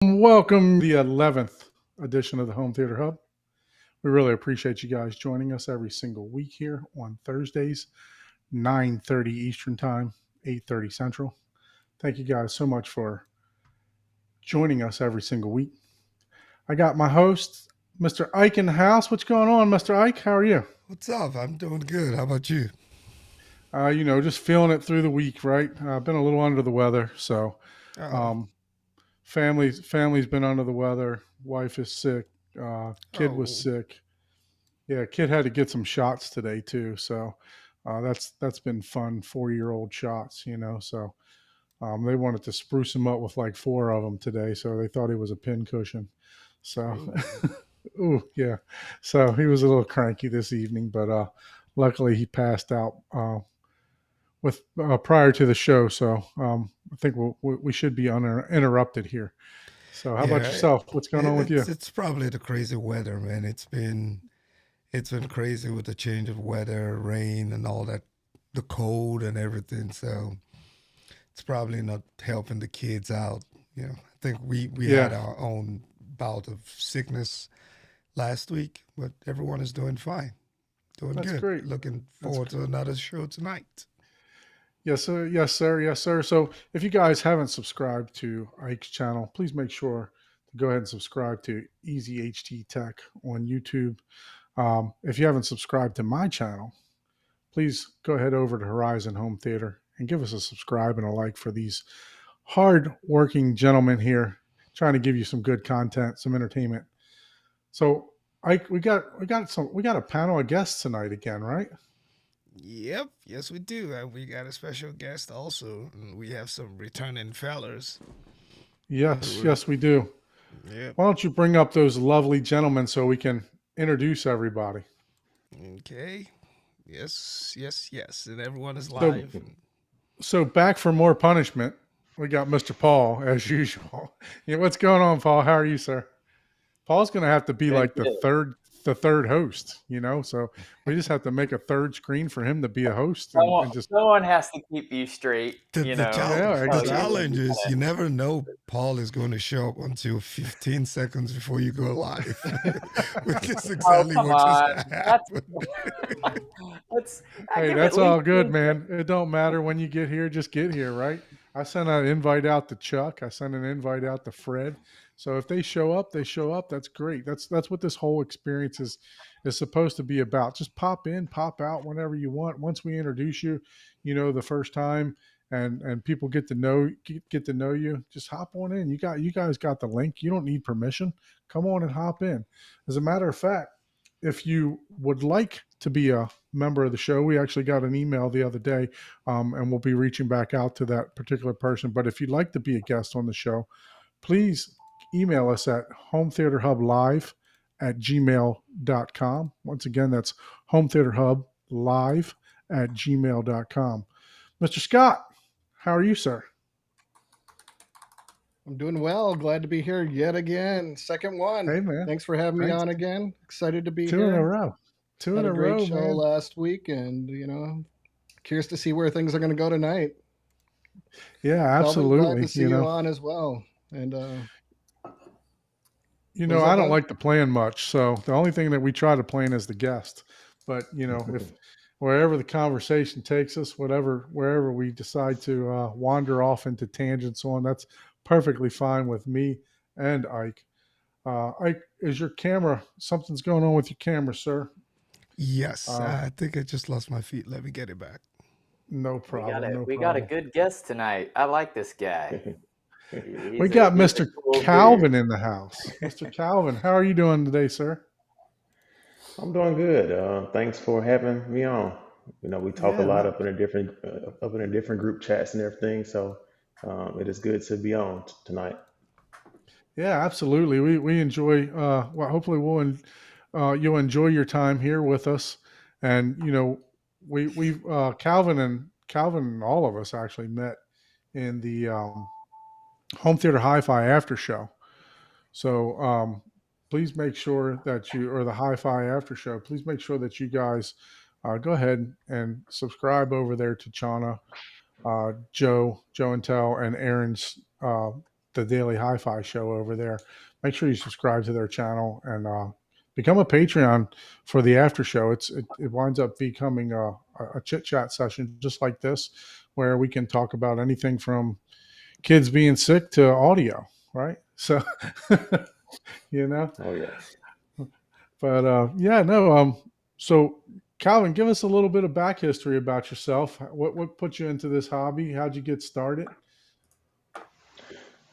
Welcome to the 11th edition of the Home Theater Hub. We really appreciate you guys joining us every single week here on Thursdays, 9:30 Eastern Time, 8:30 Central. Thank you guys so much for joining us every single week. I got my host, Mr. Ike, in the house. What's going on, Mr. Ike? How are you? What's up? I'm doing good. How about you? Just feeling it through the week, right? I've been a little under the weather, so Oh, um, family's been under the weather. Wife is sick. Kid was oh, sick. Yeah, kid had to get some shots today too. So that's been fun. 4-year-old shots, So they wanted to spruce him up with like four of them today. So they thought he was a pincushion. So, oh. ooh, yeah. So he was a little cranky this evening, but luckily he passed out with prior to the show. So I think we should be uninterrupted here. So how about Yeah, yourself? What's going on with you? it's probably the crazy weather, man. It's been crazy with the change of weather, rain, and all that, the cold and everything. So it's probably not helping the kids out. I think we Yeah, had our own bout of sickness last week, but everyone is doing fine, doing that's good. great. Looking That's forward to another show tonight. Yes, sir. Yes, sir. Yes, sir. So, if you guys haven't subscribed to Ike's channel, please make sure to go ahead and subscribe to Easy HT Tech on YouTube. If you haven't subscribed to my channel, please go ahead over to Horizon Home Theater and give us a subscribe and a like for these hard-working gentlemen here, trying to give you some good content, some entertainment. So, Ike, we got a panel of guests tonight again, right? Yep, yes we do. And we got a special guest also. And we have some returning fellers. Yes, Who yes, we do. Yep. Why don't you bring up those lovely gentlemen so we can introduce everybody? Okay. Yes, yes, yes. And everyone is So, live. so back for more punishment. We got Mr. Paul as usual. Yeah, what's going on, Paul? How are you, sir? Paul's going to have to be Good, like the good. third host. So we just have to make a third screen for him to be a host Someone and just someone has to keep you straight, The you the know, challenge yeah, the tell you when exactly. challenge you is gotta you never know Paul is going to show up until 15 seconds before you go live. Which is oh, exactly come what just on. That's happened. let's I Hey, give at that's least all good, 2 man. It don't matter when you get here, just get here, right? I sent an invite out to Chuck. I sent an invite out to Fred. So if they show up, they show up. That's great. That's what this whole experience is supposed to be about. Just pop in, pop out whenever you want. Once we introduce you, the first time and people get to know you, just hop on in. You guys got the link. You don't need permission. Come on and hop in. As a matter of fact, if you would like to be a member of the show, we actually got an email the other day, and we'll be reaching back out to that particular person. But if you'd like to be a guest on the show, please email us at hometheaterhublive@gmail.com. Once again, that's hometheaterhublive@gmail.com. Mr. Scott, how are you, sir? I'm doing well. Glad to be here yet again. Second one. Hey, man. Thanks for having me Thanks. on again. Excited to be Two in a here. row. Two in Had a a great row, show man. last week, and curious to see where things are going to go tonight. Yeah, Calvin, glad absolutely. to see you on as well. And what was I that, don't bud? like to plan much, so the only thing that we try to plan is the guest. But if wherever the conversation takes us, wherever we decide to wander off into tangents on, that's perfectly fine with me and Ike. Ike, is your camera something's going on with your camera, sir? Yes, Uh, I think I just lost my feet. Let me get it back. no we got problem, a no we got a problem. good guest tonight. I like this guy. We He's a got he's a Mr. cool dude. Calvin in the house. Mr. Calvin, how are you doing today, sir? I'm doing good. Thanks for having me on. We talk a Yeah, lot no, up in a different group chats and everything, so it is good to be on tonight. yeah, absolutely. We enjoy. Well, hopefully, you'll enjoy your time here with us. And we Calvin and all of us actually met in the Home Theater Hi-Fi after show. So please make sure that you or the Hi-Fi after show. Please make sure that you guys go ahead and subscribe over there to Chana, Joe and Tel, and Aaron's the Daily Hi-Fi Show over there. Make sure you subscribe to their channel and become a Patreon for the after show. It winds up becoming a chit chat session just like this, where we can talk about anything from kids being sick to audio, right? So, you know, Oh yes. but yeah, no. So Calvin, give us a little bit of back history about yourself. What put you into this hobby? How'd you get started?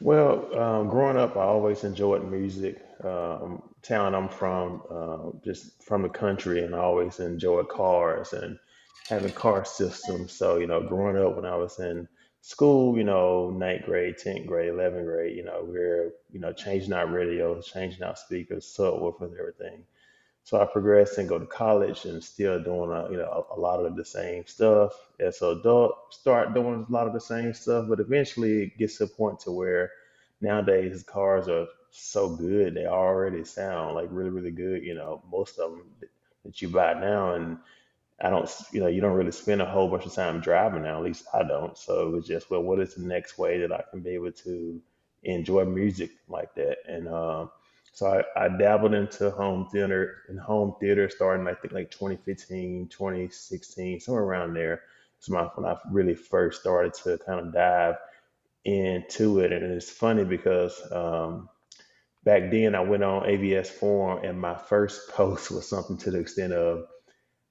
Well, growing up, I always enjoyed music. Town I'm from, just from the country, and I always enjoyed cars and having car systems. So, growing up when I was in school, ninth grade, 10th grade, 11th grade, we're, changing out radios, changing out speakers, subwoofers, everything. So I progressed and go to college and still doing a lot of the same stuff. As an adult, start doing a lot of the same stuff, but eventually it gets to a point to where nowadays cars are so good, they already sound like really, really good. Most of them that you buy now, and I don't, you don't really spend a whole bunch of time driving now. At least I don't. So it was just, well, what is the next way that I can be able to enjoy music like that? And so I dabbled into home theater starting, I think, like 2015, 2016, somewhere around there. So when I really first started to kind of dive into it. And it's funny because back then I went on AVS Forum, and my first post was something to the extent of,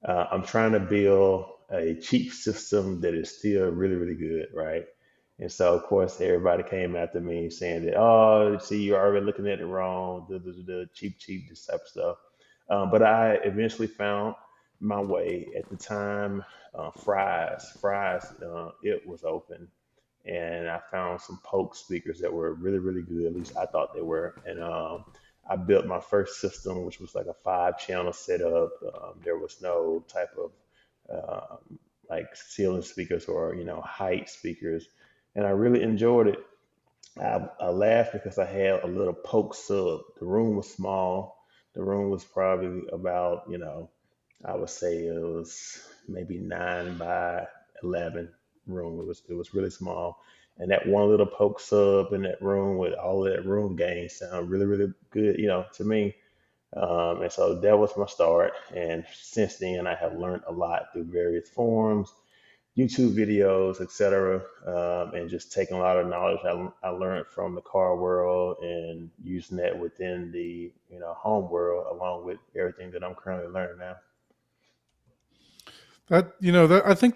I'm trying to build a cheap system that is still really, really good, right? And so, of course, everybody came after me saying that, oh, see, you're already looking at it wrong, the cheap, cheap, this type of stuff. But I eventually found my way. At the time, Fry's, it was open, and I found some Polk speakers that were really, really good. At least I thought they were. And I built my first system, which was like a 5 channel setup. There was no type of like ceiling speakers or height speakers, and I really enjoyed it. I laughed because I had a little Polk sub. The room was small. The room was probably about I would say it was maybe 9 by 11 room. It was really small, and that one little Poke sub in that room with all of that room gain sound really, really good, to me. And so that was my start. And since then, I have learned a lot through various forums, YouTube videos, etc., and just taking a lot of knowledge I learned from the car world and using that within the home world, along with everything that I'm currently learning now. I think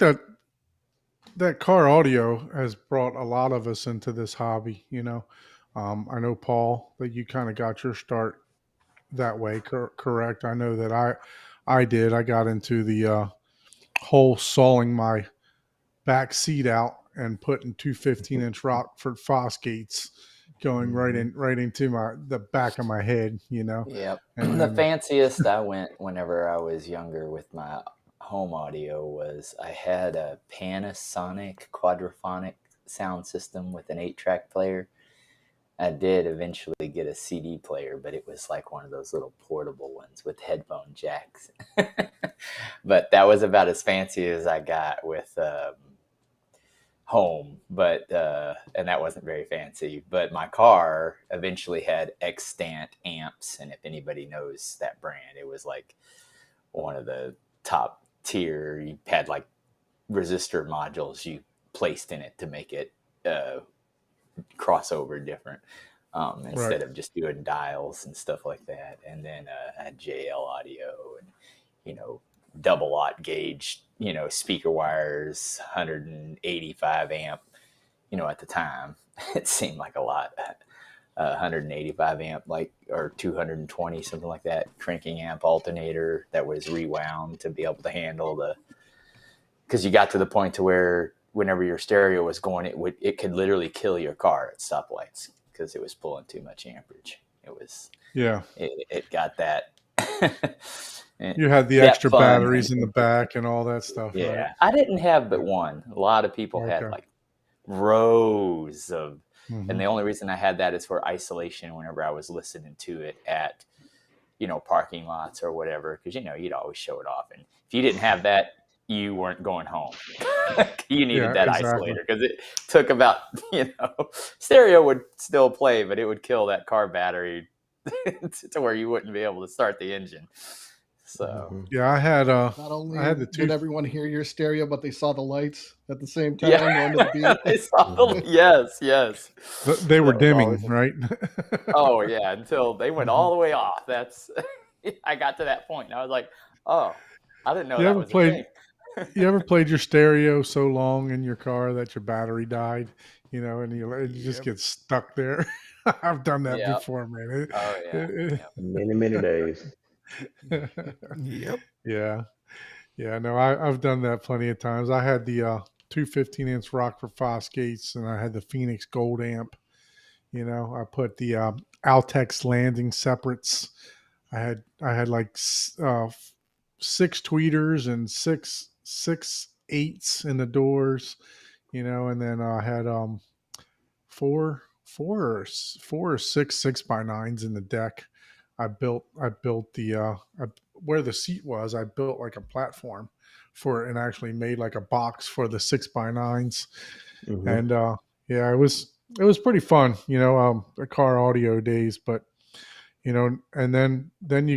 that car audio has brought a lot of us into this hobby. I know Paul that you kind of got your start that way, correct? I know that I did. I got into the whole sawing my back seat out and putting two 15-inch Rockford Fosgates going Hmm. right into the back of my head, Yep. and The then fanciest I went whenever I was younger with my home audio was I had a Panasonic quadraphonic sound system with an 8-track player. I did eventually get a CD player, but it was like one of those little portable ones with headphone jacks. But that was about as fancy as I got with home, but and that wasn't very fancy. But my car eventually had extant amps, and if anybody knows that brand, it was like one of the top tier. You had like resistor modules you placed in it to make it crossover different, right, instead of just doing dials and stuff like that. And then I had JL audio and double aught gauge, speaker wires, 185 amp. At the time, it seemed like a lot. 185 amp, like, or 220, something like that, cranking amp alternator that was rewound to be able to handle because you got to the point to where whenever your stereo was going, it could literally kill your car at stoplights because it was pulling too much amperage. yeah. It got that You had the that extra fun batteries when in the you get back and all that stuff, right? yeah. I didn't have but one. A lot of people had Okay. like rows of, and Hmm. the only reason I had that is for isolation whenever I was listening to it at parking lots or whatever, because you'd always show it off, and if you didn't have that, you weren't going home. You needed Yeah, that exactly. isolator because it took about, stereo would still play, but it would kill that car battery to where you wouldn't be able to start the engine. So, Hmm. Yeah, Not I had only the did two. everyone hear your stereo, but they saw the lights at the same yeah, time going to the beat. I saw Hmm. yes, yes. They were That was always dimming, right? Oh yeah, until they went Mhm. all the way off. That's I got to that point and I was like, oh, I didn't know You that ever was a thing. played you ever played your stereo so long in your car that your battery died, and you just Yep. get stuck there? I've done that Yeah. before, man. Oh yeah. It- Yep. Many, many days. Yep. yeah. Yeah, no, I've done that plenty of times. I had the two 15-inch Rockford Fosgates, and I had the Phoenix Gold amp. I put the Altex landing separates. I had like six tweeters and six eights in the doors, and then I had four or six 6x9s in the deck. I built where the seat was. I built like a platform for it and actually made like a box for the 6x9s. Hmm. And yeah, it was pretty fun, the car audio days. But and then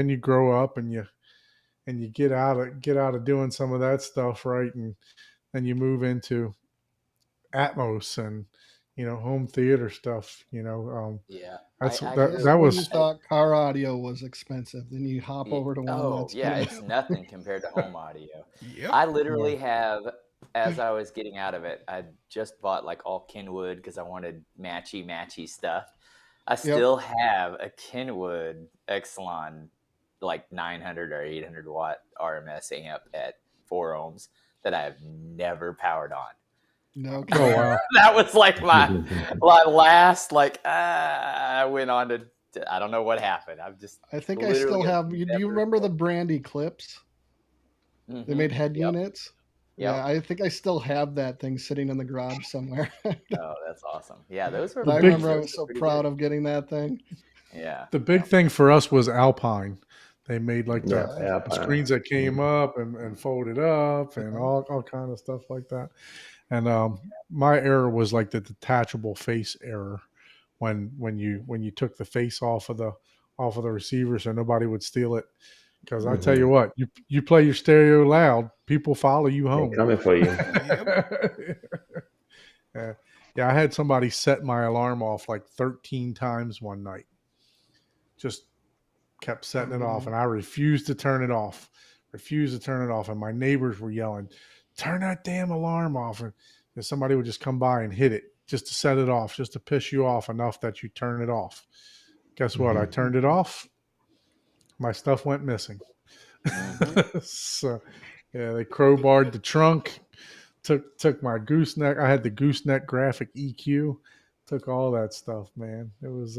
you grow up and you get out of doing some of that stuff, right? And then you move into Atmos and home theater stuff. Yeah. I That's that actually that Just when you was thought car audio was expensive, then you hop over to one oh that's yeah, good. it's nothing compared to home audio. Yep. I yeah. literally have, as I was getting out of it, I just bought like all Kenwood because I wanted matchy stuff. I Yep. still have a Kenwood Exelon like 900 or 800 watt RMS amp at 4 ohms that I have never powered on. No Oh kidding. wow. That was like my last like I went on to I don't know what happened. I'm just I think I literally still have have. Do you never. remember the Brandy clips? They Mm-hmm. made head Yep. units. Yep. Yeah, I think I still have that thing sitting in the garage somewhere. Oh, that's awesome. Yeah, those were But I The big pretty. remember I Those was were so pretty good. proud of getting that thing. Yeah. the big Yep. thing for us was Alpine. They made like Yeah, Yeah. the Alpine. screens that came up and folded up and Yeah. all kind of stuff like that. And my error was like the detachable face error when you took the face off of the receiver so nobody would steal it. Because I tell Hmm. you what, you play your stereo loud, people follow you They home. coming for you. Yep. yeah, yeah. I had somebody set my alarm off like 13 times one night. Just kept setting it off, Mm, and I refused to turn it off. Refused to turn it off, and my neighbors were yelling, "Turn that damn alarm off!" And somebody would just come by and hit it just to set it off, just to piss you off enough that you turn it off. Guess what? I Hmm. turned it off. My stuff went missing. Mm-hmm. So yeah, they crowbarred the trunk. Took my gooseneck. I had the gooseneck graphic EQ. Took all that stuff, man. It was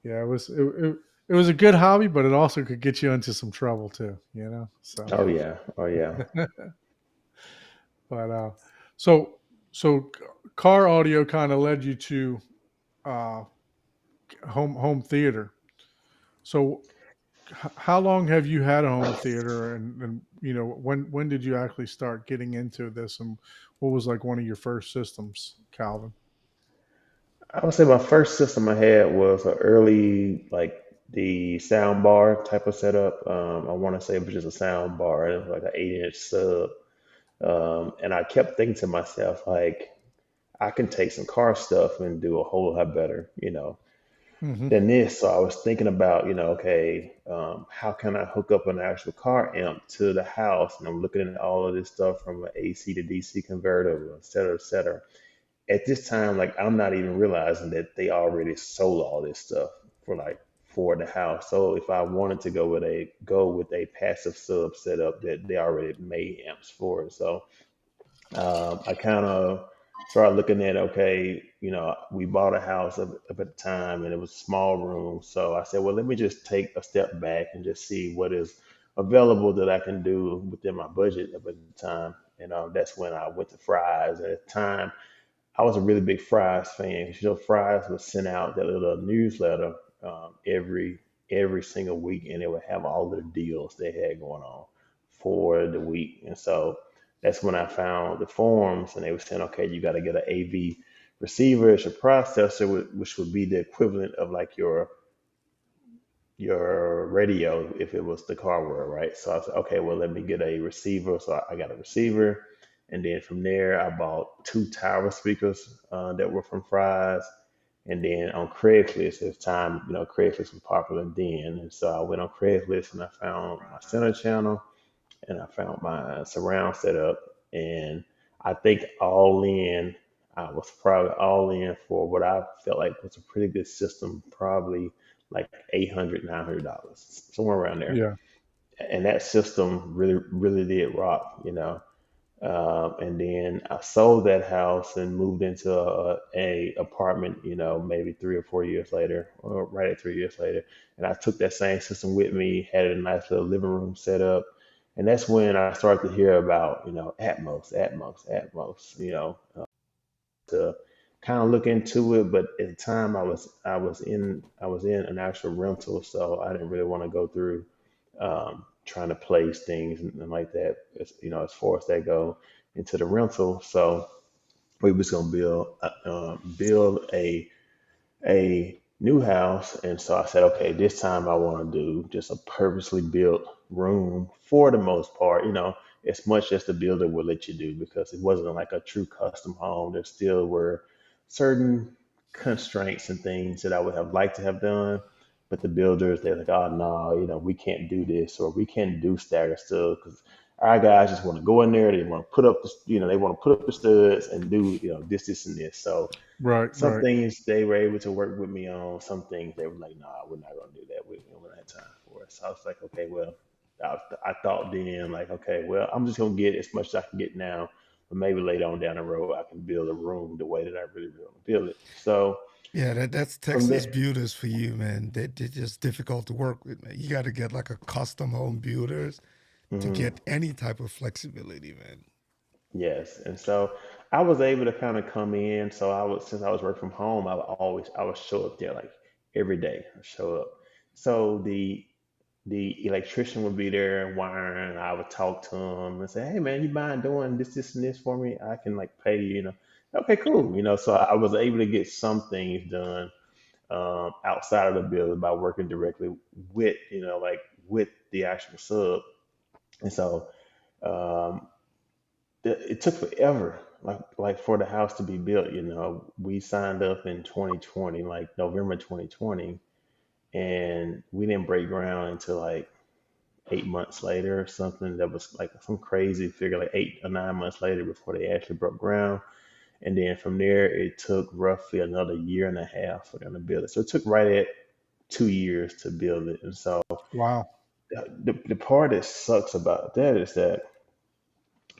yeah, it was a good hobby, but it also could get you into some trouble too, So, Oh Yeah. yeah. Oh yeah. but so so car audio kind of led you to uh, home theater. So, how long have you had a home theater, and when did you actually start getting into this, and what was like one of your first systems, Calvin? I would say my first system I had was an early like the sound bar type of setup. I want to say it was just a sound bar. It was like an 8-inch sub. And I kept thinking to myself, like, I can take some car stuff and do a whole lot better, Hmm. than this. So I was thinking about, okay, how can I hook up an actual car amp to the house? And I'm looking at all of this stuff from an AC to DC converter, et cetera, et cetera. At this time, like I'm not even realizing that they already sold all this stuff for the house. So if I wanted to go with a passive sub setup, that they already made amps for it. So I kind of started looking at, okay, we bought a house up at the time and it was a small room. So I said, well, let me just take a step back and just see what is available that I can do within my budget up at the time. And that's when I went to Fry's. At the time, I was a really big Fry's fan. Fry's would send out that little newsletter every single week, and it would have all the deals they had going on for the week. And so that's when I found the forums, and they were saying, okay, you got to get an AV receiver as your processor, which would be the equivalent of like your radio if it was the hardware, right? So I was like, okay, well, let me get a receiver. So I got a receiver. And then from there, I bought two tower speakers that were from Fry's. And then on Craigslist, at the time, Craigslist was popular then. And so I went on Craigslist and I found my center channel and I found my surround setup. And I think all in, I was probably all in for what I felt like was a pretty good system, probably like $800, $900, somewhere around there. Yeah. And that system really, really did rock. And then I sold that house and moved into a apartment, maybe 3 or 4 years later, or right at 3 years later. And I took that same system with me, had a nice little living room set up. And that's when I started to hear about, Atmos, to kind of look into it. But at the time I was in an actual rental, so I didn't really want to go through trying to place things and like that, as far as that go into the rental. So we was gonna build a new house, and so I said, okay, this time I want to do just a purposely built room for the most part, as much as the builder would let you do, because it wasn't like a true custom home. There still were certain constraints and things that I would have liked to have done, but the builders, they're like, oh no, we can't do this, or we can't do stagger stuff because our guys just want to go in there. They want to put up they want to put up the studs and do, this, and this. So Right. some Right. things they were able to work with me on. Some things they were like, nah, we're not going to do that. We don't have time for it. So I was like, okay, well, I thought then, like, okay, well, I'm just going to get as much as I can get now, but maybe later on down the road, I can build a room the way that I really, really want to build it. So Yeah, that's from Texas there, builders for you, man. They're just difficult to work with, man. You got to get like a custom home builders to mhm, get any type of flexibility, man. yes. And so I was able to kind of come in. So since I was working from home, I would show up there like every day. I show up. So the electrician would be there wiring. I would talk to him and say, "Hey man, you mind doing this, and this for me? I can like pay you." Okay, cool. So I was able to get some things done outside of the building by working directly with, like with the actual sub. And so um, it took forever, like for the house to be built. We signed up in 2020, like November 2020, and we didn't break ground until like 8 months later or something. That was like some crazy figure, like 8 or 9 months later before they actually broke ground. And then from there, it took roughly another year and a half for them to build it. So it took right at 2 years to build it. And so Wow. the part that sucks about that is that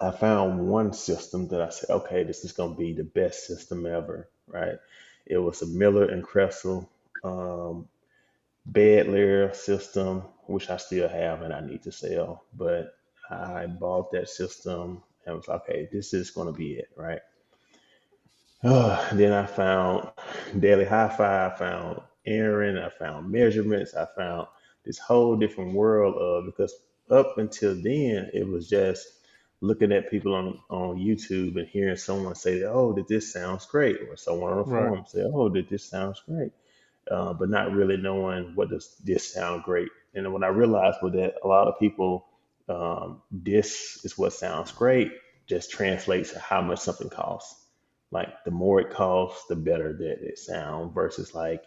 I found one system that I said, okay, this is going to be the best system ever, right? It was a Miller and Kressel um, bed layer system, which I still have and I need to sell. But I bought that system and was like, okay, this is going to be it, right? Then I found Daily Hi-Fi, I found Aaron, I found measurements, I found this whole different world of, because up until then it was just looking at people on YouTube and hearing someone say, oh, that this sounds great, or someone on the Right. forum say, oh, that this sounds great, but not really knowing what does this sound great. And what I realized was that a lot of people, this is what sounds great, just translates to how much something costs. Like the more it costs, the better that it sounds versus like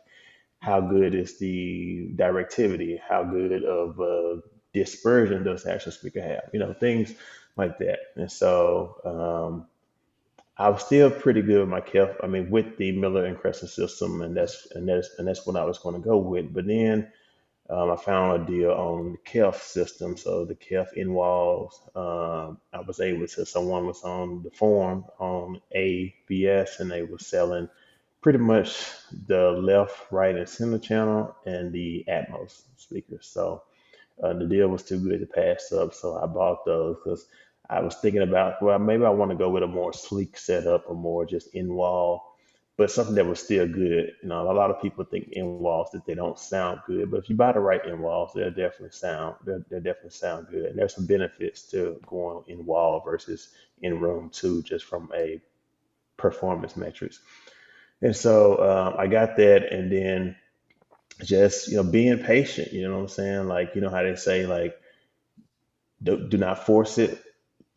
how good is the directivity, how good of dispersion does the actual speaker have, things like that. And so I was still pretty good with my KEF. I mean, with the Miller and Crescent system, and that's what I was going to go with. But then I found a deal on the KEF system, so the KEF in walls. I was able to. Someone was on the forum on ABS, and they were selling pretty much the left, right, and center channel and the Atmos speakers. So the deal was too good to pass up, so I bought those because I was thinking about, well, maybe I want to go with a more sleek setup or more just in wall. but something that was still good. You know, a lot of people think in walls that they don't sound good, but if you buy the right in walls, they'll definitely sound good. And there's some benefits to going in wall versus in room too, just from a performance metrics. And so I got that, and then just being patient. You know what I'm saying? Like how they say like do not force it,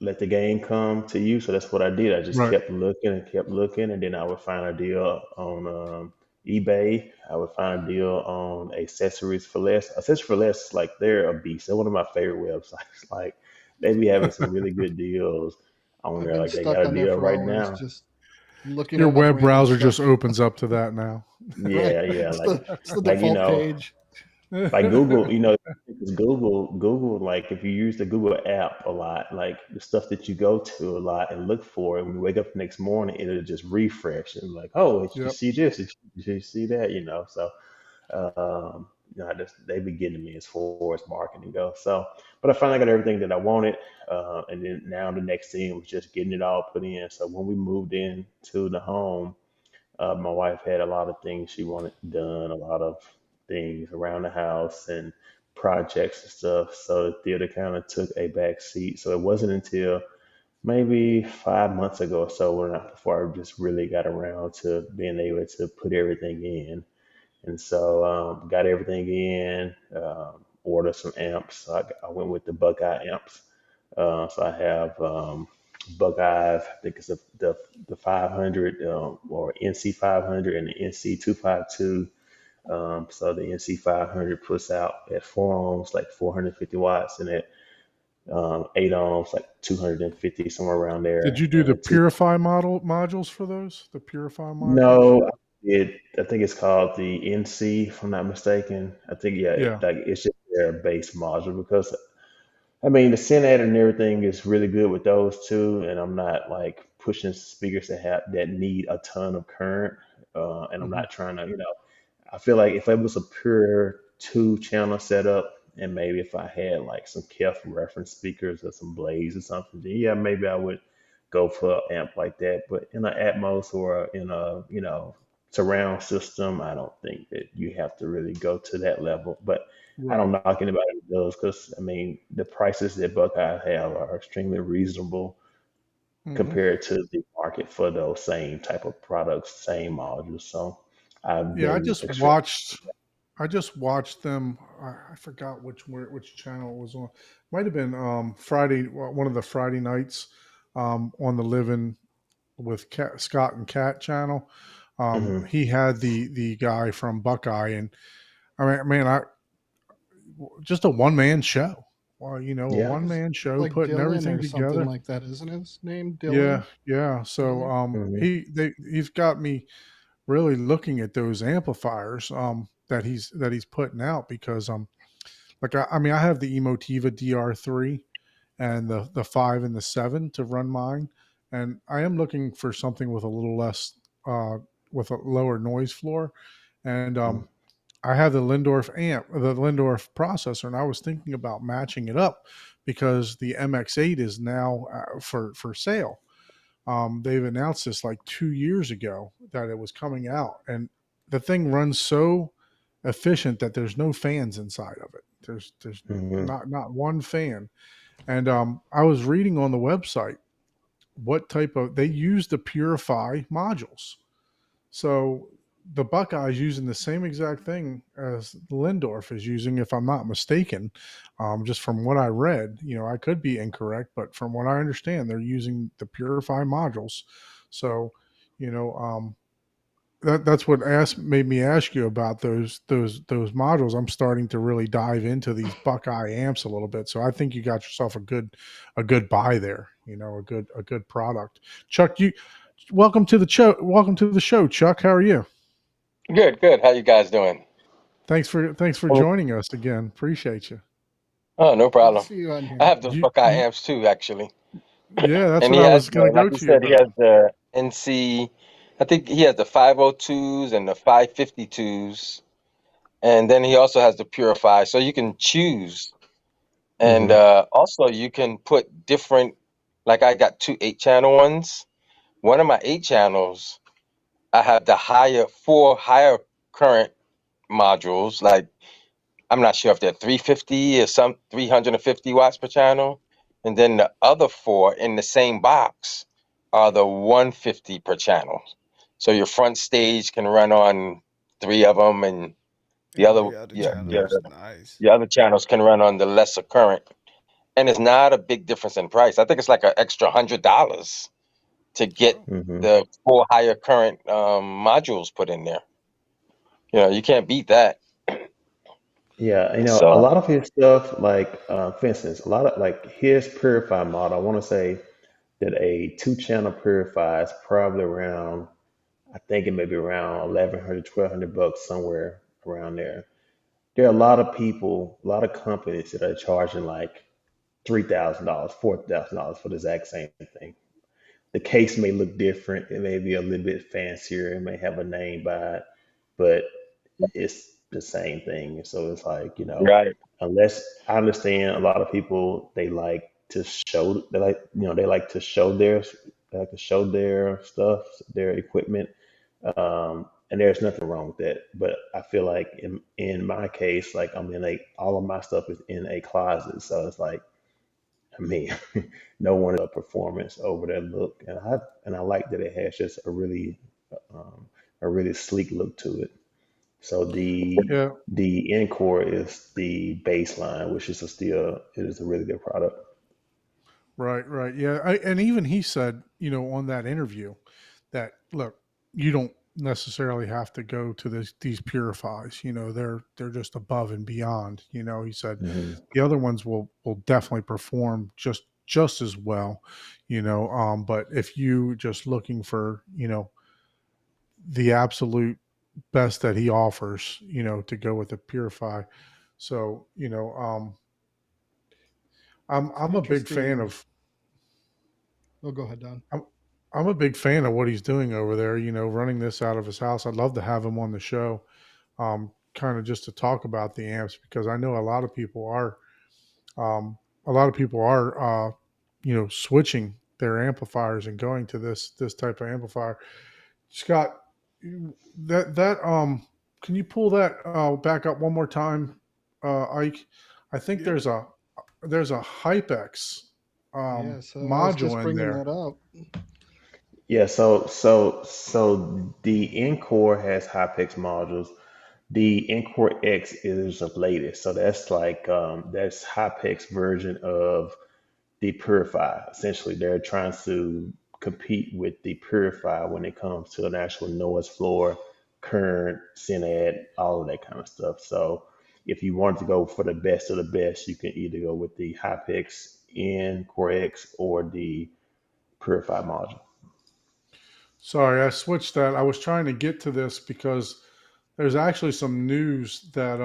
let the game come to you. So that's what I did. I just Right. kept looking, and then I would find a deal on eBay. I would find a deal on Accessories for Less. Accessories for Less, like they're a beast. They're one of my favorite websites. Like they be having some really good deals on I've there. been Like they got stuck a on there deal for right hours, now. just looking Your at like web random browser just stuff. opens up to that now. Right. Yeah, yeah. It's the Like default page. like Google, because Google, like if you use the Google app a lot, like the stuff that you go to a lot and look for, and when you wake up the next morning, it'll just refresh and like, oh, did you Yep. see this? Did you see that? So, I just they be getting me as far as marketing goes. So, but I finally got everything that I wanted, and then now the next thing was just getting it all put in. So when we moved in to the home, my wife had a lot of things she wanted done, a lot of things around the house and projects and stuff. So the theater kind of took a back seat. So it wasn't until maybe 5 months ago or so before I just really got around to being able to put everything in. And so got everything in, ordered some amps. So I went with the Buckeye amps. So I have Buckeyes. I think it's the 500 or NC 500 and the NC 252. So the NC 500 puts out at 4 ohms like 450 watts, and at 8 ohms like 250, somewhere around Did there. you do And the the two, Purify modules for those? The Purify modules? no, I think it's called the NC, if I'm not mistaken. I think yeah, Yeah. like it's just their base module because I mean, the Senate and everything is really good with those two, and I'm not like pushing speakers that need a ton of current, and I'm Hmm. not trying to, I feel like if it was a pure two-channel setup, and maybe if I had like some Kef reference speakers or some Blaze or something, then yeah, maybe I would go for an amp like that. But in an Atmos or in a, surround system, I don't think that you have to really go to that level. But I don't Right. knock anybody who does because I mean the prices that Buckeye have are extremely reasonable Hmm. compared to the market for those same type of products, same modules. So I've Yeah, been extremely. I just watched them. I forgot which channel it was on. Might have been Friday, one of the Friday nights on the Living with Scott and Cat channel. Mhm. He had the guy from Buckeye, and I mean, man, I just a one man show. Well, a Yeah. one man show Like putting Dylan everything or something together. like that, isn't his name? Yeah, Dylan? yeah. So Dylan? Mhm. he's got me really looking at those amplifiers that he's putting out because like I mean I have the Emotiva DR3 and the 5 and the 7 to run mine, and I am looking for something with a little less with a lower noise floor, and Mhm. I have the Lindorf processor, and I was thinking about matching it up because the MX8 is now for sale. They've announced this like 2 years ago that it was coming out, and the thing runs so efficient that there's no fans inside of it. There's Mhm. not one fan. And I was reading on the website what type of they use the Purify modules. So the Buckeyes using the same exact thing as Lindorf is using, if I'm not mistaken. Just from what I read, I could be incorrect, but from what I understand, they're using the Purify modules. So, you know, that's what made me ask you about those modules. I'm starting to really dive into these Buckeye amps a little bit. So I think you got yourself a good buy there. A good product. Chuck, you welcome to the show. Welcome to the show, Chuck. How are you? Good, good. How you guys doing? Thanks for Oh, joining us again. Appreciate you. no Good to problem. see you on I here. have those Buckeye You amps too, actually. yeah, that's And what he I has, was going to like go you to you said, he about. has the NC. I think he has the 502s and the 552s, and then he also has the Purify. So you can choose, and Mhm. also you can put different. Like I got two 8-channel ones. One of my 8 channels, I have the four higher current modules. Like, I'm not sure if they're 350 or 350 watts per channel. And then the other four in the same box are the 150 per channel. So your front stage can run on 3 of them, and the other, Nice. the other channels can run on the lesser current. And it's not a big difference in price. I think it's like an extra $100 to get Hmm. the 4 higher current modules put in there. You can't beat that. Yeah, a So lot of his stuff, like for instance, a lot of like his purify model. I want to say that a two-channel purifier is probably around. I think it may be around 1,100, 1,200 bucks somewhere around there. There are a lot of people, a lot of companies that are charging like $3,000, $4,000 for the exact same thing. The case may look different. It may be a little bit fancier. It may have a name by it, but it's the same thing. So it's like, right, unless I understand a lot of people, they like to show their stuff, their equipment. And there's nothing wrong with that. But I feel like in my case, like all of my stuff is in a closet. So it's like, I mean, no one performance over that look, and I like that it has just um, a really sleek look to it. So Yeah, the Encore is the baseline, which is it is a really good product. right, right. Yeah, and even he said, on that interview, that look, you don't necessarily have to go to these purifies. They're just above and beyond. He said Hmm. the other ones will definitely perform just as well. But if you just looking for the absolute best that he offers, to go with the purify. So It's I'm a big fan interesting. of Oh, go ahead, Don. I'm I'm a big fan of what he's doing over there. Running this out of his house. I'd love to have him on the show, kind of just to talk about the amps, because I know um, a lot of people are, switching their amplifiers and going to this type of amplifier. Scott, that can you pull that back up one more time, Ike? I think Yep. there's a HypeX Yeah. So I was just module in bringing there. that up. Yeah, so the Encore has Hypex modules. The Encore X is the latest. So that's Hypex version of the Purify. Essentially, they're trying to compete with the Purify when it comes to an actual noise floor, current, Synad, all of that kind of stuff. So if you wanted to go for the best of the best, you can either go with the Hypex N Core X or the Purify module. Sorry, I switched that. I was trying to get to this because there's actually some news that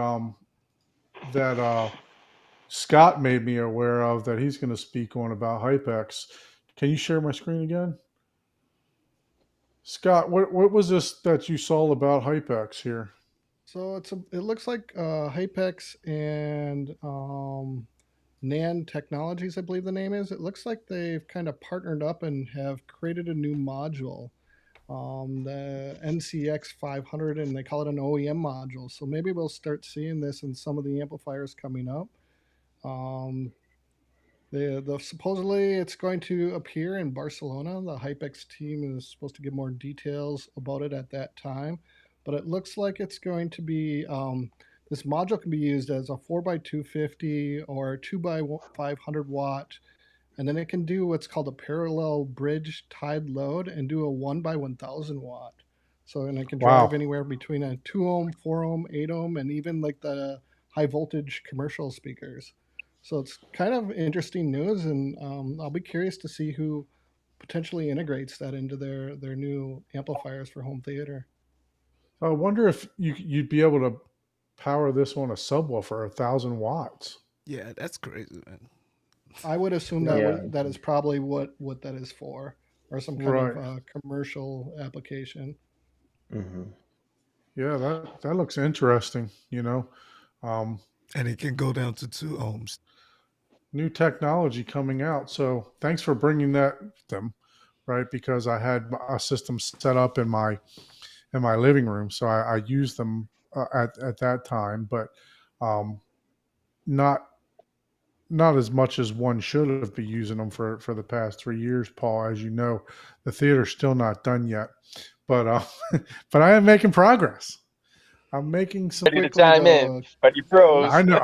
Scott made me aware of that he's going to speak on about HypeX. Can you share my screen again? Scott, what was this that you saw about HypeX here? So it looks like Hypex and Nan Technologies, I believe the name is. It looks like they've kind of partnered up and have created a new module, the NCX 500, and they call it an OEM module. So maybe we'll start seeing this in some of the amplifiers coming up. Um, the supposedly it's going to appear in Barcelona. The HypeX team is supposed to give more details about it at that time, but it looks like it's going to be this module can be used as a 4x250 or 2x500 watt, and then it can do what's called a parallel bridge tied load and do a 1x1000 watt. So, and it can drive Wow. anywhere between a 2 ohm, 4 ohm, 8 ohm, and even like the high voltage commercial speakers. So it's kind of interesting news, and I'll be curious to see who potentially integrates that into their new amplifiers for home theater. I wonder if you'd be able to power this on a subwoofer 1,000 watts. Yeah, that's crazy, man. I would assume Yeah. that is probably what that is for, or some kind Right. of commercial application. Hmm. Yeah, that looks interesting. Um, And it can go down to 2 ohms. New technology coming out. So thanks for bringing that them, right? Because I had a system set up in my in my living room, so I used them at that time, but um, not not as much as one should have been using them for the past 3 years, Paul. As you know, the theater's still not done yet, but but I am making progress. I'm making some. Ready to Quickly chime in, though, but he I froze. know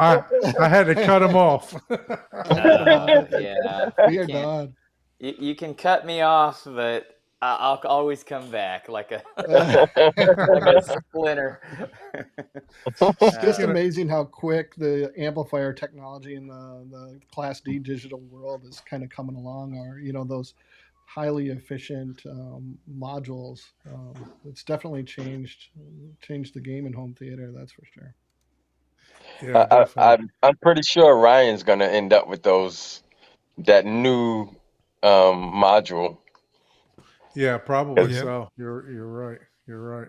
I had to cut him off. Yeah, we you are can't. done. You can cut me off, but I'll always come back like a splinter. It's just Speaking of, amazing how quick the amplifier technology in the Class D digital world is kind of coming along. Or those highly efficient modules. It's definitely changed the game in home theater. That's for sure. yeah, definitely. I'm pretty sure Ryan's gonna end up with that new module. Yeah, probably Yep. so. You're right. You're right.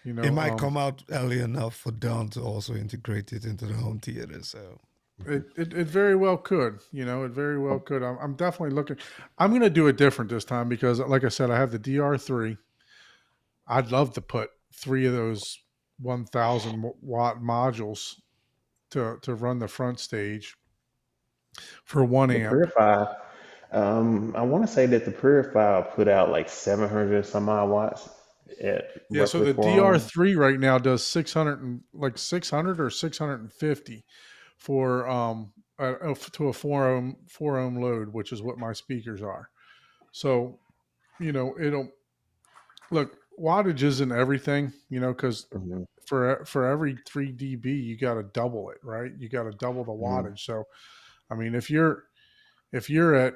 You know, It might come out early enough for Dawn to also integrate it into the home theater. So it very well could. It very well could. I'm definitely looking. I'm going to do it different this time because, like I said, I have the DR3. I'd love to put 3 of those 1,000 watt modules to run the front stage for 1 The amp. Purifier, I want to say that the Purifier put out like 700 some odd watts at Yeah, so roughly the 4 ohm. DR3 right now does 600 or 650 for to a 4 ohm load, which is what my speakers are. So it'll look, wattage isn't everything, because Mhm, for every 3 dB you got to double it, right? You got to double the mhm. wattage. So I mean, if you're at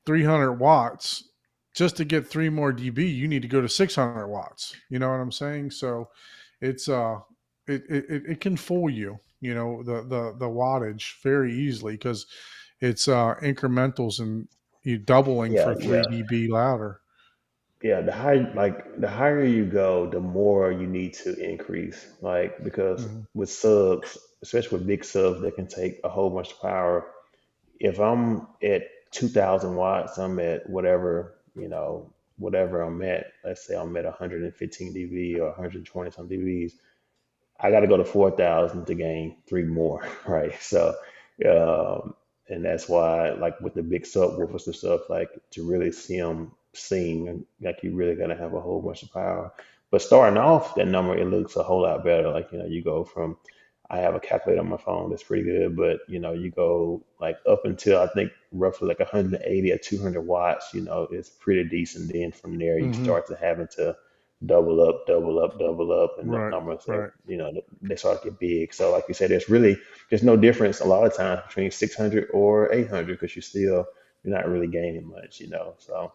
300 watts, just to get 3 more dB, you need to go to 600 watts. You know what I'm saying? So it's it can fool you, the wattage very easily because it's incrementals and you doubling Yeah, for 3 yeah, dB louder. yeah. The higher you go, the more you need to increase. Like because Hmm. with subs, especially with big subs that can take a whole bunch of power, if I'm at 2,000 watts, I'm at whatever I'm at. Let's say I'm at 115 dB or 120 some dBs. I got to go to 4,000 to gain 3 more, right? So, um, and that's why, like with the big subwoofers and stuff, like to really see them sing, like you really got to have a whole bunch of power. But starting off, that number, it looks a whole lot better. Like, you go from, I have a calculator on my phone that's pretty good, but you go like up until I think roughly like 180 or 200 watts, it's pretty decent. Then from there, you Hmm. start to having to double up, double up, double up, and the Right, numbers right. they start to get big. So like you said, there's no difference a lot of times between 600 or 800 because you're not really gaining much. So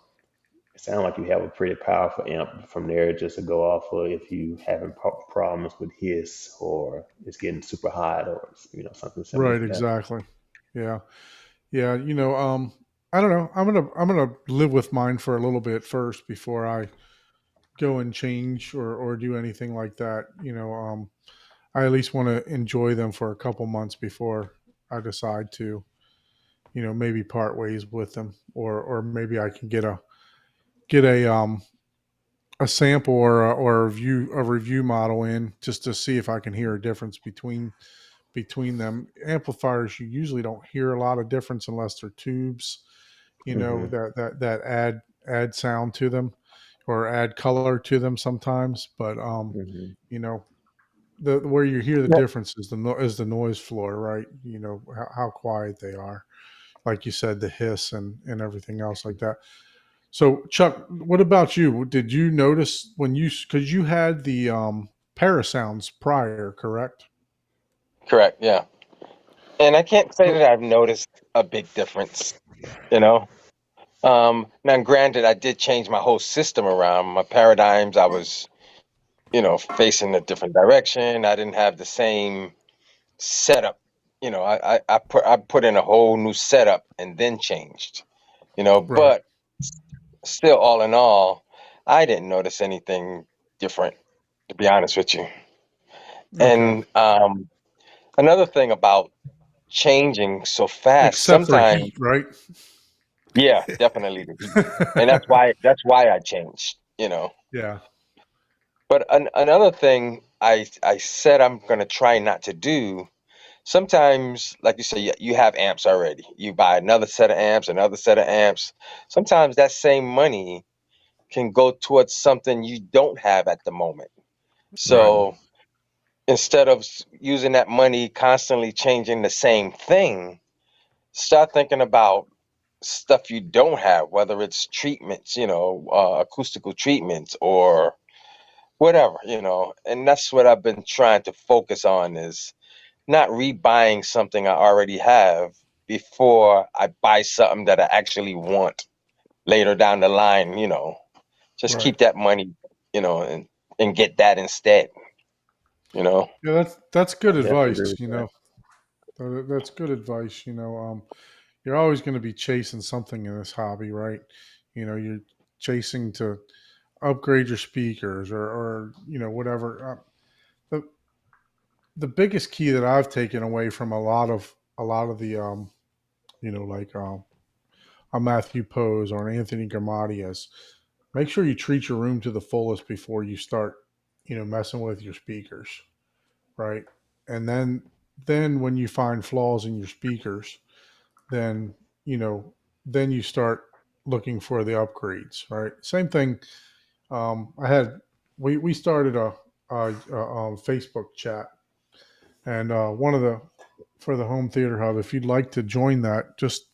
it sounds like you have a pretty powerful amp from there just to go off of if you having problems with hiss or it's getting super hot or something similar Right, to that. exactly. Yeah. Yeah, I don't know. I'm gonna live with mine for a little bit first before I go and change or do anything like that. I at least want to enjoy them for a couple months before I decide to, maybe part ways with them, or maybe I can get a sample or a review model in just to see if I can hear a difference between them. Amplifiers, you usually don't hear a lot of difference unless they're tubes, Hmm. that add sound to them or add color to them sometimes. But Hmm. you know, the where you hear the Yeah. difference is the noise floor, right? How quiet they are, like you said, the hiss and everything else like that. So Chuck, what about you? Did you notice because you had the Parasounds prior, correct? Correct. Yeah. And I can't say that I've noticed a big difference, you know. Now, granted, I did change my whole system around. My paradigms, I was, facing a different direction. I didn't have the same setup. I put in a whole new setup and then changed. Right. But still, all in all, I didn't notice anything different, to be honest with you. Okay. And another thing about changing so fast, Except for sometimes, heat, right? yeah, definitely the heat, and that's why I changed. you know. Yeah. But another thing I said I'm gonna try not to do. Sometimes, like you say, you have amps already. You buy another set of amps, another set of amps. Sometimes that same money can go towards something you don't have at the moment. Right. So instead of using that money constantly changing the same thing, start thinking about stuff you don't have, whether it's treatments, acoustical treatments or whatever, and that's what I've been trying to focus on is not rebuying something I already have before I buy something that I actually want later down the line, just Right. keep that money, and get that instead, you know. Yeah, that's good I definitely agree advice. with that. That's good advice. You're always going to be chasing something in this hobby, right? You're chasing to upgrade your speakers or whatever. The biggest key that I've taken away from a lot of the like a Matthew Pose or an Anthony Gamatti is make sure you treat your room to the fullest before you start messing with your speakers, right? And then when you find flaws in your speakers, then you know then you start looking for the upgrades, right? Same thing. I had we started a Facebook chat, and one of the for the home theater hub. If you'd like to join that, just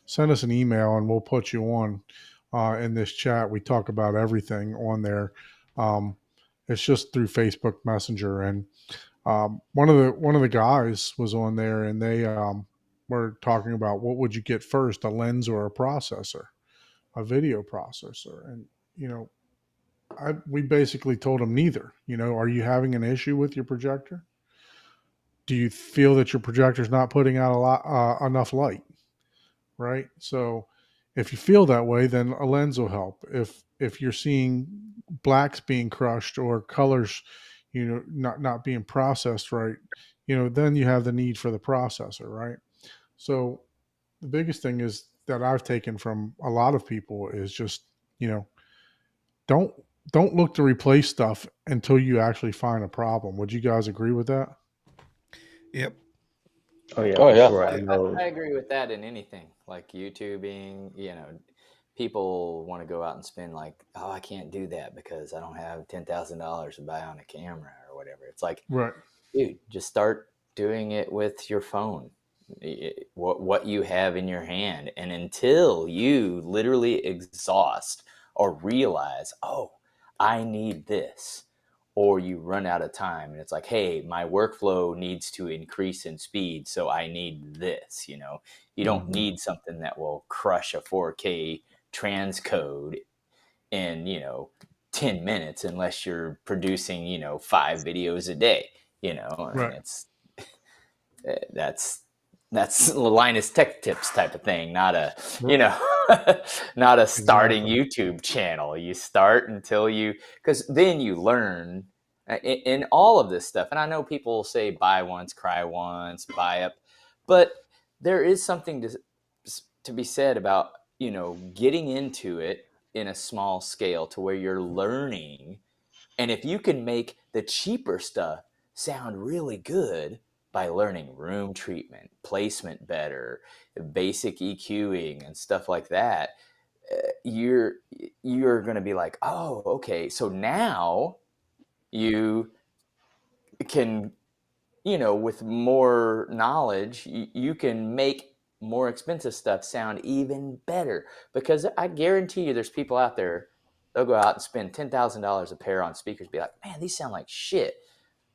send us an email and we'll put you on in this chat. We talk about everything on there. Um, it's just through Facebook Messenger, and one of the guys was on there, and they were talking about what would you get first, a lens or a processor, a video processor, and you know, we basically told them neither. Are you having an issue with your projector? Do you feel that your projector is not putting out a lot enough light? Right. So if you feel that way, then a lens will help. If you're seeing blacks being crushed or colors, not being processed right, then you have the need for the processor, right? So the biggest thing is that I've taken from a lot of people is just, you know, don't don't look to replace stuff until you actually find a problem. Would you guys agree with that? Yep. Oh yeah, Oh for yeah. sure. I I know. agree with that in anything like YouTubing. People want to go out and spend like, oh, I can't do that because I don't have $10,000 to buy on a camera or whatever. It's like, Right. dude, just start doing it with your phone. What you have in your hand, and until you literally exhaust or realize, oh, I need this, or you run out of time and it's like, hey, my workflow needs to increase in speed, so I need this. You don't Hmm. need something that will crush a 4K transcode in 10 minutes unless you're producing 5 videos a day. And Right. that's Linus Tech Tips type of thing, not a R- you know not a starting Exactly. YouTube channel. You start until because then you learn in all of this stuff. And I know people say buy once, cry once, buy up, but there is something to be said about getting into it in a small scale to where you're learning. And if you can make the cheaper stuff sound really good by learning room treatment, placement better, basic EQing and stuff like that, you're going to be like, "Oh, okay. So now you can, with more knowledge, you can make more expensive stuff sound even better." Because I guarantee you there's people out there, they'll go out and spend $10,000 a pair on speakers, be like, man, these sound like shit.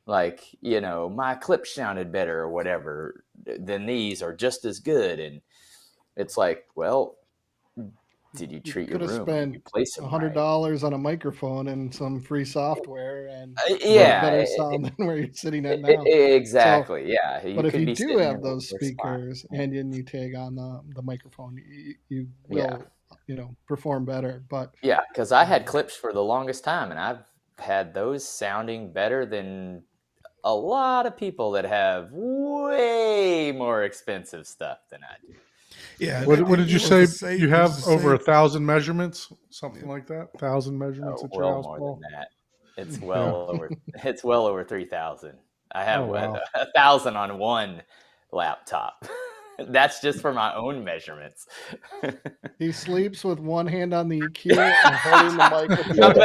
Like, my clip sounded better or whatever than these, or just as good. And it's like, well, did you You treat your could have room? Did spent you place a them hundred right? dollars on a microphone and some free software and Right. get Yeah, better sound than where you're sitting at now. So, exactly. Yeah. You but if could you be do sitting in have the those worst spot. speakers Yeah. and then you tag on the microphone, you Yeah. will, perform better. But Yeah, because I had um, clips for the longest time, and I've had those sounding better than a lot of people that have way more expensive stuff than I do. Yeah, What did you it was say? the same. You It was have the over same. 1,000 measurements, something like that. 1,000 measurements Oh, at your well house, more than Paul. that. It's Yeah. well over. It's well over 3,000. I Oh have wow. 1,000 on one laptop. That's just for my own measurements. He sleeps with one hand on the EQ and holding the mic with the other.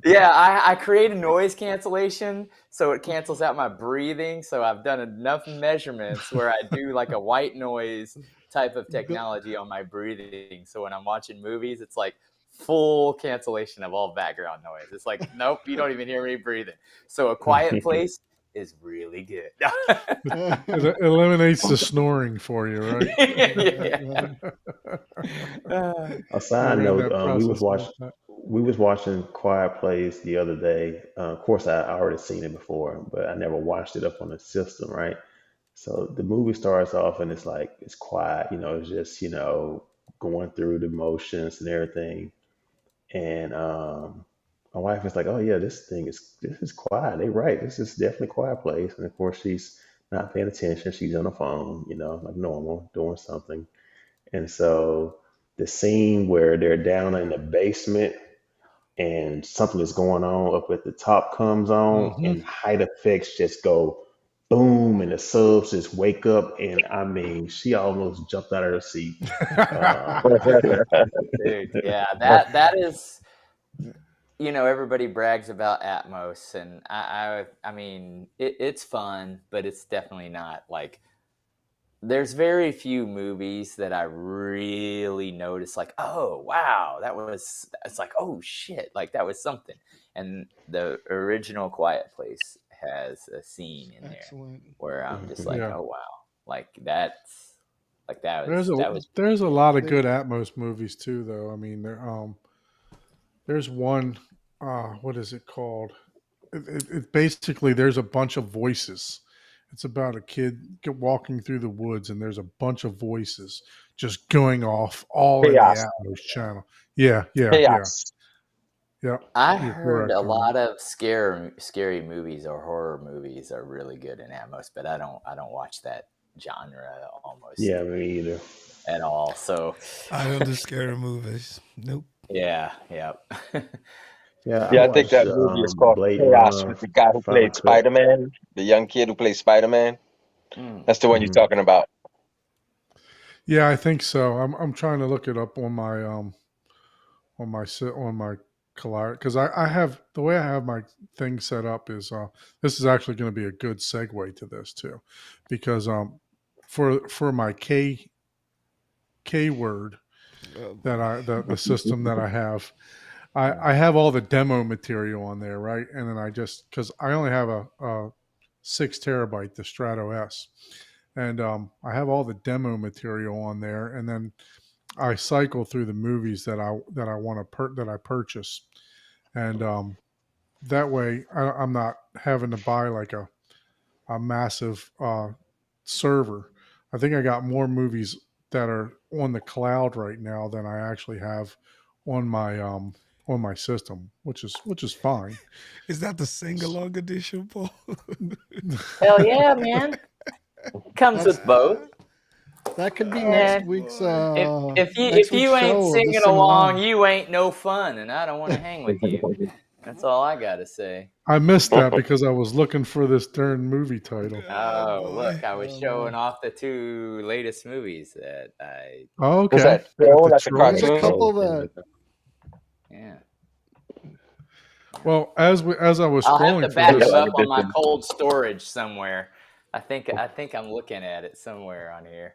I create a noise cancellation so it cancels out my breathing. So I've done enough measurements where I do like a white noise type of technology on my breathing. So when I'm watching movies, it's like full cancellation of all background noise. It's like, nope, you don't even hear me breathing. So A Quiet Place is really good. It eliminates the snoring for you, right? Yeah. A You side ran note, that process like that. we was watching Quiet Place the other day. Of course, I already seen it before, but I never watched it up on the system, right? So the movie starts off and it's like it's quiet, it's just going through the motions and everything. And my wife is like, "Oh yeah, this is quiet. They right. This is definitely a quiet place." And of course, she's not paying attention. She's on the phone, like normal, doing something. And so the scene where they're down in the basement and something is going on up at the top comes on, Hmm. and height effects just go boom, and the subs just wake up. And I mean, she almost jumped out of her seat. Uh, Dude, yeah, that is, everybody brags about Atmos, and I mean, it's fun, but it's definitely not like. There's very few movies that I really notice, like, oh wow, it's like, oh shit, like that was something. And the original Quiet Place has a scene in there Excellent. where I'm just like, Yeah. oh wow, like that's like that There's was a that was there's a lot of They, good Atmos movies too, though. I mean, there's one. What is it called? It basically there's a bunch of voices. It's about a kid walking through the woods, and there's a bunch of voices just going off all in the Chaos. Atmos channel. Yeah, Chaos. yeah. I You're heard correct a on that. lot of scary movies or horror movies are really good in Atmos, but I don't watch that genre almost yeah, me either. at all. So I don't do scary movies. Nope. yeah. Yeah, I Yeah, I think watched that movie is called Blade Chaos Runner, with the guy who Final played Cut. Spider-Man, the young kid who played Spider-Man. Mm. That's the one you're Hmm. talking about. Yeah, I think so. I'm trying to look it up on my collider because I have the way I have my thing set up is this is actually going to be a good segue to this too, because for my K word that the system that I have. I have all the demo material on there, right? And then I just because I only have a 6 terabyte, the Strato S, and I have all the demo material on there, and then I cycle through the movies that I want to that I purchase, and that way I'm not having to buy like a massive server. I think I got more movies that are on the cloud right now than I actually have on my system, which is fine. Is that the sing along edition, Paul? Hell yeah, man! Comes that's with both. that could be Man, next week's if next week's you ain't show. singing Just sing along, along. you ain't no fun, and I don't want to hang with you. That's all I gotta say. I missed that because I was looking for this darn movie title. Oh Oh, look, boy. I was Oh showing boy. off the 2 latest movies that I. Oh, What's okay. that? Got Troll? the That's a There's trolls. a cartoon? couple that Yeah. Well, as I was I'll have to scrolling through back Yeah, them this, like up a on my different. cold storage somewhere. I think I'm looking at it somewhere on here.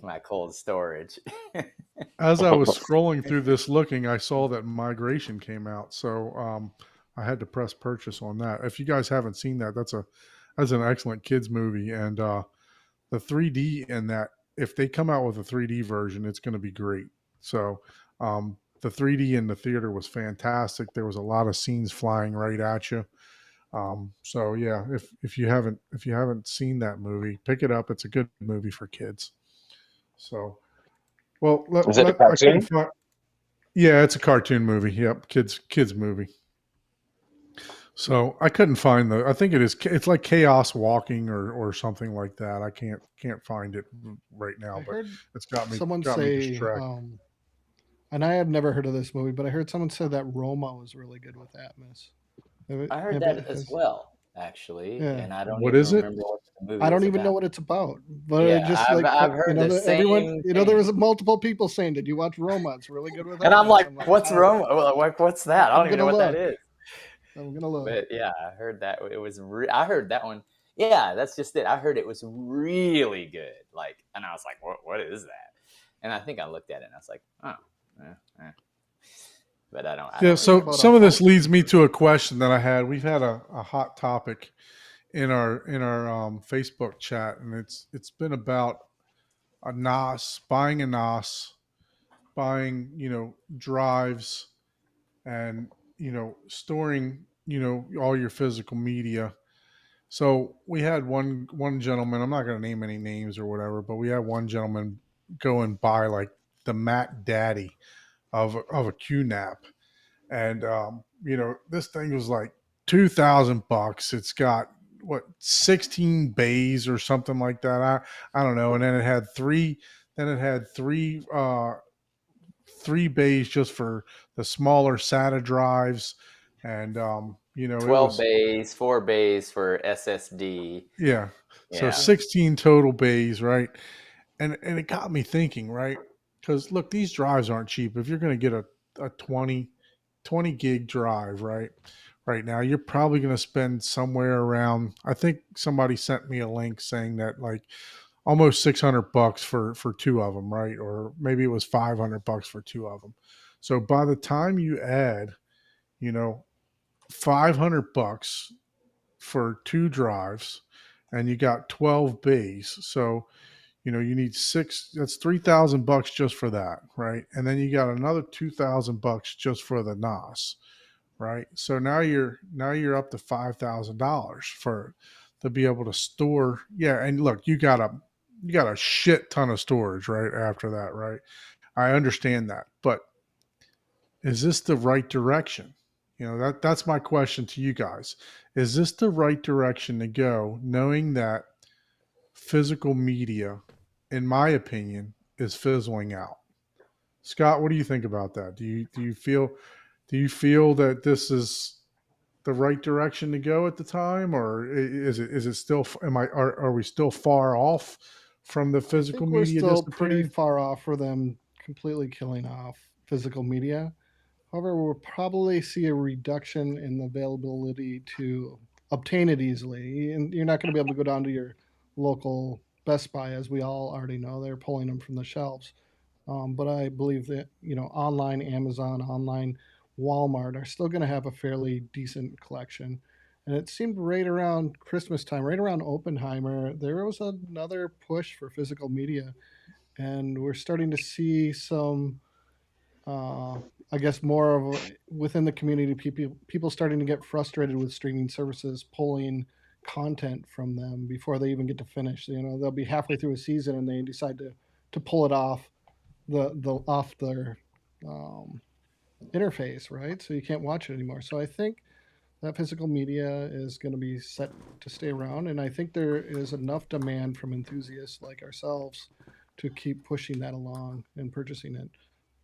My cold storage. as I was scrolling through this, looking, I saw that Migration came out, so I had to press purchase on that. If you guys haven't seen that, that's an excellent kids movie, and the 3D in that. If they come out with a 3D version, it's going to be great. So the 3D in the theater was fantastic. There was a lot of scenes flying right at you. So yeah, if you haven't seen that movie, pick it up. It's a good movie for kids. So well, Is it a I couldn't cartoon? find. Yeah, it's a cartoon movie. Yep, kids movie. So I couldn't find the. I think it's like Chaos Walking or something like that. I can't find it right now, I but heard it's got me someone say, distracted. and I have never heard of this movie, but I heard someone say that Roma was really good with Atmos. I heard Have it that as has well, actually, yeah. and I don't What even is it? remember what the I movie don't is even know about. what it's about, but it Yeah, just I've heard the everyone, same there was thing, multiple people saying, "Did you watch Roma? It's really good with and I'm Atmos." like, I'm like, "What's Roma? Like, what's that? I I'm don't even gonna know what that look. is." I'm gonna look. But yeah, I heard that it was. I heard that one. Yeah, that's just it. I heard it was really good. Like, and I was like, What is that?" And I think I looked at it and I was like, "Oh, eh, eh." But I Yeah. don't It's So remember. about a some of this house leads me keeper. to a question that I had. We've had a hot topic in our Facebook chat, and it's been about a NOS, buying a NOS, buying drives, and storing all your physical media. So we had one gentleman. I'm not going to name any names or whatever, but we had one gentleman go and buy like the Mac Daddy of a QNAP, and this thing was like $2,000. It's got what 16 bays or something like that. I don't know. And then it had three. Then it had three bays just for the smaller SATA drives, and it 12 was bays, 4 bays for SSD. yeah. So Yeah. 16 total bays, right? And it got me thinking, right? Because look, these drives aren't cheap. If you're going to get a 20 gig drive, right now, you're probably going to spend somewhere around. I think somebody sent me a link saying that like almost $600 for two of them, right? Or maybe it was $500 for two of them. So by the time you add, you know, $500 for two drives, and you got 12 bays, so you need six. That's $3,000 just for that, right? And then you got another $2,000 just for the NOS, right? So now you're up to $5,000 for to be able to store. Yeah, and look, you got a shit ton of storage right after that, right? I understand that, but is this the right direction? That's my question to you guys. Is this the right direction to go, knowing that physical media, in my opinion, is fizzling out? Scott, what do you think about that? Do you feel that this is the right direction to go at the time, or is it still? Are we still far off from the I physical think we're media still pretty disappearing? far off for them completely killing off physical media. However, we'll probably see a reduction in the availability to obtain it easily. And you're not going to be able to go down to your local Best Buy, as we all already know. They're pulling them from the shelves. But I believe that, online Amazon, online Walmart are still going to have a fairly decent collection. And it seemed right around Christmas time, right around Oppenheimer, there was another push for physical media. And we're starting to see some uh, I guess more of within the community, people starting to get frustrated with streaming services pulling content from them before they even get to finish. They'll be halfway through a season and they decide to pull it off off their um, interface, right? So you can't watch it anymore. So I think that physical media is going to be set to stay around, and I think there is enough demand from enthusiasts like ourselves to keep pushing that along and purchasing it.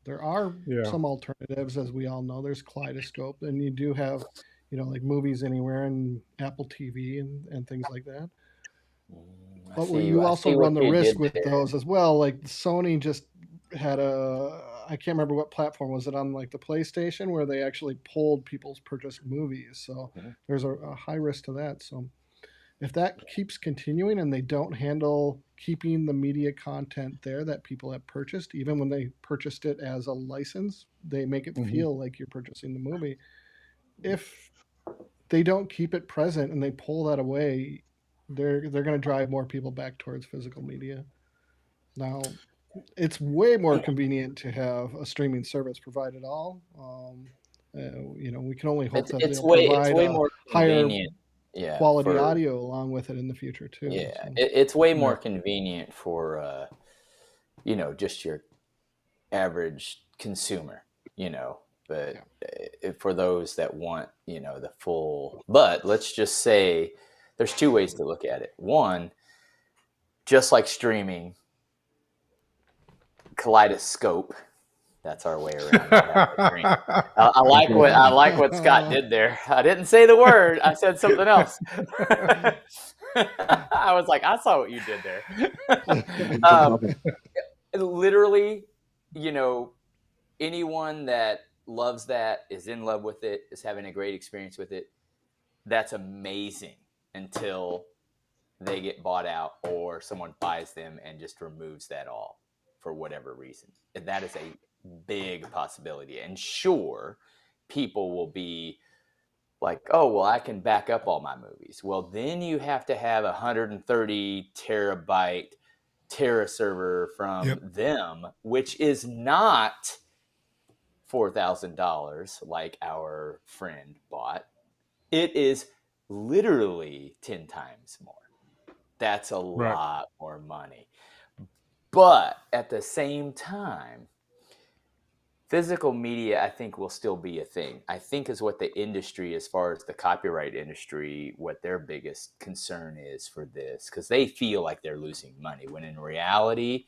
There are Yeah. some alternatives, as we all know. There's Kaleidoscope, and you do have, like Movies Anywhere and Apple TV and things like that. I But see. you I also see what run the you risk did with there. those as well. Like Sony just had I can't remember what platform was it on, like the PlayStation, where they actually pulled people's purchased movies. So Mhm. there's a high risk to that. So if that keeps continuing and they don't handle keeping the media content there that people have purchased, even when they purchased it as a license, they make it Hmm. feel like you're purchasing the movie. If they don't keep it present and they pull that away, they're going to drive more people back towards physical media. Now, it's way more convenient to have a streaming service provide it all. We can only hope It's that it's they'll way it's provide way a more higher convenient. Yeah, quality for audio along with it in the future too. yeah, So it's way Yeah. more convenient for just your average consumer. You know, But Yeah. for those that want, the full, but let's just say there's two ways to look at it. One, just like streaming, kaleidoscope. That's our way around not having a drink. I like what Scott did there. I didn't say the word. I said something else. I was like, I saw what you did there. Literally, anyone that loves that, is in love with it, is having a great experience with it. That's amazing until they get bought out or someone buys them and just removes that all for whatever reason. And that is a big possibility. And sure, people will be like, oh, well, I can back up all my movies. Well, then you have to have 130 terabyte Terra server from them, which is not $4,000 like our friend bought. It is literally 10 times more. That's a lot more money. But at the same time, physical media, I think, will still be a thing. I think is what the industry, as far as the copyright industry, what their biggest concern is for this, because they feel like they're losing money, when in reality,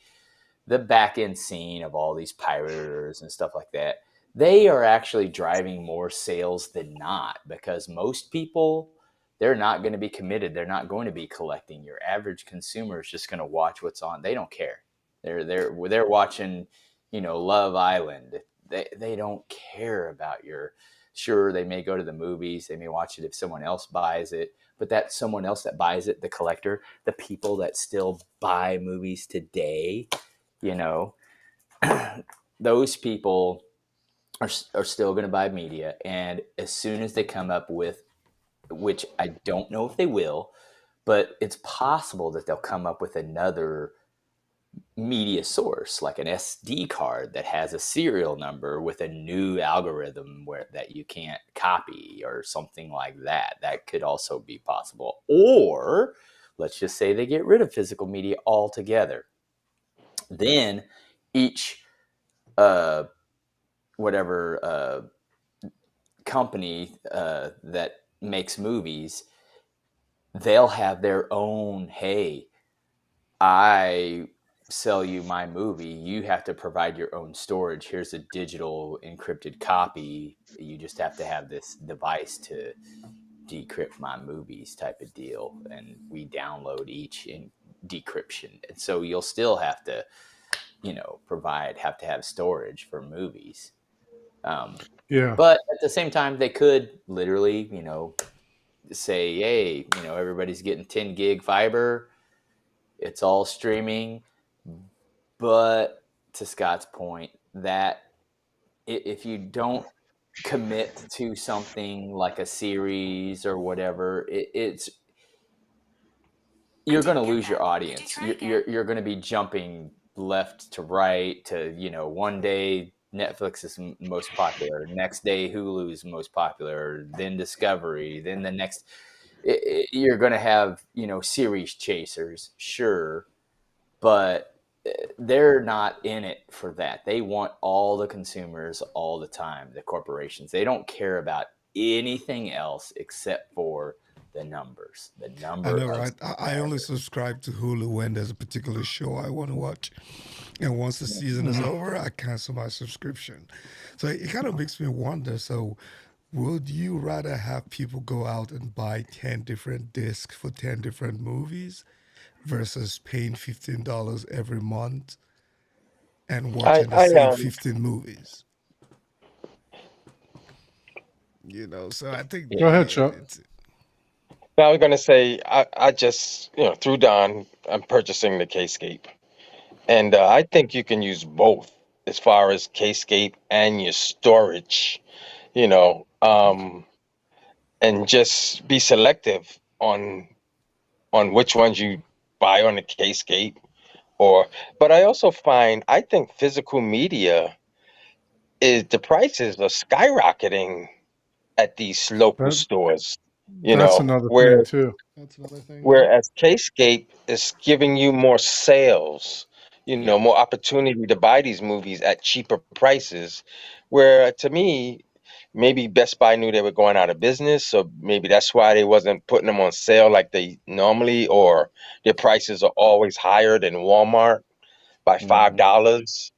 the back end scene of all these pirators and stuff like that, they are actually driving more sales than not, because most people, they're not going to be committed. They're not going to be collecting. Your average consumer is just going to watch what's on. They don't care. They're watching, Love Island. They don't care about your. Sure, they may go to the movies. They may watch it if someone else buys it. But that someone else that buys it, the collector, the people that still buy movies today, those people are still going to buy media. And as soon as they come up with, which I don't know if they will, but it's possible that they'll come up with another media source, like an SD card that has a serial number with a new algorithm that you can't copy, or something like that. That could also be possible. Or let's just say they get rid of physical media altogether. Then each company that makes movies, they'll have their own, hey, I sell you my movie, you have to provide your own storage. Here's a digital encrypted copy. You just have to have this device to decrypt my movies, type of deal. And we download each in decryption. And so you'll still have to, have to have storage for movies. But at the same time, they could literally, say, hey, everybody's getting 10 gig fiber. It's all streaming. But to Scott's point, that if you don't commit to something like a series or whatever, you're going to lose your audience. You're going to be jumping left to right to, one day Netflix is most popular, next day Hulu is most popular, then Discovery, then the next. You're going to have, series chasers, sure, but they're not in it for that. They want all the consumers all the time, the corporations. They don't care about anything else except for the numbers. The number. I know, right? I only subscribe to Hulu when there's a particular show I want to watch. And once the season is over, I cancel my subscription. So it kind of makes me wonder. So would you rather have people go out and buy 10 different discs for 10 different movies versus paying $15 every month and watching the same 15 movies? So I think. Go ahead, Chuck. I was going to say, I just, through Don, I'm purchasing the Kscape. And I think you can use both as far as Kscape and your storage, and just be selective on which ones you buy on the Kscape. But I also I think physical media the prices are skyrocketing at these local stores. That's another thing too. That's another thing. Whereas Kscape is giving you more sales. more opportunity to buy these movies at cheaper prices. Where to me, maybe Best Buy knew they were going out of business, so maybe that's why they wasn't putting them on sale like they normally, or their prices are always higher than Walmart by Hmm. $5.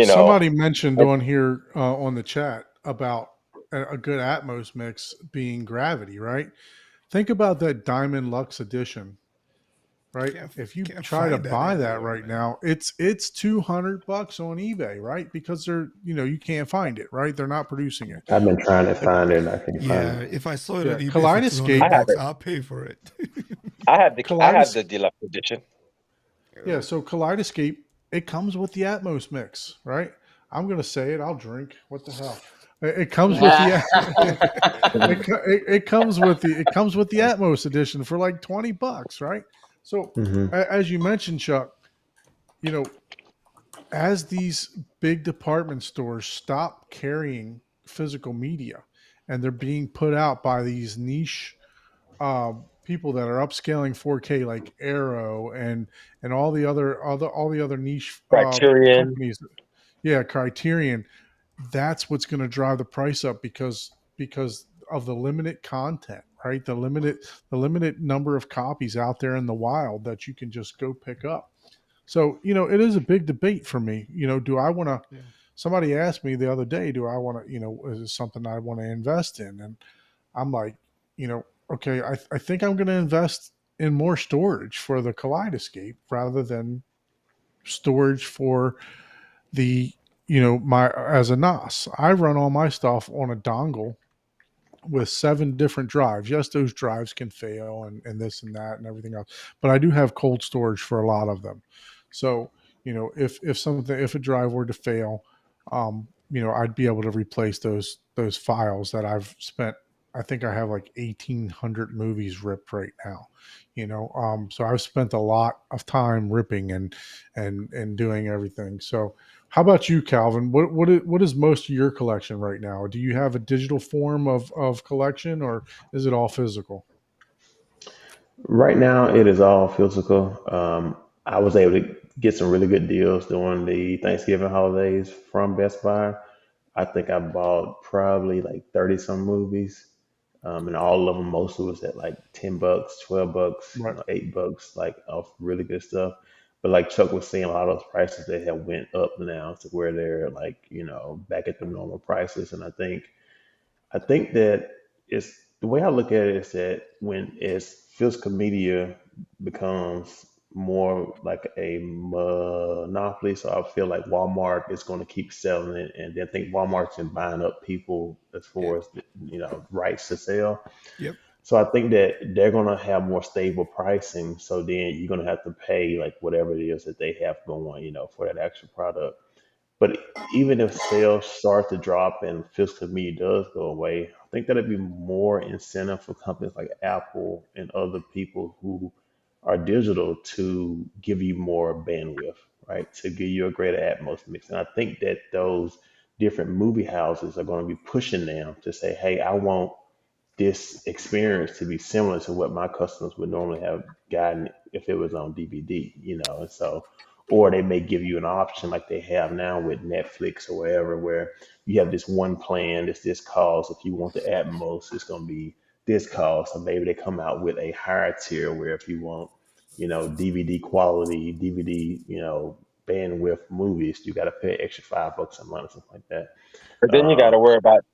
Somebody mentioned on here on the chat about a good Atmos mix being Gravity, right? Think about that Diamond Lux edition, right? If you Can't try to find that buy that anywhere, right man. now, it's $200 on eBay, right? Because they're you can't find it, right? They're not producing it. I've been trying to The, find it and I can't find Yeah, it. if I saw it on yeah, eBay for I 200 Kaleidoscape, have bucks, it. I'll pay for it. I have the Kaleidos, deluxe edition. yeah. So Kaleidoscape, it comes with the Atmos mix, right? I'm gonna say it. I'll drink. What the hell? It comes with the it comes with the Atmos edition for like $20, right? So Hmm. as you mentioned, Chuck, you know, as these big department stores stop carrying physical media and they're being put out by these niche people that are upscaling 4K like Arrow and all the other niche Criterion. companies, yeah, Criterion, that's what's going to drive the price up because of the limited content, right? The limited number of copies out there in the wild that you can just go pick up. So, it is a big debate for me. Do I want to? Yeah. Somebody asked me the other day, do I want to? Is it something I want to invest in? And I'm like, okay, I think I'm going to invest in more storage for the Kaleidoscape rather than storage for the my as a NAS. I run all my stuff on a dongle with 7 different drives. Yes, those drives can fail and this and that and everything else, but I do have cold storage for a lot of them. So, if a drive were to fail, I'd be able to replace those files that I've spent. I think I have like 1,800 movies ripped right now. So I've spent a lot of time ripping and doing everything. So how about you, Calvin? What is most of your collection right now? Do you have a digital form of collection, or is it all physical? Right now, it is all physical. I was able to get some really good deals during the Thanksgiving holidays from Best Buy. I think I bought probably like 30 some movies. And all of them mostly was at like $10, $12, Right. $8, like off really good stuff. But like Chuck was saying, a lot of those prices they have went up now to where they're like, back at the normal prices. And I think that it's the way I look at it is that when as physical media becomes more like a monopoly, so I feel like Walmart is going to keep selling it, and then I think Walmart's been buying up people as Yeah. far as rights to sell. Yep. So I think that they're going to have more stable pricing. So then you're going to have to pay like whatever it is that they have going, for that actual product. But even if sales start to drop and physical media does go away, I think that'd be more incentive for companies like Apple and other people who are digital to give you more bandwidth, right? To give you a greater Atmos mix. And I think that those different movie houses are going to be pushing them to say, hey, I want this experience to be similar to what my customers would normally have gotten if it was on DVD. And so, or they may give you an option like they have now with Netflix or wherever, where you have this one plan, it's this cost. If you want the Atmos, it's going to be this cost. Or maybe they come out with a higher tier where if you want, DVD quality, DVD, bandwidth movies, you got to pay extra $5 a month or something like that. But then you got Um, to worry about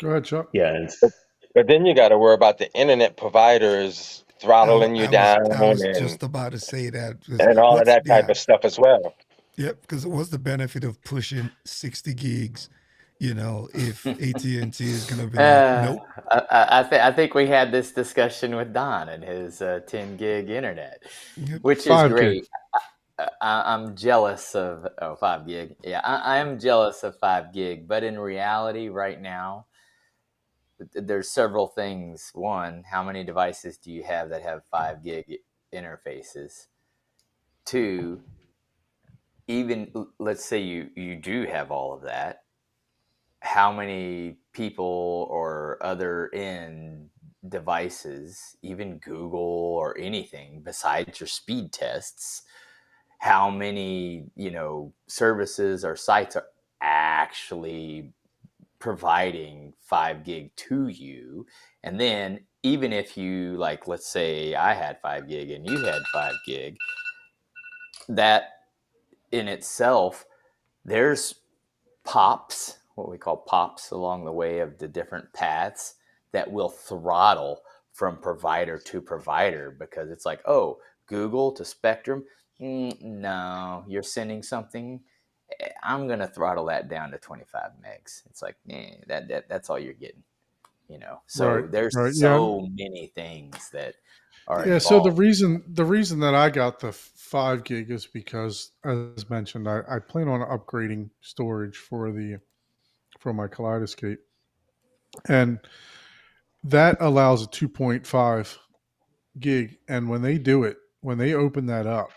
Go ahead, Chuck. yeah, and but then you got to worry about the internet providers throttling you I was down I was and just about to say that. and all of What's that type yeah, of stuff as well. yep. Because what's the benefit of pushing 60 gigs? If AT&T is gonna be like, Uh, nope. I think we had this discussion with Don and his 10 gig internet, Yep. which is 5 gig. great. I'm jealous of 5 gig. Yeah, I am jealous of 5 gig, but in reality, right now, there's several things. One, how many devices do you have that have 5 gig interfaces? Two, even let's say you do have all of that, how many people or other end devices, even Google or anything besides your speed tests, how many, services or sites are actually providing 5 gig to you. And then even if you, like, let's say I had 5 gig and you had 5 gig, that in itself, there's pops, what we call pops along the way of the different paths that will throttle from provider to provider, because it's like, oh, Google to Spectrum, no, you're sending something, I'm going to throttle that down to 25 megs. It's like, that's all you're getting, So Right, there's right, yeah, so many things that are yeah. So involved. the reason that I got the 5 gig is because, as mentioned, I plan on upgrading storage for my Kaleidoscape, and that allows a 2.5 gig. And when they open that up,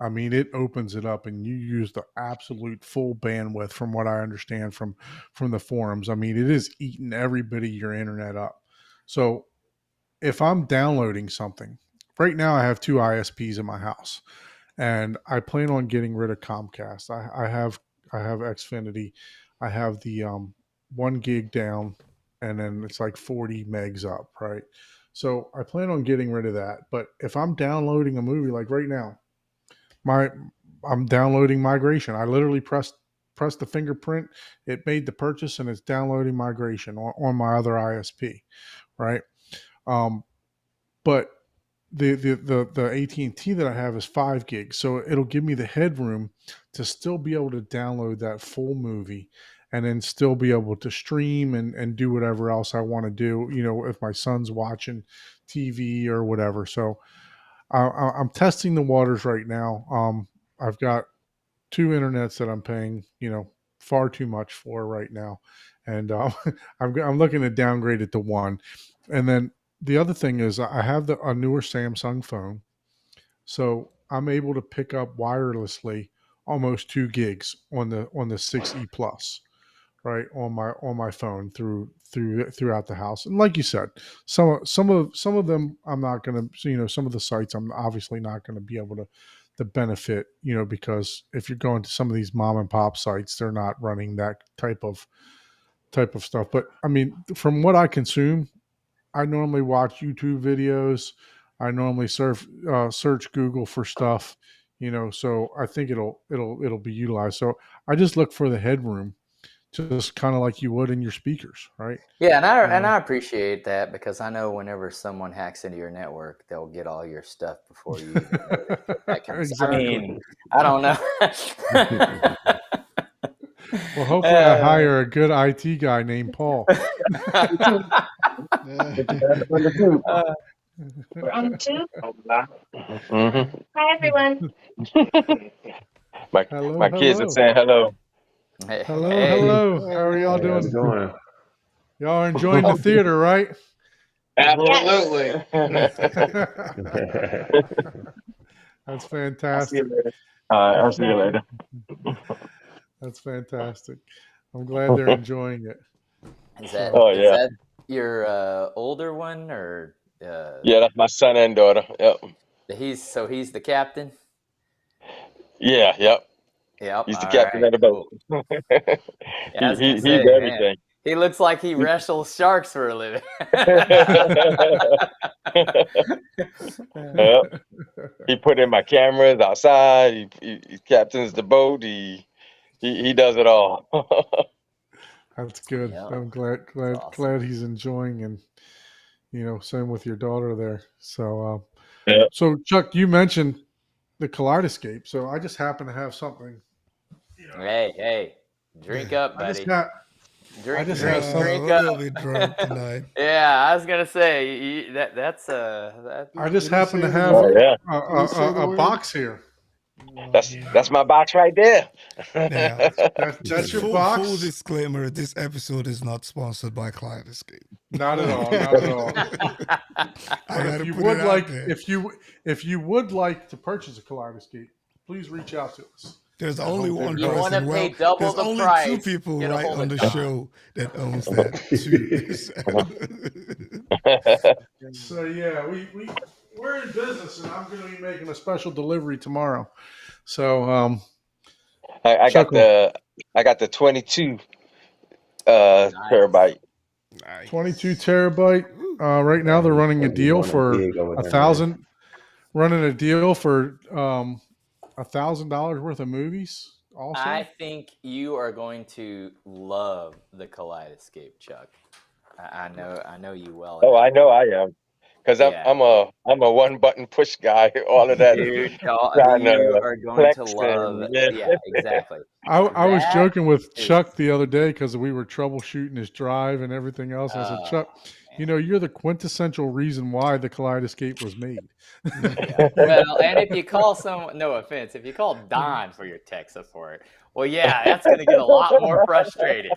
I mean, it opens it up, and you use the absolute full bandwidth, from what I understand from the forums. I mean, it is eating every bit of your internet up. So if I'm downloading something, right now I have 2 ISPs in my house, and I plan on getting rid of Comcast. I have Xfinity. I have the 1 gig down, and then it's like 40 megs up, right? So I plan on getting rid of that. But if I'm downloading a movie, like right now, I'm downloading Migration. I literally pressed the fingerprint, it made the purchase, and it's downloading Migration on my other ISP, right? Um, but the AT&T that I have is 5 gigs, so it'll give me the headroom to still be able to download that full movie, and then still be able to stream and do whatever else I want to do, if my son's watching TV or whatever. So I'm testing the waters right now. I've got 2 internets that I'm paying, far too much for right now, and I'm looking to downgrade it to 1. And then the other thing is, I have a newer Samsung phone, so I'm able to pick up wirelessly almost 2 gigs on the 6E Plus, right, on my phone throughout the house. And like you said, some of them I'm not going to, some of the sites I'm obviously not going to be able to benefit, because if you're going to some of these mom and pop sites, they're not running that type of stuff. But I mean, from what I consume, I normally watch YouTube videos. I normally search Google for stuff, so I think it'll be utilized. So I just look for the headroom, just kind of like you would in your speakers, right? Yeah, and I appreciate that, because I know whenever someone hacks into your network, they'll get all your stuff before you even know that kind of stuff. I Exactly. mean, I don't know. Well, hopefully I hire a good IT guy named Paul. We're on two. Mhm. Hi, everyone. Hello, My kids are hello. saying hello. Hello, Hey, hello. How are y'all Hey, how's it doing? going? Y'all are enjoying the theater, right? Absolutely. That's I'll see you fantastic. later. I'll see you later. That's fantastic. I'm glad they're enjoying it. is that Oh is yeah, that your older one, or yeah. That's my son and daughter. Yep. he's the captain? Yeah. Yep. Yep. He's the All captain right. of the boat. Cool. Yeah, I was gonna He's say, man, everything. he looks like he wrestles sharks for a living. Yep. He put in my cameras outside. He captains the boat. He does it all. That's good. Yeah, I'm glad that's awesome. he's enjoying, and same with your daughter there. So Yeah. so Chuck, you mentioned the Kaleidoscape. So I just happen to have something. Hey, drink up, I just buddy. got Drink, just drink, have some- drink we're up. gonna be drunk tonight. Yeah, I was gonna say that's that. I just Did he happen to say the have Oh word? yeah. Did he say the a word? box here. That's my box right there. Yeah. That's Just your full box. disclaimer: this episode is not sponsored by Kaleidoscape. Not at all. Not at all. I But gotta if you put would it out like, there. if you would like to purchase a Kaleidoscape, please reach out to us. There's I only hope they one do. You want to person. pay Well, double there's the only price. two people Get a right hold on of the Don. show that owns that too. So yeah, we're in business, and I'm going to be making a special delivery tomorrow. So I got Chuckle, the 22 Nice. terabyte. Nice. 22 terabyte. Right now they're running a You deal want a for gig over there, man. 1,000. Running a deal for $1,000 worth of movies. Also, I think you are going to love the Kaleidoscape, Chuck. I know you well Oh, I enough. know I am, because Yeah. I'm a one button push guy. All of that Dude, trying you to are going flex to love and yeah, exactly. I was That joking with is Chuck the other day because we were troubleshooting his drive and everything else. I said, Chuck, you know, you're the quintessential reason why the Kaleidoscape was made. well, and if you call someone, no offense, if you call Don for your tech support, well, yeah, that's going to get a lot more frustrated.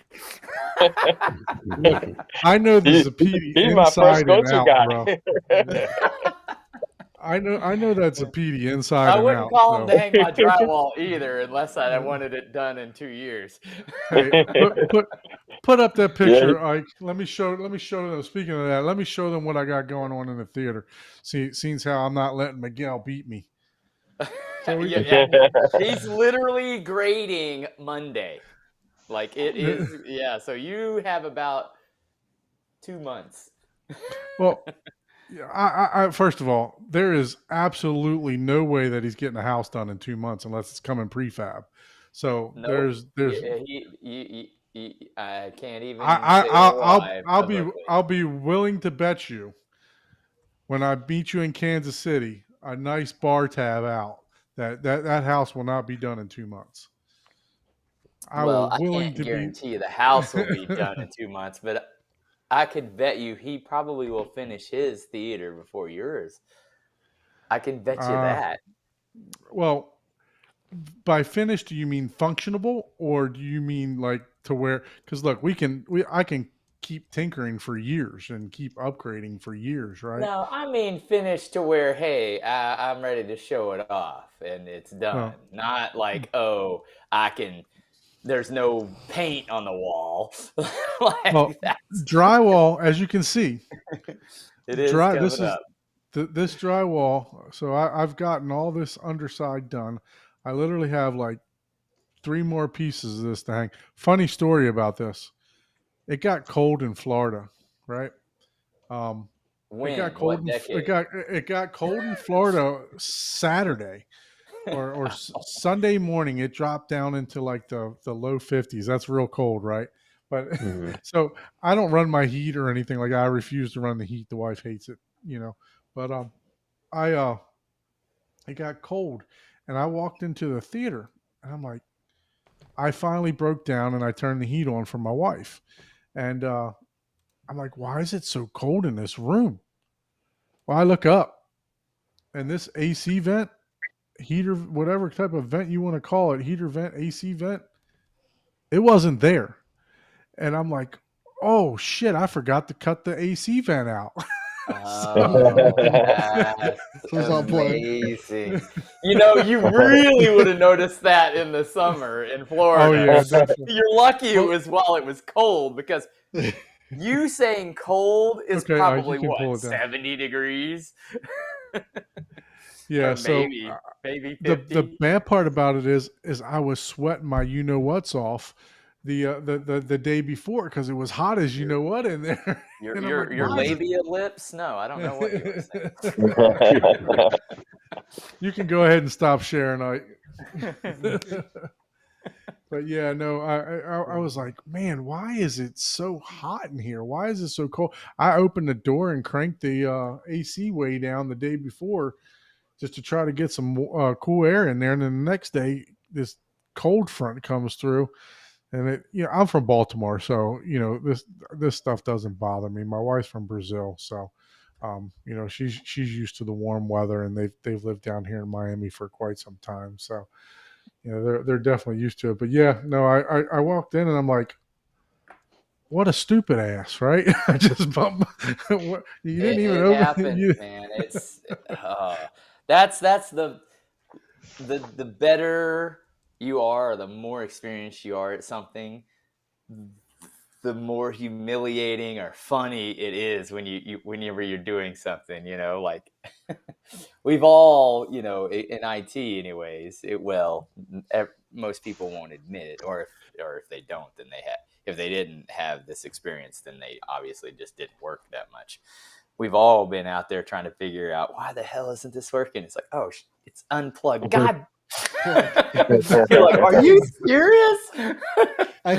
I know the He- Zapiti he's my first inside and go-to out, guy. bro. I know that Zapiti inside I and wouldn't out. call him So, to hang my drywall either, unless I wanted it done in 2 years. hey, put up that picture. Ike. Let me show them. Speaking of that, let me show them what I got going on in the theater. Seems how I'm not letting Miguel beat me. So Yeah, he's literally grading Monday. Like it is, yeah. So you have about 2 months. Well, yeah, I first of all, there is absolutely no way that he's getting a house done in 2 months unless it's coming prefab. So Nope. there's I can't even. say it live publicly. I'll be willing to bet you when I beat you in Kansas City, a nice bar tab out that house will not be done in 2 months. I can't guarantee you the house will be done in 2 months, but I could bet you he probably will finish his theater before yours. I can bet you that. Well, by finished, do you mean functionable, or do you mean like to where? Because look, I can keep tinkering for years and keep upgrading for years, right? No, I mean finished to where, hey, I'm ready to show it off and it's done. Not like, oh, I can. There's no paint on the wall. Drywall, as you can see, it is coming up. This drywall. So I've gotten all this underside done. I literally have like 3 more pieces of this to hang. Funny story about this. It got cold in Florida, right? When? It got cold. It got cold in Florida Saturday. Or Sunday morning, it dropped down into like the low 50s. That's real cold, right? But so I don't run my heat or anything like that. I refuse to run the heat. The wife hates it, you know. But it got cold, and I walked into the theater, and I'm like, I finally broke down, and I turned the heat on for my wife, and I'm like, why is it so cold in this room? Well, I look up, and this AC vent, heater, whatever type of vent you want to call it, heater vent, AC vent, it wasn't there. And I'm like, oh shit, I forgot to cut the AC vent out. That's amazing. You know, you really would have noticed that in the summer in Florida. Oh yeah, definitely. You're lucky it was while it was cold, because you saying cold is probably what, 70 degrees? Yeah, or so maybe 50. the bad part about it is I was sweating my you know what's off the day before because it was hot as you know what in there. Your labia lips? No, I don't know what you were saying. You can go ahead and stop sharing. But yeah, no, I was like, man, why is it so hot in here? Why is it so cold? I opened the door and cranked the AC way down the day before just to try to get some cool air in there. And then the next day, this cold front comes through. And I'm from Baltimore, so this stuff doesn't bother me. My wife's from Brazil, so she's used to the warm weather, and they've lived down here in Miami for quite some time. So they're definitely used to it. But yeah, no, I walked in and I'm like, what a stupid ass, right? I just bumped. You didn't even open. Happens, man. It's that's the better you are, the more experienced you are at something, the more humiliating or funny it is whenever you're doing something, like we've all, in IT anyways, most people won't admit it, or if they don't, then if they didn't have this experience, then they obviously just didn't work that much. We've all been out there trying to figure out, why the hell isn't this working? It's like, oh, it's unplugged. God. You're like, are you serious? I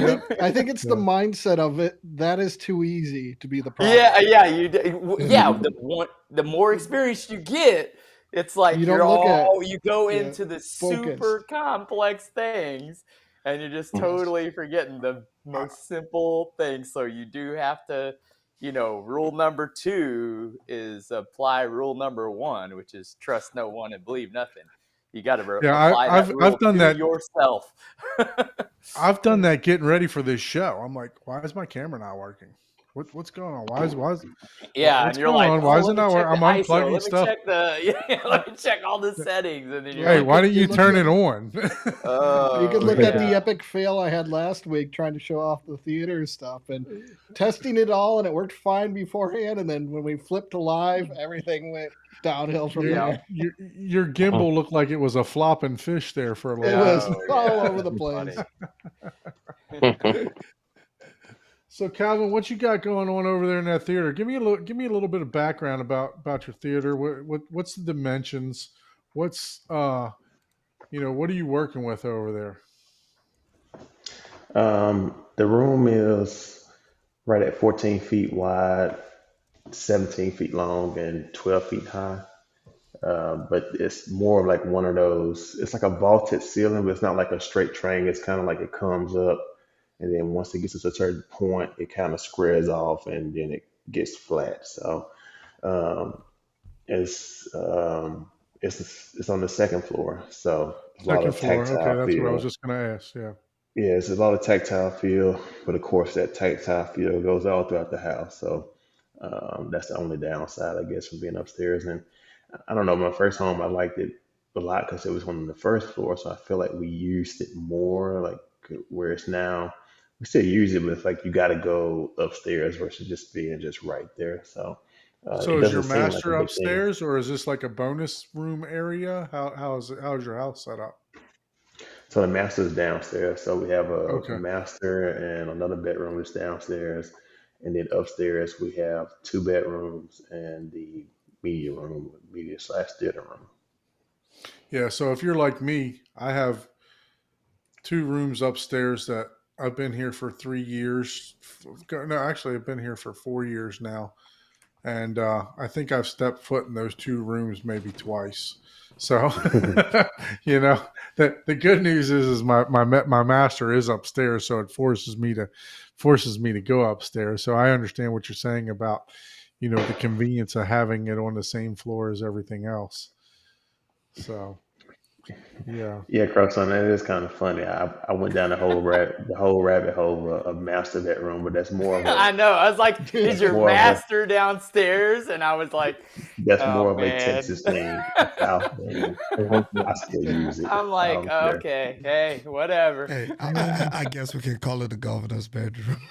think it's the mindset of it. That is too easy to be the problem. Yeah. The more experience you get, it's like you go into the super complex things, and you're just totally forgetting the most simple things. So you do have to, rule number 2 is apply rule number 1, which is trust no one and believe nothing. You got to apply that rule I've done to that yourself. I've done that getting ready for this show. I'm like, why is my camera not working? What's going on? Why is and you're like, why is it not working? I'm unplugging stuff. Let me check all the settings, and then you're hey, why didn't you turn it on? You could look at the epic fail I had last week trying to show off the theater stuff and testing it all, and it worked fine beforehand, and then when we flipped to live, everything went downhill from there. Your gimbal looked like it was a flopping fish there for a little while. It was all over the place. So Calvin, what you got going on over there in that theater? Give me a little bit of background about your theater. What's the dimensions? What's what are you working with over there? The room is right at 14 feet wide, 17 feet long, and 12 feet high. But it's more of like one of those. It's like a vaulted ceiling, but it's not like a straight triangle. It's kind of like it comes up. And then once it gets to a certain point, it kind of squares off, and then it gets flat. So it's on the second floor. So a lot of tactile feel. Okay, that's what I was just going to ask. Yeah. Yeah, it's a lot of tactile feel, but of course that tactile feel goes all throughout the house. So that's the only downside, I guess, from being upstairs. And I don't know, my first home, I liked it a lot because it was on the first floor. So I feel like we used it more, like where it's now. We still use it, but it's like you got to go upstairs versus just being just right there. So is your master upstairs, or is this like a bonus room area? How's your house set up? So the master's downstairs. So we have a master and another bedroom that's downstairs, and then upstairs we have 2 bedrooms and the media room, media/theater room. Yeah. So if you're like me, I have 2 rooms upstairs that I've been here for 3 years. No, actually, I've been here for 4 years now. And I think I've stepped foot in those 2 rooms maybe twice. So, the good news is my master is upstairs. So it forces me to go upstairs. So I understand what you're saying about, the convenience of having it on the same floor as everything else. So. Yeah, Crosson, that is kind of funny. I went down the whole rabbit hole of master bedroom, but that's more of a I know. I was like, is your master downstairs? And I was like, that's more of a Texas thing, South thing. I still use it. I'm like, okay, hey, whatever. Hey, I guess we can call it the governor's bedroom.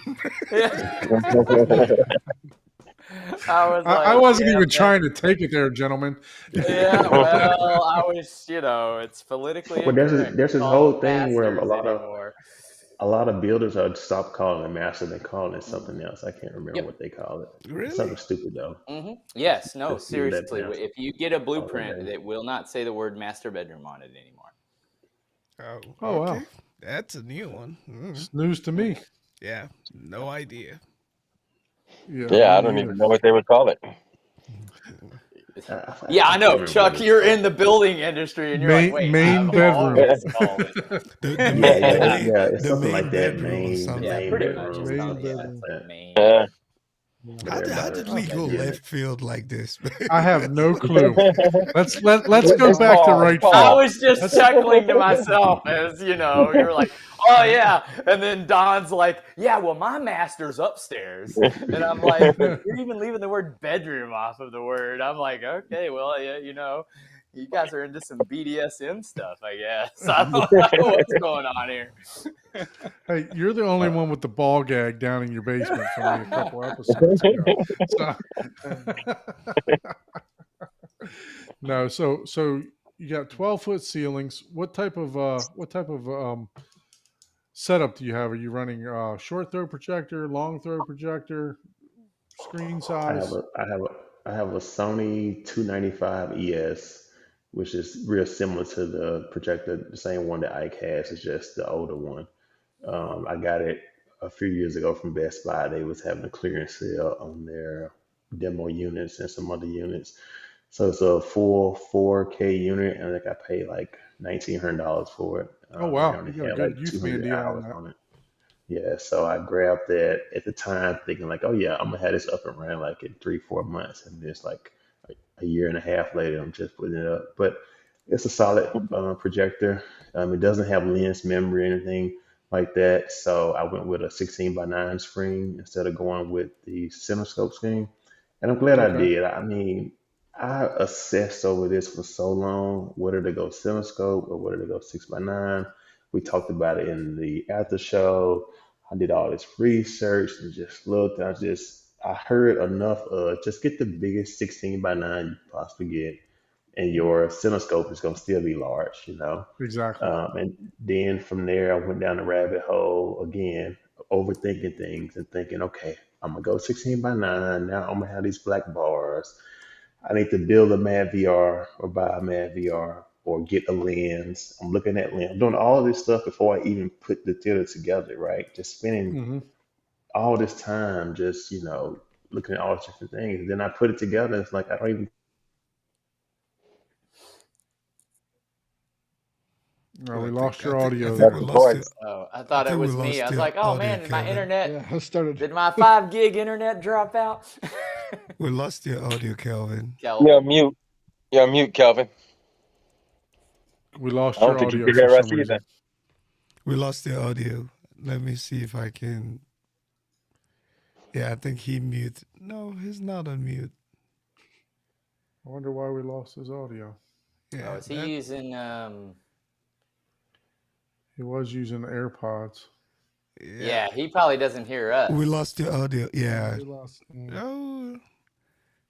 I wasn't even trying to take it there, gentlemen. Yeah, well, I was, it's politically. Well, there's this whole thing where a lot of builders are stopped calling it master, they call it something else. I can't remember what they call it. Really? Something stupid though. Mm-hmm. Yes, no, Just leave that seriously. master. If you get a blueprint, it will not say the word master bedroom on it anymore. Oh, wow. That's a new one. It's news to me. Yeah, no idea. Yeah, I don't even know what they would call it. Yeah, I know, Chuck. You're in the building industry, and you're like, wait, main bedroom. It's something like that. Yeah, pretty much. Main Main. How did we go left field like this? I have no clue. Let's go back to right field. I was just chuckling to myself as you're like, oh yeah, and then Don's like, yeah, well my master's upstairs, and I'm like, you're even leaving the word bedroom off of the word. I'm like, okay, well yeah, You guys are into some BDSM stuff, I guess. I don't know what's going on here. Hey, you're the only one with the ball gag down in your basement from me a couple episodes ago. No, so you got 12-foot ceilings. What type of setup do you have? Are you running short throw projector, long throw projector, screen size? I have a Sony 295 ES, which is real similar to the projector, the same one that Ike has. It's just the older one. I got it a few years ago from Best Buy. They was having a clearance sale on their demo units and some other units. So it's a full 4K unit, and I think I paid like $1,900 for it. Oh wow, It only you got a had good like youth man 200 deal on hours that. on it. Yeah, so I grabbed that at the time thinking like, oh yeah, I'm gonna have this up and running like in 3-4 months, and it's like a year and a half later, I'm just putting it up. But it's a solid projector. It doesn't have lens memory or anything like that, so I went with a 16:9 screen instead of going with the CinemaScope screen, and I'm glad I Okay. did. I mean, I obsessed over this for so long, whether to go CinemaScope or whether to go 6:9. We talked about it in the after show. I did all this research and just looked. I heard enough of just get the biggest 16:9 you possibly get, and your CineScope is gonna still be large, you know. Exactly. And then from there, I went down the rabbit hole again, overthinking things and thinking, okay, I'm gonna go 16:9. Now I'm gonna have these black bars. I need to build a Mad VR or buy a Mad VR or get a lens. I'm looking at lens. I'm doing all this stuff before I even put the theater together, right? Just spending Hmm. all this time just, looking at all these different things. And then I put it together. It's like I don't even No, we I lost think your I audio think there. we lost it. Oh, I I thought it think we was me. I lost was your like, oh audio, man, did my Kelvin. internet, Yeah, I started. did my 5 gig internet drop out? We lost your audio, Kelvin. You're Kelvin. on mute. You're on mute, Kelvin. We lost I don't your think you audio can hear for us some reason. either. We lost your audio. Let me see if I can. Yeah, I think he mute. No, he's not on mute. I wonder why we lost his audio. Yeah, Oh, is he that- using He was using AirPods. yeah, he probably doesn't hear us. We lost your audio. Yeah. We lost. Oh,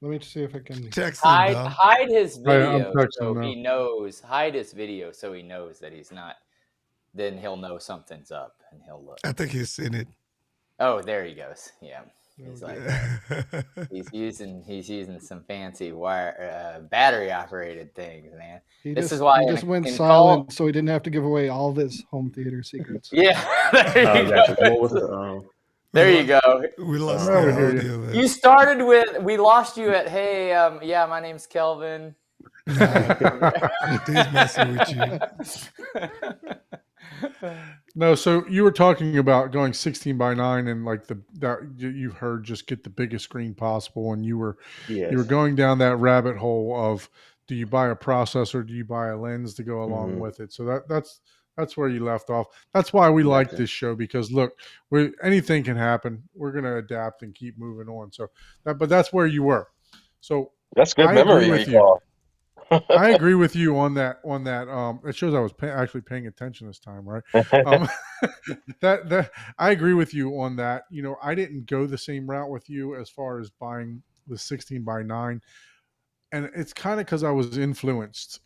Let me see if I can. text him, dog. Hide his I'm video texting so now. he knows. Hide his video so he knows that he's not. Then he'll know something's up and he'll look. I think he's seen it. Oh, there he goes. Yeah, he's There like he's using some fancy wire battery operated things, man. He This just, is why he in just a- went in silent, call- so he didn't have to give away all of his home theater secrets. Yeah, there you gotcha. go. What was the There you go. We lost Oh, your I hear you. audio. Man. You started with we lost you at hey yeah, my name's Kelvin. He's messing with you. No, so you were talking about going 16:9 and like you've heard just get the biggest screen possible, and you were yes. going down that rabbit hole of do you buy a processor, do you buy a lens to go along Mhm. with it? So that's where you left off. That's why we like Gotcha. this show, because look, anything can happen. We're gonna adapt and keep moving on. So but that's where you were. So That's good I agree memory with you. recall. I agree with you on that. It shows I was actually paying attention this time, right? That I agree with you on that. I didn't go the same route with you as far as buying the 16:9, and it's kind of because I was influenced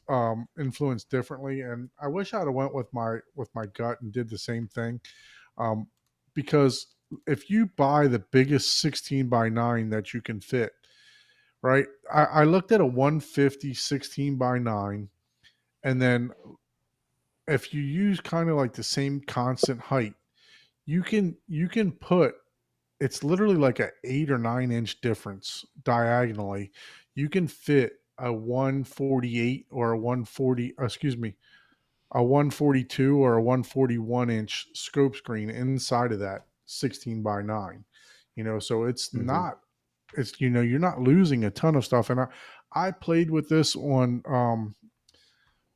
differently, and I wish I'd have went with my gut and did the same thing, because if you buy the biggest 16:9 that you can fit. Right. I looked at a 150 16:9, and then if you use kind of like the same constant height, you can put, it's literally like a 8 or 9 inch difference diagonally. You can fit a 148 or a 140, a 142 or a 141 inch scope screen inside of that 16:9. So it's Mhm. not. It's you're not losing a ton of stuff. And I played with this on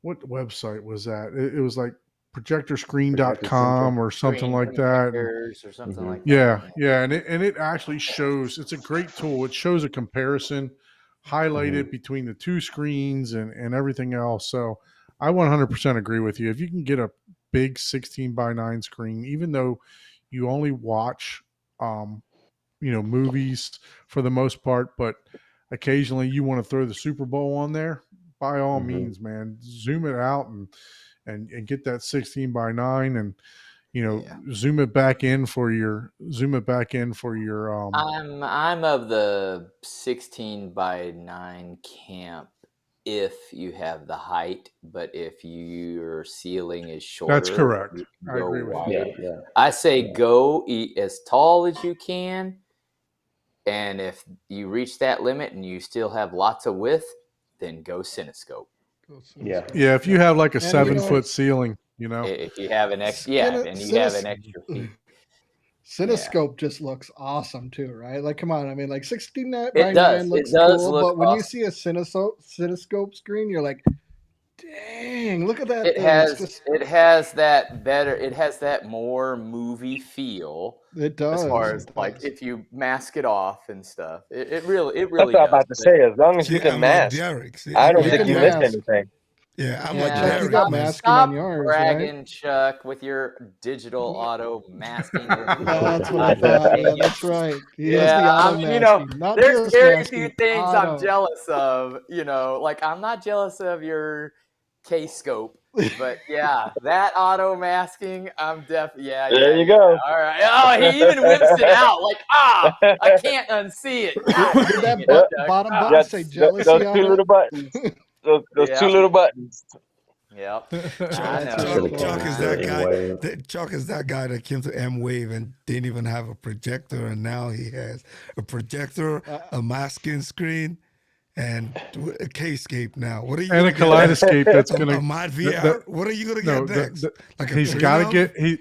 what website was that? It was like projectorscreen.com or something like that. Projectors or something Mhm. like that. Yeah, and it actually shows, it's a great tool. It shows a comparison highlighted between the two screens and everything else. So I 100% agree with you. If you can get a big 16:9 screen, even though you only watch, movies for the most part, but occasionally you want to throw the Super Bowl on there, by all means, man, zoom it out and get that 16:9 and, zoom it back in for your I'm of the 16:9 camp if you have the height, but if your ceiling is shorter, that's correct. you can I go agree with you. wider. Yeah. I say go as tall as you can, and if you reach that limit and you still have lots of width, then go Cinescope. Yeah. Yeah, if you have like a And, 7-foot ceiling, If you have an extra, and you have an extra feet. Cinescope just looks awesome too, right? Like, come on, I mean, like 16:9 It does. looks It does cool, look but when you awesome. see a Cinescope screen, you're like, dang, look at that It thing. has that more movie feel. It does. As far as like if you mask it off and stuff, it really That's what I'm does. about to say. As long as you can I'm mask, like Derek. See, I don't You think can you missed mask. anything. Yeah, I'm Yeah, like Chuck, you Derek. got man. masking on Stop yours, bragging, right? Chuck, with your digital auto masking. That's what I thought. Yeah, that's right. He has the Yeah, I auto mean, masking, not there's just very masking, few things auto. I'm jealous of. Like I'm not jealous of your K-scope, but yeah, that auto masking, I'm definitely There you go. All right. Oh, he even whips it out like I can't unsee it. God, Did dang that it, bottom Chuck. button say jealousy those on two it? little buttons. Those Yeah. two little buttons. Yep. Chuck is that guy. Wave. Chuck is that guy that came to M Wave and didn't even have a projector, and now he has a projector, a masking screen, and a K-scape now. What are you? And a gonna get? kaleidoscope that's A gonna Mod VR. What are you gonna get next? Like a he's got to Trino?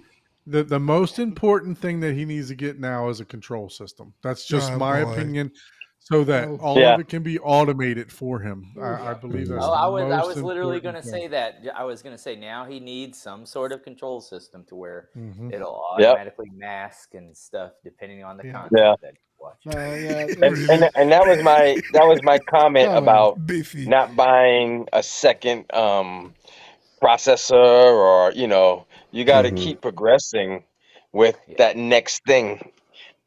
get the most important thing that he needs to get now is a control system. That's just Oh, my boy. opinion. So that Oh. all Yeah. of it can be automated for him. I believe that's Oh, the I was most literally important going to thing. say that. I was going to say now he needs some sort of control system to where Mhm. it'll Yep. automatically mask and stuff depending on the content Yeah. that you watch. Yeah, And that was my comment Comment. about Beefy. not buying a second processor, or you got to keep progressing with that next thing.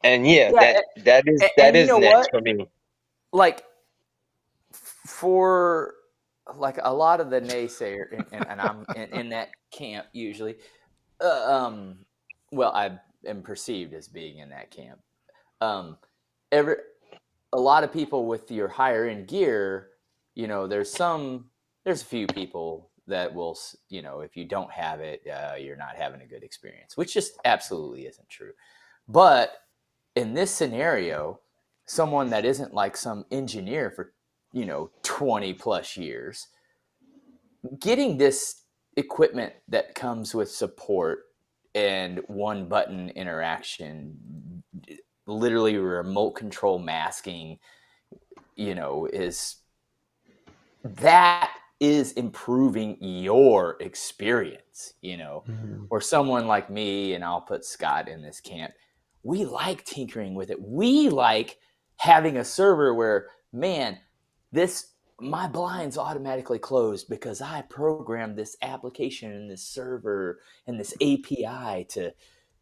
And that is know next what? for me. Like for like a lot of the naysayer, and I'm in that camp usually. Well, I am perceived as being in that camp. A lot of people with your higher end gear, there's a few people that will, if you don't have it, you're not having a good experience, which just absolutely isn't true. But in this scenario, someone that isn't like some engineer for 20 plus years, getting this equipment that comes with support and one button interaction, literally remote control masking, is improving your experience, or someone like me, and I'll put Scott in this camp. We like tinkering with it. We like having a server where, man, my blind's automatically closed because I programmed this application and this server and this API to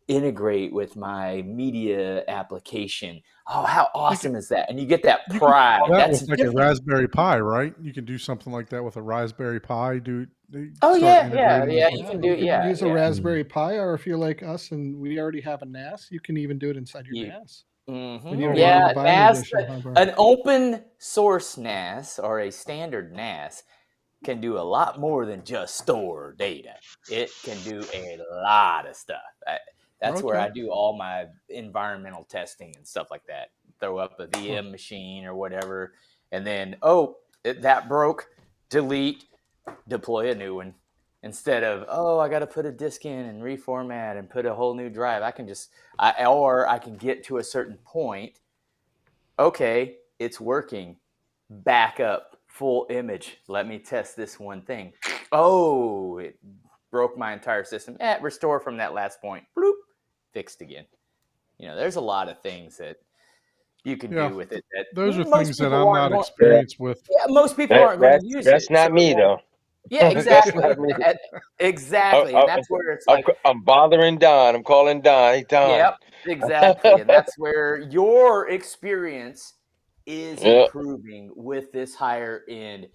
integrate with my media application. Oh, how awesome is that? And you get that pride. That's That's like a Raspberry Pi, right? You can do something like that with a Raspberry Pi. Oh yeah. You You can can use a Raspberry Pi, or if you're like us and we already have a NAS, you can even do it inside your NAS. Mm-hmm. You Yeah, buy any NAS, additional hardware. an open source NAS or a standard NAS can do a lot more than just store data. It can do a lot of stuff. That's where I do all my environmental testing and stuff like that. Throw up a VM machine or whatever, and then that broke, delete, deploy a new one. Instead of I got to put a disk in and reformat and put a whole new drive, I can get to a certain point. Okay, it's working. Back up, full image. Let me test this one thing. Oh, it broke my entire system. Restore from that last point. Bloop, fixed again. There's a lot of things that you can Yeah, do with it that those are most things that people I'm aren't not going. experienced with. Yeah, most people aren't going to use That's it. not So it me won't. though. Yeah, That's exactly. not me. Exactly, and that's where it's like, I'm bothering Don. I'm calling Don. Hey, Don. yep, exactly, and that's where your experience is Yeah, improving with this higher end,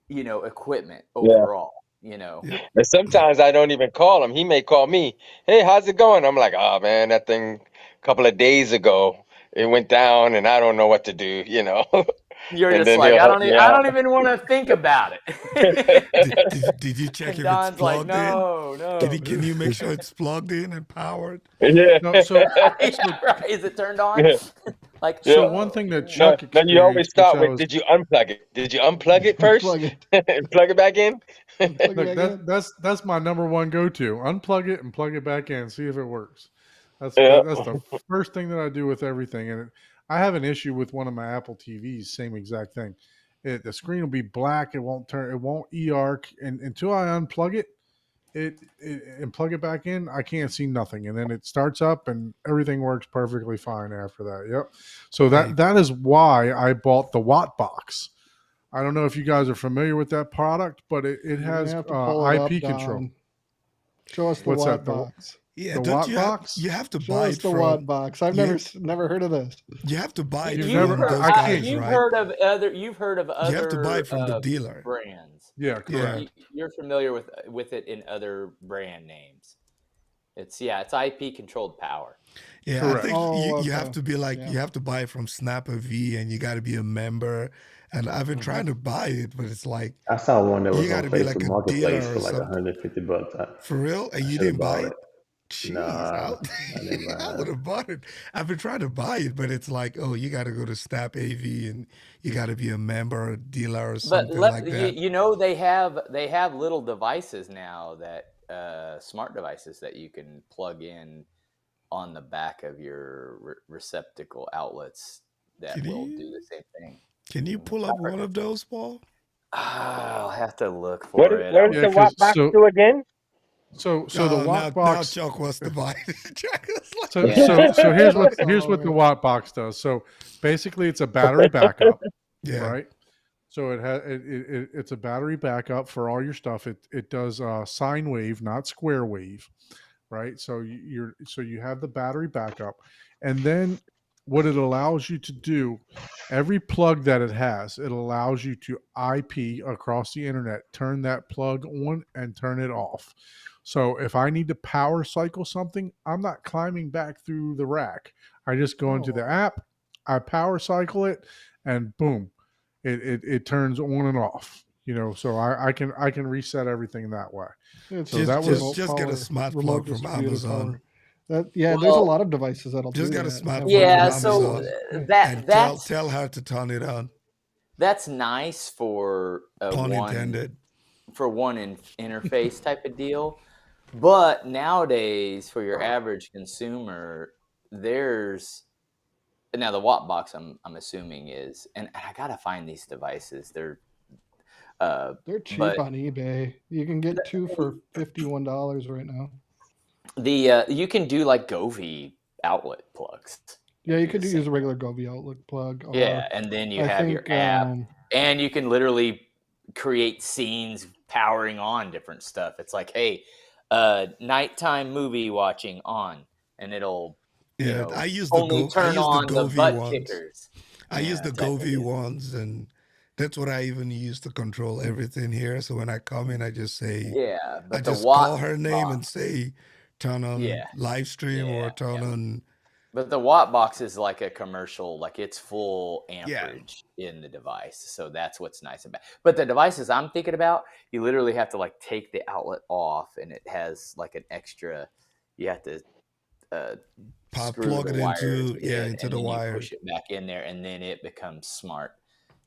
equipment yeah. overall. Yep. And sometimes I don't even call him. He may call me. Hey, how's it going? I'm like, oh man, that thing a couple of days ago it went down, and I don't know what to do. You're And just then like, he'll I help don't, me I out. don't even want to think about it. Did you check And if it's Don's like, plugged in? no. Can you make sure it's plugged in and powered? Yeah. No, so Yeah, right. Is it turned on? Yeah. Like, so Yeah. one thing that No, Chuck no, you always experienced, which start I with, was did you unplug it? Did you unplug it first Plug it. and plug it back in? Plug it look, back that in. that's my number one go-to. Unplug it and plug it back in, see if it works. That's Yeah. that's the first thing that I do with everything. And I have an issue with one of my Apple TVs, same exact thing. The screen will be black, it won't turn, it won't e-arc, and until I unplug it, and plug it back in, I can't see nothing. And then it starts up and everything works perfectly fine after that. Yep. So Hey, that is why I bought the Watt Box. I don't know if you guys are familiar with that product, but it You're has gonna have to pull it up, IP control. Don. Show us the What's Watt that? box. yeah, The don't Watt you box? have to Show buy us it the from Watt box. I've you never heard of this. you have to buy it You've you've never- from heard, those I guys, can't. right? you've heard of You have to buy other it from the dealer. brands. Yeah, Yeah. correct. You're familiar with it in other brand names. It's IP controlled power. Yeah, I Correct. think Oh, you have okay. to be like Yeah. you have to buy it from Snapper V, and you got to be a member. And I've been trying to buy it, but it's like I saw one that you was got on to be like Facebook a Marketplace dealer for or like something. $150. For real? And I you should didn't have buy bought it? it. Jeez, Nah, I didn't buy I would it. have bought it. I've been trying to buy it, but it's like, oh, you got to go to Snap AV, and you got to be a member, or dealer, or But something like that. they have little devices now that smart devices that you can plug in on the back of your receptacle outlets that Can will do the you same thing. can you pull up one of those, Paul? I'll have to look What for does it. what does Yeah, the because Watt box do again? so the Oh, now Watt box. Chuck wants to buy it. Chuck is like, So Yeah. so here's what Chuck's the all Watt box does. So basically, it's a battery backup, yeah, right? So it's a battery backup for all your stuff. It does sine wave, not square wave, right? So you have the battery backup, and then what it allows you to do, every plug that it has, it allows you to IP across the internet, turn that plug on and turn it off. So if I need to power cycle something, I'm not climbing back through the rack. I just go into the Oh. app, I power cycle it, and boom, it turns on and off. So I can reset everything that way. It's So just that was remote just get a power, smart remote plug from distributed Amazon. power. There's a Well, lot of devices that'll Just do get a that. smart Have plug from yeah. wireless So Amazon, devices. and tell that's her to turn it on. that's nice for Pun intended. one interface type of deal. But nowadays, for your average consumer, there's now the Watt box. I'm assuming is, and I gotta find these devices. They're They're cheap but on eBay. You can get two for $51 right now. you can do like Govee outlet plugs. Yeah, and you do could the use same. a regular Govee outlet plug, or Yeah, and then you I have your think app, and you can literally create scenes powering on different stuff. It's like, hey, nighttime movie watching on, and it'll Yeah, I use only I turn use the on the Govee butt ones. kickers. I use the type of Govee deal. ones, and that's what I even use to control everything here. So when I come in, I just say, Yeah, I but the just call Watt her name and box, say, turn on yeah, live stream or turn on. but the Watt box is like a commercial, like it's full Yeah, amperage in the device. So that's what's nice about. But the devices I'm thinking about, you literally have to like take the outlet off, and it has like an extra. You have to screw plug the it wires into in, into and the then you wires. push it back in there, and then it becomes smart.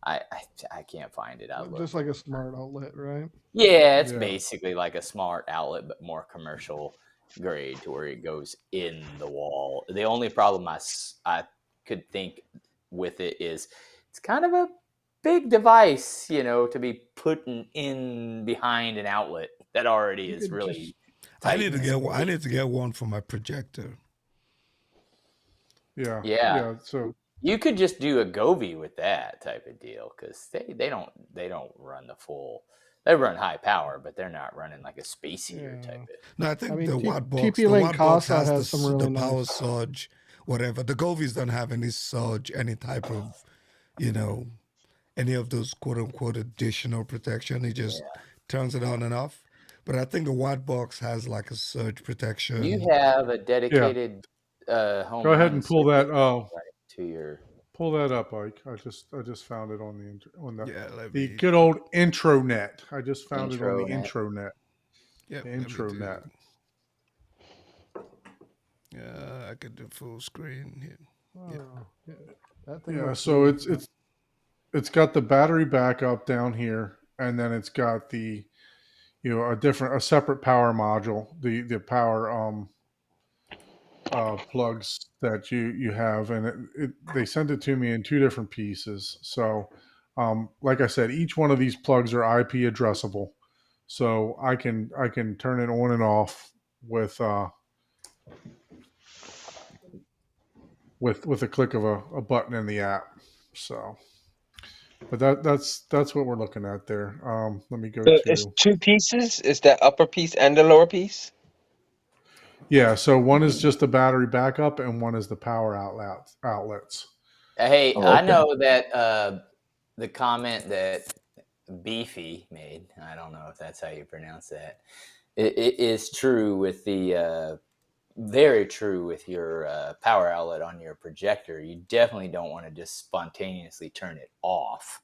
I can't find it. I looked. just like a smart outlet, right? Yeah, it's Yeah. basically like a smart outlet, but more commercial grade, to where it goes in the wall. The only problem I could think with it is it's kind of a big device, to be putting in behind an outlet that already You is could really I tight need to and get squishy. I need to get one for my projector. Yeah. Yeah. Yeah. So You could just do a Govee with that type of deal because they don't run the full. They run high power, but they're not running like a space heater Yeah. type of. No, I I think mean, the T- Watt box, TP the Link Watt box Casa has has some really the power nice. surge, whatever. The Govies don't have any surge, any type of, you know, any of those quote unquote additional protection. It just turns it on and off. But I think the Watt box has like a surge You protection. have a Yeah. dedicated home Go ahead run and pull that. circuit right to your. Pull that up, Ike. I just found it on the Yeah, let the me. good old intronet. I just found it on the Intronet. intronet. Yep, The let me intronet. I could do full screen here. Oh, yeah. That thing Yeah, looks so really it's got the battery backup down here, and then it's got the a separate power module, the power plugs that you have, and they sent it to me in two different pieces. So, like I said, each one of these plugs are IP addressable, so I can turn it on and off with a click of a button in the app. So, but that's what we're looking at there. Let me go So it's to. two pieces. Is that upper piece and the lower piece? Yeah, so one is just the battery backup, and one is the power outlets. Hey, Oh, I okay. know that the comment that Beefy made. I don't know if that's how you pronounce that. It is true with the very true with your power outlet on your projector. You definitely don't want to just spontaneously turn it off.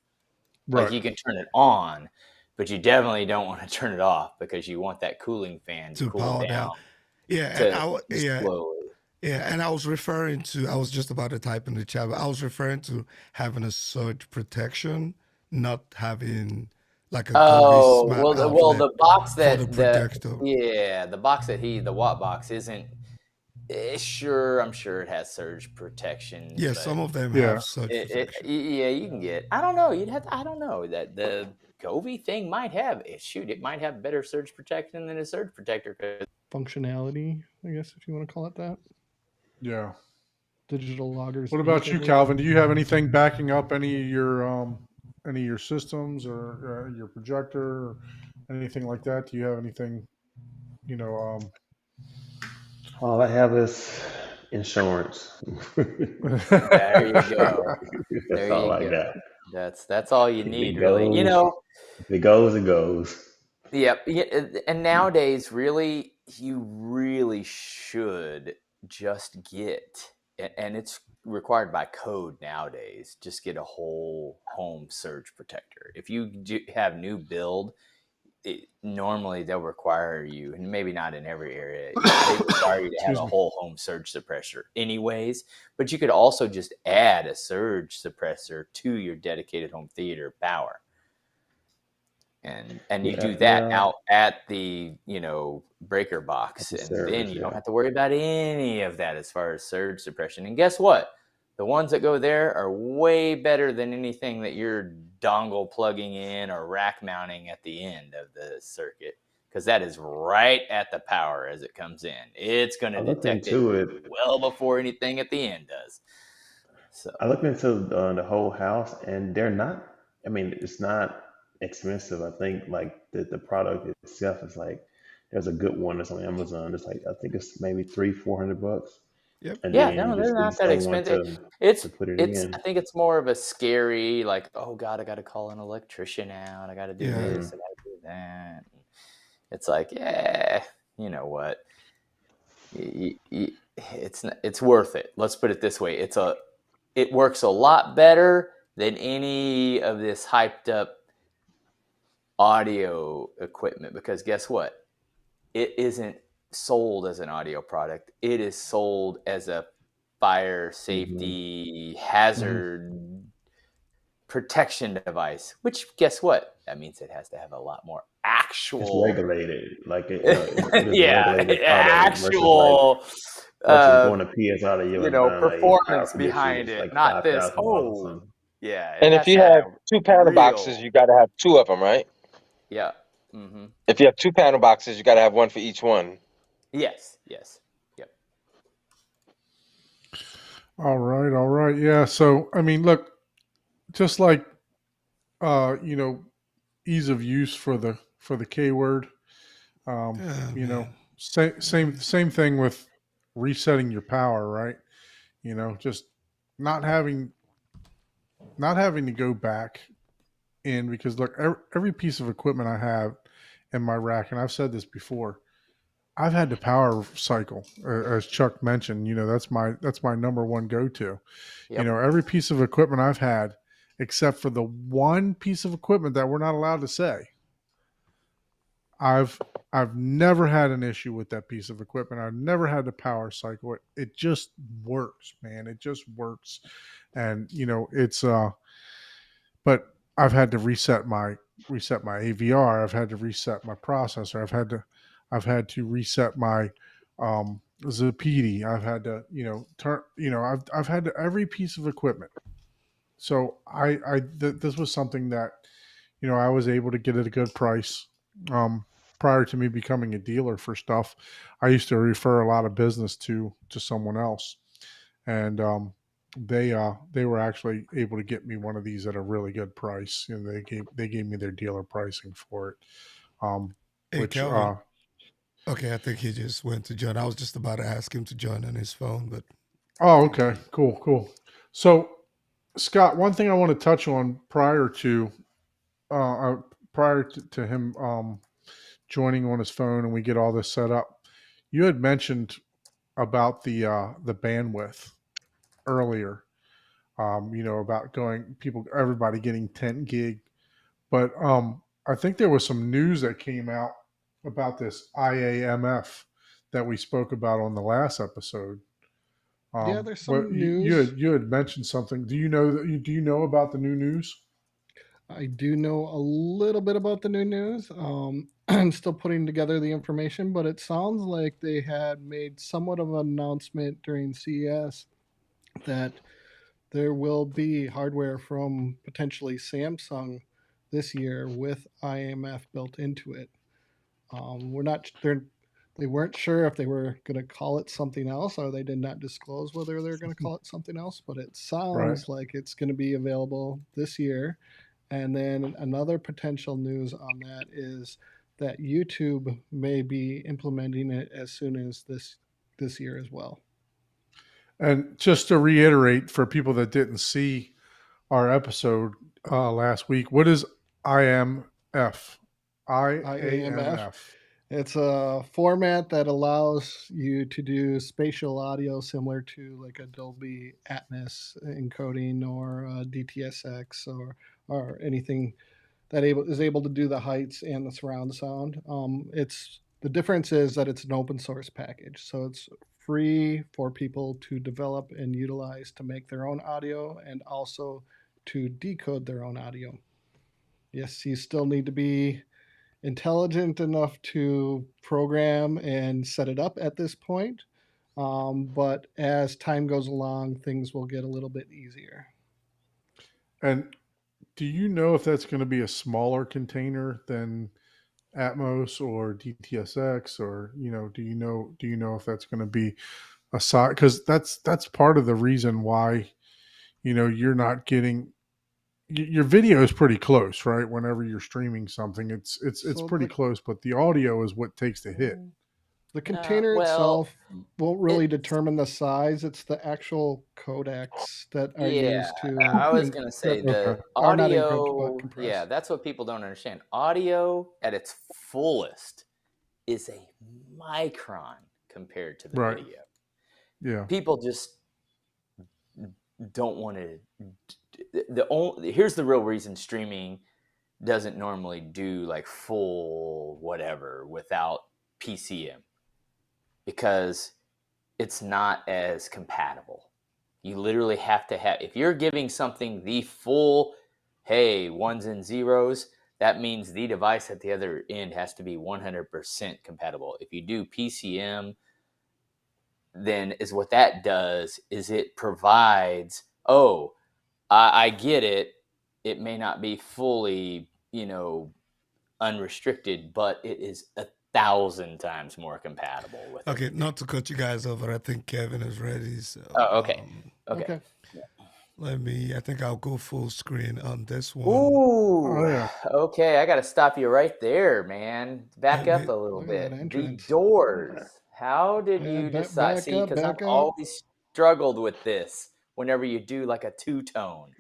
Like Right. you can turn it on, but you definitely don't want to turn it off because you want that cooling fan to To cool power down down. Yeah, and to slowly. Yeah, and I was just about to type in the chat, but I was referring to having a surge protection, not having like a Govee Oh, smart well, outlet the box for the that projector. the box that the Watt box isn't. Sure, I'm sure it has surge protection, Yeah, but some of them Yeah. have surge protection. yeah, you can get. I don't know. I don't know that the Govee thing might have. Shoot, it might have better surge protection than a surge protector. functionality, I guess, if you want to call it that. Yeah. Digital loggers. What about you, Inc, Calvin? Do you have anything backing up any of your systems or your projector or anything like that? Do you have anything? All I have is insurance. There you go. That's There all you I go. got. That's all you If need, it really. goes, if it goes, it goes. Yep. And nowadays, really, you really should just get, and it's required by code nowadays, just get a whole home surge protector. If you have new build, normally they'll require you, and maybe not in every area, they require you to have a whole home surge suppressor anyways, but you could also just add a surge suppressor to your dedicated home theater power. And you do that out at the breaker box, and then you don't have to worry about any of that as far as surge suppression. And guess what? The ones that go there are way better than anything that you're dongle plugging in or rack mounting at the end of the circuit, because that is right at the power as it comes in. It's going to detect it well before anything at the end does. So I looked into the whole house, and they're not. I mean, it's not expensive. I think like the product itself is like there's a good one that's on Amazon. It's like I think it's maybe $300-400. Yep. And yeah, then no, you they're just not need that someone expensive. to put it in. I think it's more of a scary, like, oh God, I got to call an electrician out. I got to do this. I got to do that. It's like, yeah, you know what? It's worth it. Let's put it this way. It works a lot better than any of this hyped up audio equipment, because guess what? It isn't sold as an audio product. It is sold as a fire safety hazard protection device, which guess what? That means it has to have a lot more actual. It's regulated, like it actual versus going to PSI to you and performance behind it, like not this. Oh, yeah. And if you have 2 panel boxes, you got to have 2 of them, right? Yeah. Mm-hmm. If you have 2 panel boxes, you got to have one for each one. Yes. Yep. All right, all right. Yeah. So I mean, look, just like you know, ease of use for the K word. Oh You know, man. same thing with resetting your power, right? You know, just not having not having to go back in, because look, every piece of equipment I have in my rack, and I've said this before, I've had to power cycle, as Chuck mentioned. You know, that's my number one go to. You Yep. know, every piece of equipment I've had, except for the one piece of equipment that we're not allowed to say, I've I've never had an issue with that piece of equipment. I've never had to power cycle it. It just works, man. It just works. And you know, it's but I've had to reset my AVR. I've had to reset my processor. I've had to reset my Zapedi. I've had to, turn, I've had to, every piece of equipment. So this was something that, I was able to get at a good price. Prior to me becoming a dealer for stuff, I used to refer a lot of business to someone else, and they were actually able to get me one of these at a really good price. They gave me their dealer pricing for it, Hey, which Calvin. Okay, I think he just went to join. I was just about to ask him to join on his phone, but I oh, think okay, he. cool. So, Scott, one thing I want to touch on uh, uh, prior to him joining on his phone and we get all this set up, you had mentioned about the bandwidth earlier. About everybody getting 10 gig. But I think there was some news that came out about this IAMF that we spoke about on the last episode. Yeah, there's But some you news. had mentioned something. Do you know about the new news? I do know a little bit about the new news. I'm still putting together the information, but it sounds like they had made somewhat of an announcement during CES that there will be hardware from potentially Samsung this year with IMF built into it. We're not they weren't sure if they were going to call it something else, or they did not disclose whether they're going to call it something else. But it Right. sounds like it's going to be available this year. And then another potential news on that is that YouTube may be implementing it as soon as this year as well. And just to reiterate for people that didn't see our episode last week, what is IMF? IAMF. IAMF. It's a format that allows you to do spatial audio similar to like a Dolby Atmos encoding or DTSX or anything that is able to do the heights and the surround sound. It's the difference is that it's an open source package, so it's free for people to develop and utilize to make their own audio and also to decode their own audio. Yes, you still need to be intelligent enough to program and set it up at this point. But as time goes along, things will get a little bit easier. And do you know if that's going to be a smaller container than Atmos or DTSX, or do you know if that's going to be a size? Because that's part of the reason why you're not getting your video is pretty close, right? Whenever you're streaming something, it's So pretty close, but the audio is what takes the hit. the container Well, itself won't really it's determine the size. It's the actual codecs that are yeah. used to I was gonna say encrypt, the Okay. or not encrypt, but audio. Yeah, compress. that's what people don't understand. Audio at its fullest is a micron compared to the Right. video. Yeah. People just don't want to. Here's the real reason streaming doesn't normally do like full whatever without PCM, because it's not as compatible. You literally have to have, if you're giving something the full, hey, ones and zeros, that means the device at the other end has to be 100% compatible. If you do PCM, then is what that does is it provides, oh, I get it. It may not be fully, unrestricted, but it is 1,000 times more compatible with Okay, it. not to cut you guys over. I think Kevin is ready. So Oh, okay. Okay. I think I'll go full screen on this one. Ooh, Oh, yeah. okay. I got to stop you right there, man. Back up a little Look at that bit. The entrance. doors. How did Yeah, you decide? back See, up, because I've back up. always struggled with this whenever you do like a two-tone.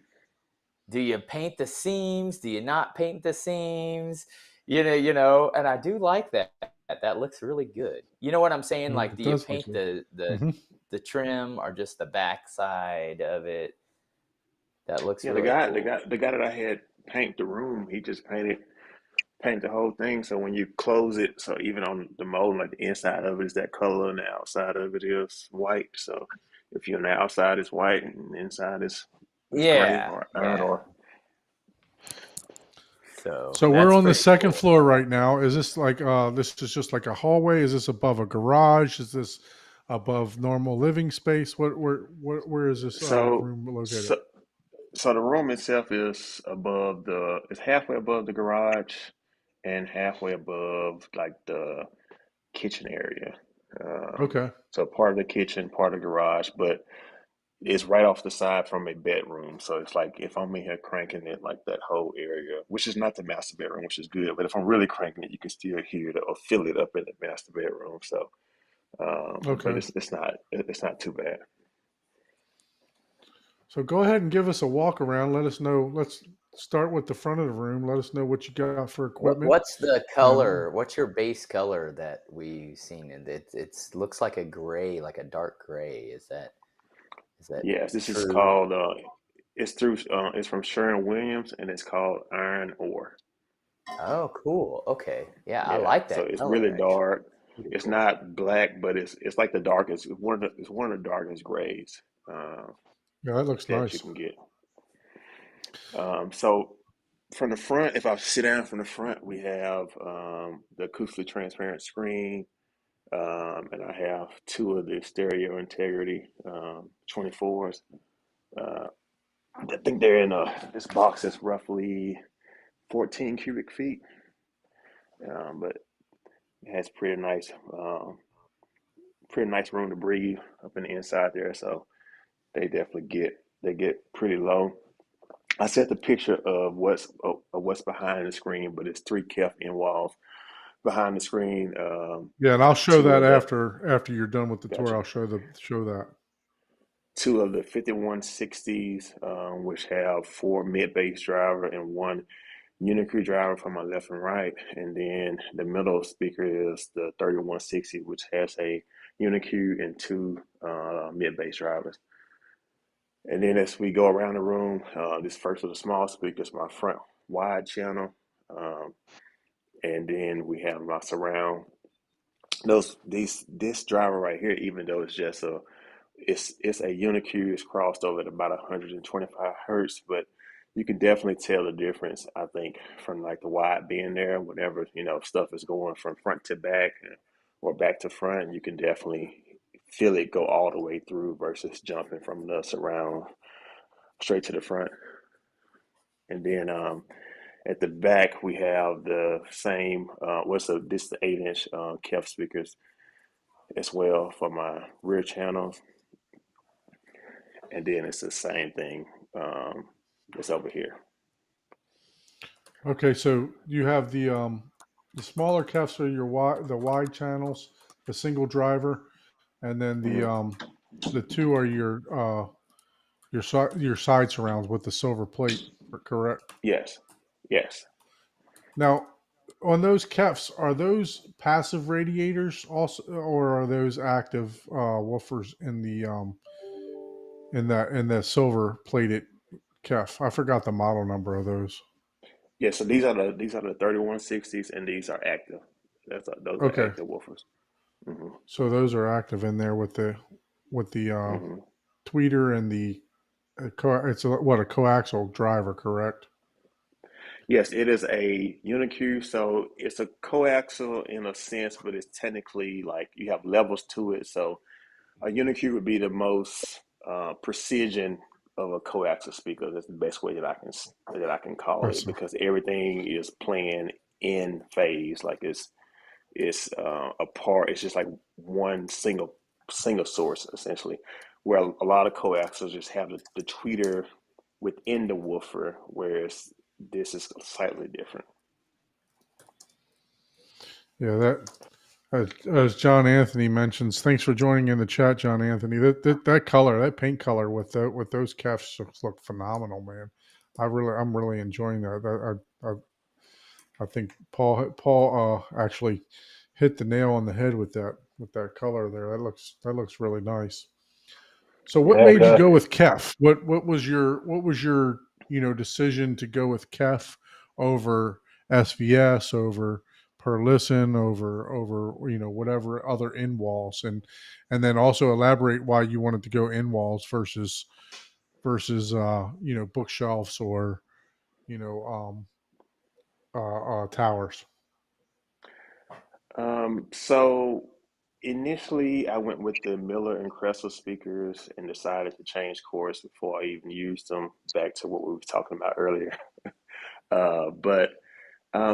Do you paint the seams? Do you not paint the seams? And I do like that. That looks really good. You know what I'm saying? Like, It do you does look paint good. the trim or just the back side of it? That looks Yeah, really cool. the guy that I had paint the room, he just paint the whole thing. So when you close it, so even on the molding, like the inside of it is that color and the outside of it is white. So if you're on the outside is white and the inside is gray Yeah, or yeah. or So we're that's on the pretty second cool. floor right now. Is this like this is just like a hallway? Is this above a garage? Is this above normal living space? Where is this so room located? so so the room itself is it's halfway above the garage and halfway above like the kitchen area. Okay. So part of the kitchen, part of the garage, but it's right off the side from a bedroom. So it's like if I'm in here cranking it, like that whole area, which is not the master bedroom, which is good, but if I'm really cranking it, you can still hear it or feel it up in the master bedroom. So, but Okay. it's not too bad. So go ahead and give us a walk around. Let us know. Let's start with the front of the room. Let us know what you got for equipment. What's the color? What's your base color that we've seen? And it looks like a gray, like a dark gray. Is that Yes, this is true? called, it's from Sherwin-Williams and it's called Iron Ore. Oh, cool. Okay. Yeah, I Yeah, like so that it's color really actually. dark. Pretty It's cool. not black, but it's like the darkest. It's one of the darkest grays Yeah, that looks that you nice. can get. So from the front, if I sit down from the front, we have the acoustically transparent screen, and I have two of the stereo integrity 24s. I think they're in this box is roughly 14 cubic feet, but it has pretty nice room to breathe up in the inside there. So they get pretty low. I sent the picture of what's behind the screen, but it's three KEF in walls behind the screen. Yeah, and I'll show Two that of the after you're done with the tour. Gotcha. I'll show that. Two of the 5160s, which have four mid bass driver and one Unicrew driver for my left and right, and then the middle speaker is the 3160, which has a Unicrew and two mid bass drivers. And then as we go around the room, this first of the small speakers, my front wide channel, um, and then we have my surround. This driver right here, even though it's just it's a Unicue, it's crossed over at about 125 hertz, but you can definitely tell the difference. I think from like the wide being there, whenever stuff is going from front to back or back to front, you can definitely feel it go all the way through versus jumping from the surround straight to the front. And then at the back we have the same. This the 8-inch KEF speakers as well for my rear channels, and then it's the same thing that's over here. Okay, so you have the smaller KEFs are the wide channels, the single driver, and then Hmm. the two are your side surrounds with the silver plate, correct? Yes, yes. Now, on those KEFs, are those passive radiators also, or are those active woofers in the silver plated KEF? I forgot the model number of those. Yeah, so these are the 3160s, and these are active. Those are Okay, active woofers. Hmm. so those are active in there with the Hmm. tweeter and the it's a coaxial driver, correct? Yes, it is a Unicue, so it's a coaxial in a sense, but it's technically like you have levels to it. So a Unicue would be the most precision of a coaxial speaker. That's the best way that I can call I it see. because everything is playing in phase. Like it's is apart. It's just like one single source essentially, where a lot of coaxials just have the tweeter within the woofer, whereas this is slightly different. Yeah, that as John Anthony mentions. Thanks for joining in the chat, John Anthony. That color, that paint color with those calves look phenomenal, man. I'm really enjoying that. I think Paul actually hit the nail on the head with that color there. That looks really nice. So what Yeah, made you go with Kef? What was your decision to go with Kef over SVS, over Per Listen, over whatever other in walls, and then also elaborate why you wanted to go in walls versus bookshelves or you know towers. So initially, I went with the Miller and Cressel speakers and decided to change course before I even used them. Back to what we were talking about earlier. But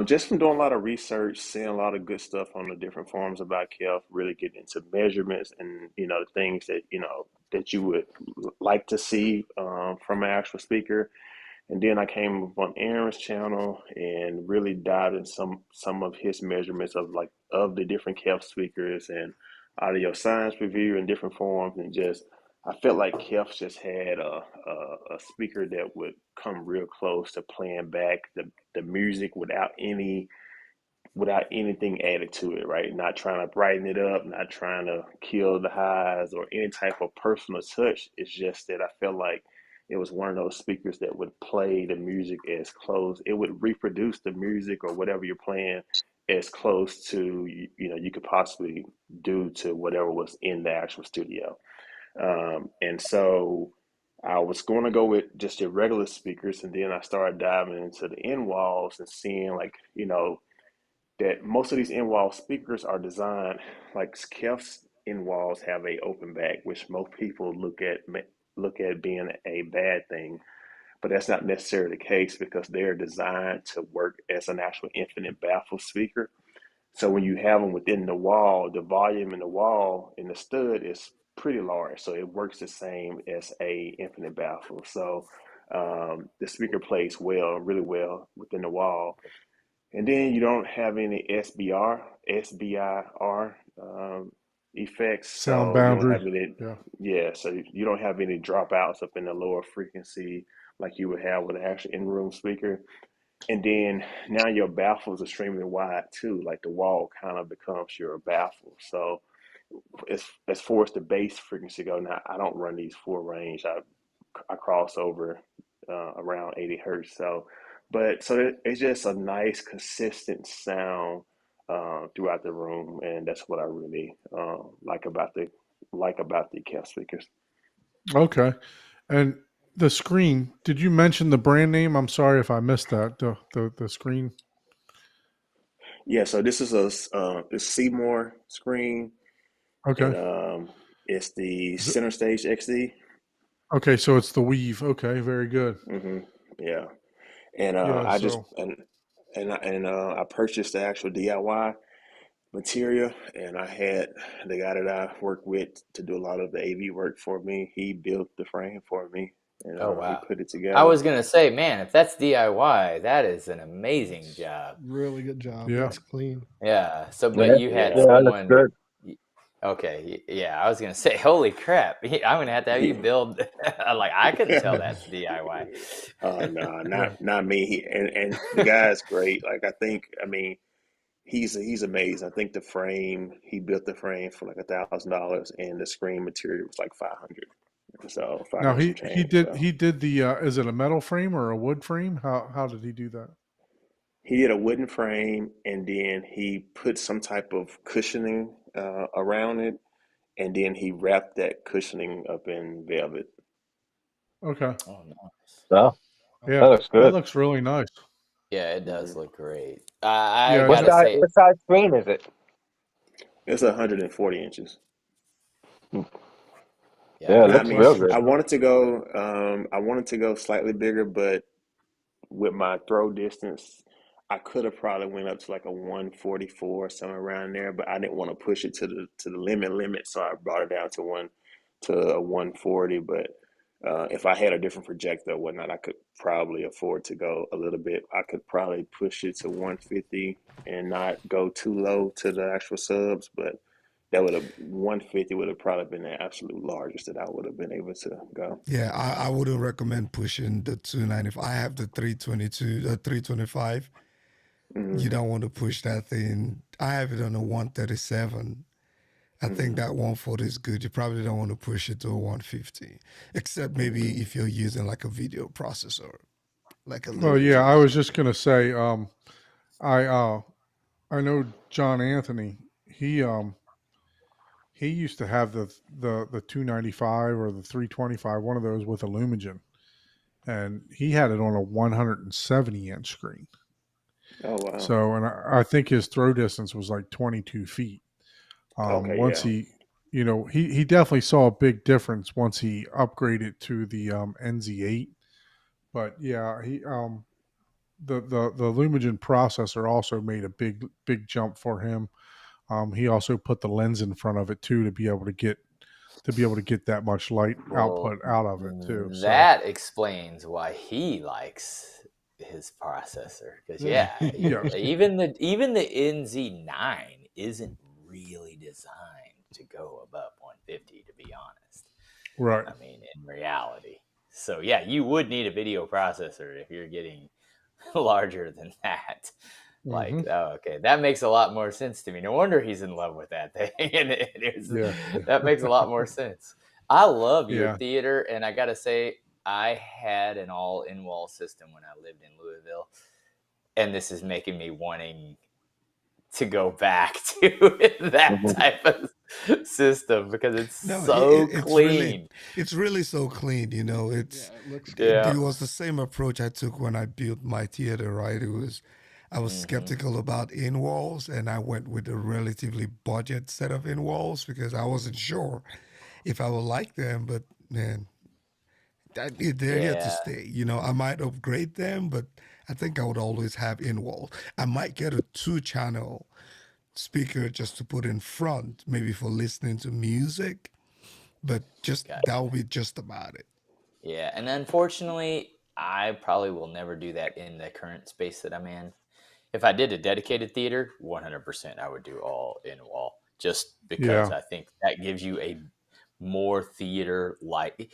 just from doing a lot of research, seeing a lot of good stuff on the different forums about Kef, really getting into measurements and the things that that you would like to see from an actual speaker. And then I came on Aaron's channel and really dived in some of his measurements of the different Kef speakers and audio science review in different forms, and just I felt like Kef just had a speaker that would come real close to playing back the music without anything added to it, right? Not trying to brighten it up, not trying to kill the highs or any type of personal touch. It's just that I felt like it was one of those speakers that would play the music as close. It would reproduce the music or whatever you're playing as close to you could possibly do to whatever was in the actual studio. And so I was going to go with just your regular speakers, and then I started diving into the in walls and seeing that most of these in-wall speakers are designed like Kef's in-walls have a open back, which most people look at being a bad thing, but that's not necessarily the case because they're designed to work as an actual infinite baffle speaker. So when you have them within the wall, the volume in the wall in the stud is pretty large, so it works the same as a infinite baffle. So the speaker plays really well within the wall. And then you don't have any SBIR effects, Sound so you don't have boundary. any, Yeah. yeah, so you don't have any dropouts up in the lower frequency like you would have with an actual in-room speaker. And then now your baffle is extremely wide too, like the wall kind of becomes your baffle. So as far as the bass frequency go, now I don't run these full range. I cross over around 80 hertz. So it's just a nice, consistent sound throughout the room, and that's what I really like about the Kef speakers. Okay. And the screen, did you mention the brand name? I'm sorry if I missed that. The screen. Yeah, so this is the Seymour screen, Okay. and it's the Center Stage XD. Okay, so it's the Weave. Okay, very good. Yeah, and Yeah, I just so I purchased the actual DIY material, and I had the guy that I work with to do a lot of the AV work for me. He built the frame for me, and Oh he wow! put it I together. was gonna say, man, if that's DIY, that is an amazing job. Really good job. Yeah. Looks clean. Yeah. So, Yeah, but you had yeah, that looks someone. good. Okay. Yeah, I was gonna say, holy crap! I'm gonna have to have you build. Like I couldn't tell that's DIY. No, Yeah. not me. And the guy is great. Like I mean, he's amazing. I think the frame he built the frame for like $1,000, and the screen material was like 500. So Now 500 some he change. did So he did the is it a metal frame or a wood frame? How did he do that? he did a wooden frame, and then he put some type of cushioning around it, and then he wrapped that cushioning up in velvet. Okay. Oh, nice. Oh, Yeah, that looks that good. looks really nice. Yeah, it does hmm look great. I Yeah, What gotta size? say, What size screen is it? It's 140 inches. yeah, Yeah, it And I looks mean, real that's good. I wanted to go slightly bigger, but with my throw distance, I could have probably went up to like a 144 somewhere around there, but I didn't want to push it to the limit, so I brought it down to a 140. But if I had a different projector or whatnot, I could probably afford to go a little bit. I could probably push it to 150 and not go too low to the actual subs, but that would have 150 would have probably been the absolute largest that I would have been able to go. Yeah, I wouldn't recommend pushing the 290. I have the 322, the 325. Hmm. You don't want to push that thing. I have it on a 137. I think that 140 is good. You probably don't want to push it to a 150, except maybe if you're using like a video processor, like a Well, yeah, I Lumen. was just gonna say, I know John Anthony. He used to have the 295 or the 325, one of those with Illumigen, and he had it on a 170 inch screen. Oh wow. So, and I think his throw distance was like 22 feet. Okay, Once yeah. he definitely saw a big difference once he upgraded to the NZ8. But yeah, the Lumigen processor also made a big jump for him. He also put the lens in front of it too to be able to get that much light output out of it too. So That explains why he likes his processor. Because yeah, even the NZ9 isn't really designed to go above 150, to be honest. right. I mean, in reality. So yeah, you would need a video processor if you're getting larger than that. Like, Mhm. oh, okay, that makes a lot more sense to me. No wonder he's in love with that thing. And Yeah, that makes a lot more sense. I love your yeah. theater, and I gotta say, I had an all in-wall system when I lived in Louisville, and this is making me wanting to go back to that type of system because it's No, so it's clean. really so clean. You know, Yeah, it's it looks it, good. it Yeah. was the same approach I took when I built my theater. Right, I was Hmm. skeptical about in walls, and I went with a relatively budget set of in walls because I wasn't sure if I would like them. But man, they're here to Yeah. stay. You know, I might upgrade them, but I think I would always have in walls. I might get a 2-channel speaker just to put in front, maybe for listening to music, but just that Gotcha. will be just about it. Yeah. And unfortunately, I probably will never do that in the current space that I'm in. If I did a dedicated theater, 100% I would do all in wall just because Yeah. I think that gives you a more theater like.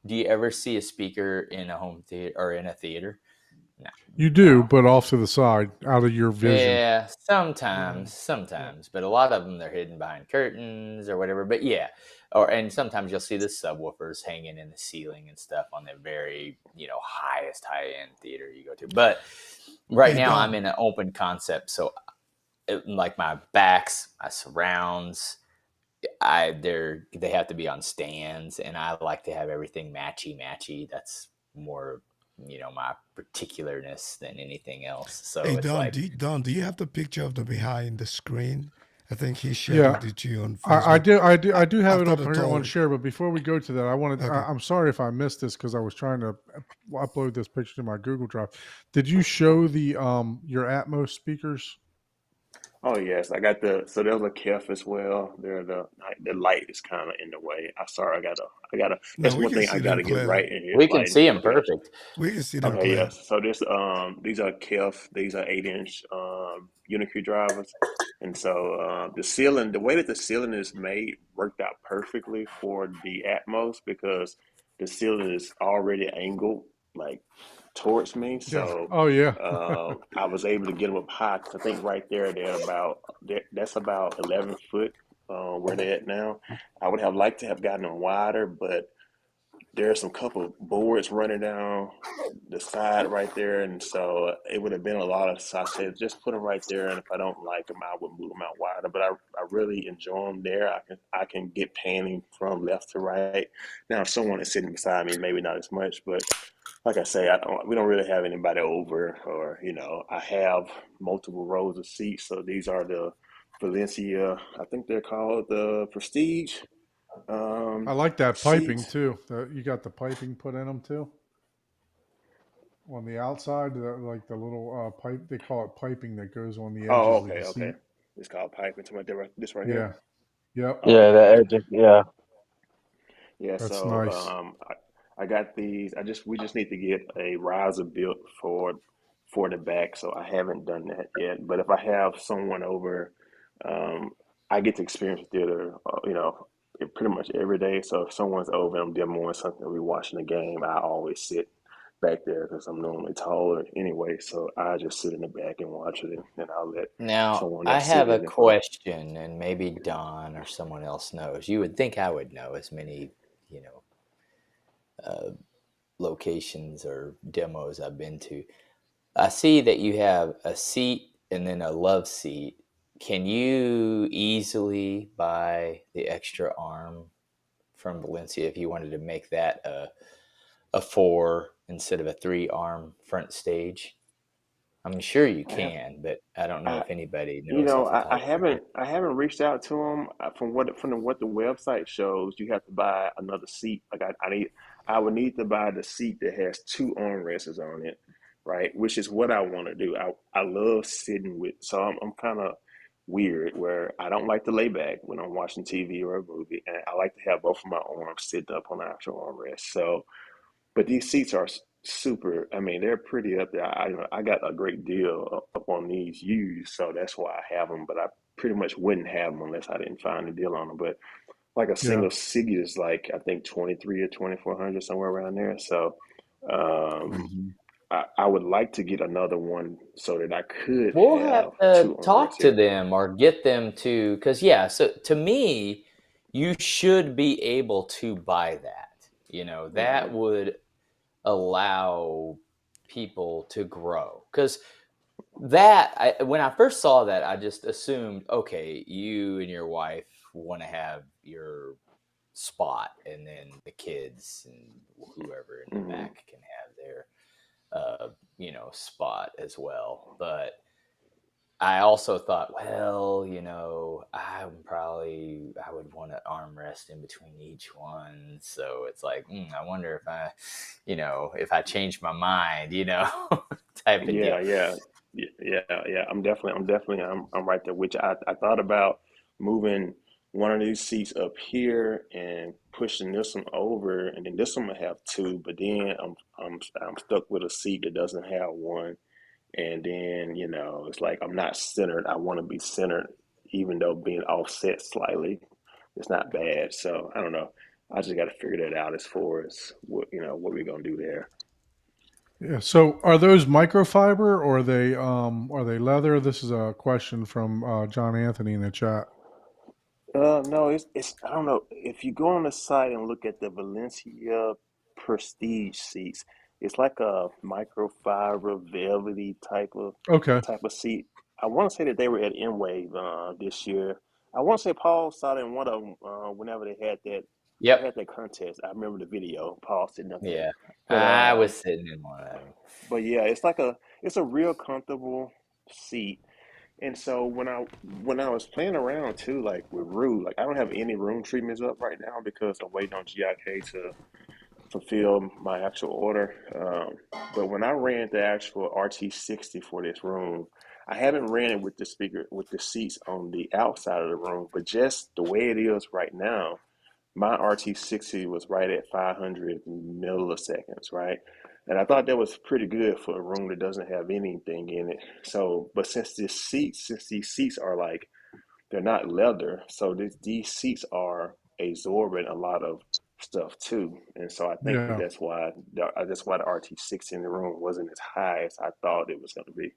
Do you ever see a speaker in a home theater or in a theater? No. You do, but off to the side, out of your vision. Yeah, Yeah. sometimes, but a lot of them they're hidden behind curtains or whatever. But yeah, and sometimes you'll see the subwoofers hanging in the ceiling and stuff on the very highest high end theater you go to. But right Hey, now I'm Don. in an open concept, so like my backs, my surrounds, they have to be on stands, and I like to have everything matchy. That's more my particularness than anything else. So Hey, it's Don. like. Don, do you have the picture of the behind the screen? I think he shared Yeah, it with you on I Facebook. do. I do have it After up the here on talk. share. But before we go to that, Okay. I'm sorry if I missed this because I was trying to upload this picture to my Google Drive. Did you show the your Atmos speakers? Oh yes, I got so there's a Kef as well. The light is kind of in the way. I gotta. No, That's we one can thing I see them gotta get clearly. right in here. We can Lighting. see them Okay, perfect. We can see them okay, clear. yes. So these are Kef. These are 8-inch Unicue drivers, and so the way that the ceiling is made worked out perfectly for the Atmos because the ceiling is already angled like towards me. Yeah. So Oh yeah. I was able to get them up high 'cause I think right there that's about 11 foot where they're at now. I would have liked to have gotten them wider, but there's some couple boards running down the side right there, and so it would have been a lot of. So I said, just put them right there, and if I don't like them, I would move them out wider. But I really enjoy them there. I can get panning from left to right. Now, if someone is sitting beside me, maybe not as much, but like I say, we don't really have anybody over, or I have multiple rows of seats. So these are the Valencia. I think they're called the Prestige I like that piping seats. too. You got the piping put in them too. on the outside, like the little pipe. They call it piping that goes on the Oh, edges of okay, the okay. seat. It's called piping. This right here. Yeah. Yep. Yeah, Okay, that gotcha. edge. Yeah. Yeah, That's so nice. I got these. We just need to get a riser built for the back. So I haven't done that yet. But if I have someone over, um, I get to experience theater, pretty much every day. So if someone's over and I'm demoing something, we watching the game, I always sit back there because I'm normally taller anyway. So I just sit in the back and watch it, and I'll let Now, someone I else sit have a in the front. question, and maybe Don or someone else knows. You would think I would know as many, you know, uh, locations or demos I've been to. I see that you have a seat and then a love seat. Can you easily buy the extra arm from Valencia if you wanted to make that a 4 instead of a 3 arm front stage? I'm sure you I have, can, but I don't know I, if anybody knows off the I top of their head. haven't reached out to them. What the website shows. You have to buy another seat. Like I would need to buy the seat that has two armrests on it, right? Which is what I want to do. I love sitting with. So I'm kind of weird where I don't like to lay back when I'm watching TV or a movie, and I like to have both of my arms sitting up on the actual armrest. So but these seats are super. I mean, they're pretty up there. I got a great deal up on these used, so that's why I have them. But I pretty much wouldn't have them unless I didn't find a deal on them. But like a Yeah. single seat is like I think 23 or 2400 somewhere around there. So um, Hmm. I would like to get another one so that I could We'll have have to two armrests talk to here. them or get them to, because yeah, so to me, you should be able to buy that. You know, that Hmm. would allow people to grow. Because when I first saw that, I just assumed, okay, you and your wife want to have your spot, and then the kids and whoever in the Hmm. back can have their, spot as well. But I also thought, well, I would want an armrest in between each one. So it's like, I wonder if I change my mind, type of deal. Yeah, yeah, yeah. I'm right there. Which I thought about moving one of these seats up here and pushing this one over, and then this one will have two. But then I'm stuck with a seat that doesn't have one, and then it's like I'm not centered. I want to be centered, even though being offset slightly, it's not bad. So I don't know. I just got to figure that out as far as what we're gonna do there. Yeah. So are those microfiber or are they leather? This is a question from John Anthony in the chat. No, it's I don't know. If you go on the site and look at the Valencia Prestige seats, it's like a microfiber velvety Okay. type of seat. I want to say that they were at N-Wave this year. I want to say Paul saw it in one of them whenever they Yep. had that contest. I remember the video, Paul sitting up there. Yeah. But I was sitting in one of them. yeah, it's a real comfortable seat. And so when I was playing around too, like with Rue, like I don't have any room treatments up right now because I'm waiting on GIK to fulfill my actual order. But when I ran the actual RT60 for this room, I haven't ran it with the speaker with the seats on the outside of the room, but just the way it is right now, my RT60 was right at 500 milliseconds, right? And I thought that was pretty good for a room that doesn't have anything in it. So, but since these seats are like, they're not leather, so these seats are absorbing a lot of stuff too. And so I think Yeah. that's why the RT60 in the room wasn't as high as I thought it was going to be.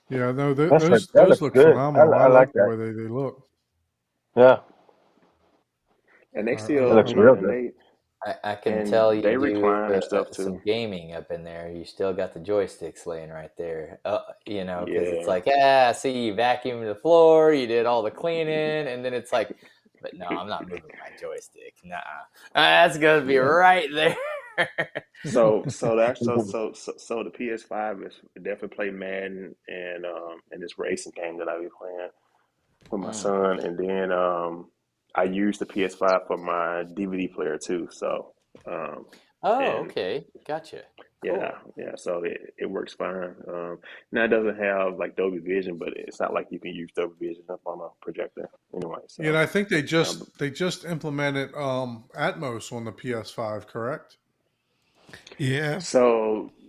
Yeah. No, That those looks look good. phenomenal. I I like like the that. way they look. Yeah, And they it still, looks I real and good. I can and tell you they do recline and stuff too. some gaming up in there. You still got the joysticks laying right there, because it's Yeah. like, I see you vacuumed the floor, you did all the cleaning, and then it's like, but no, I'm not moving my joystick. Nah, that's gonna be Yeah. right there. So the PS5 is definitely play Madden and this racing game that I be playing with my Mm. son, and then I use the PS5 for my DVD player too. So um, Oh, and okay. Gotcha. yeah, Cool. yeah. So it works fine. Now it doesn't have like Dolby Vision, but it's not like you can use Dolby Vision up on a projector anyway. Yeah, and So I think they um, just implemented Atmos on the PS5, correct? Yeah,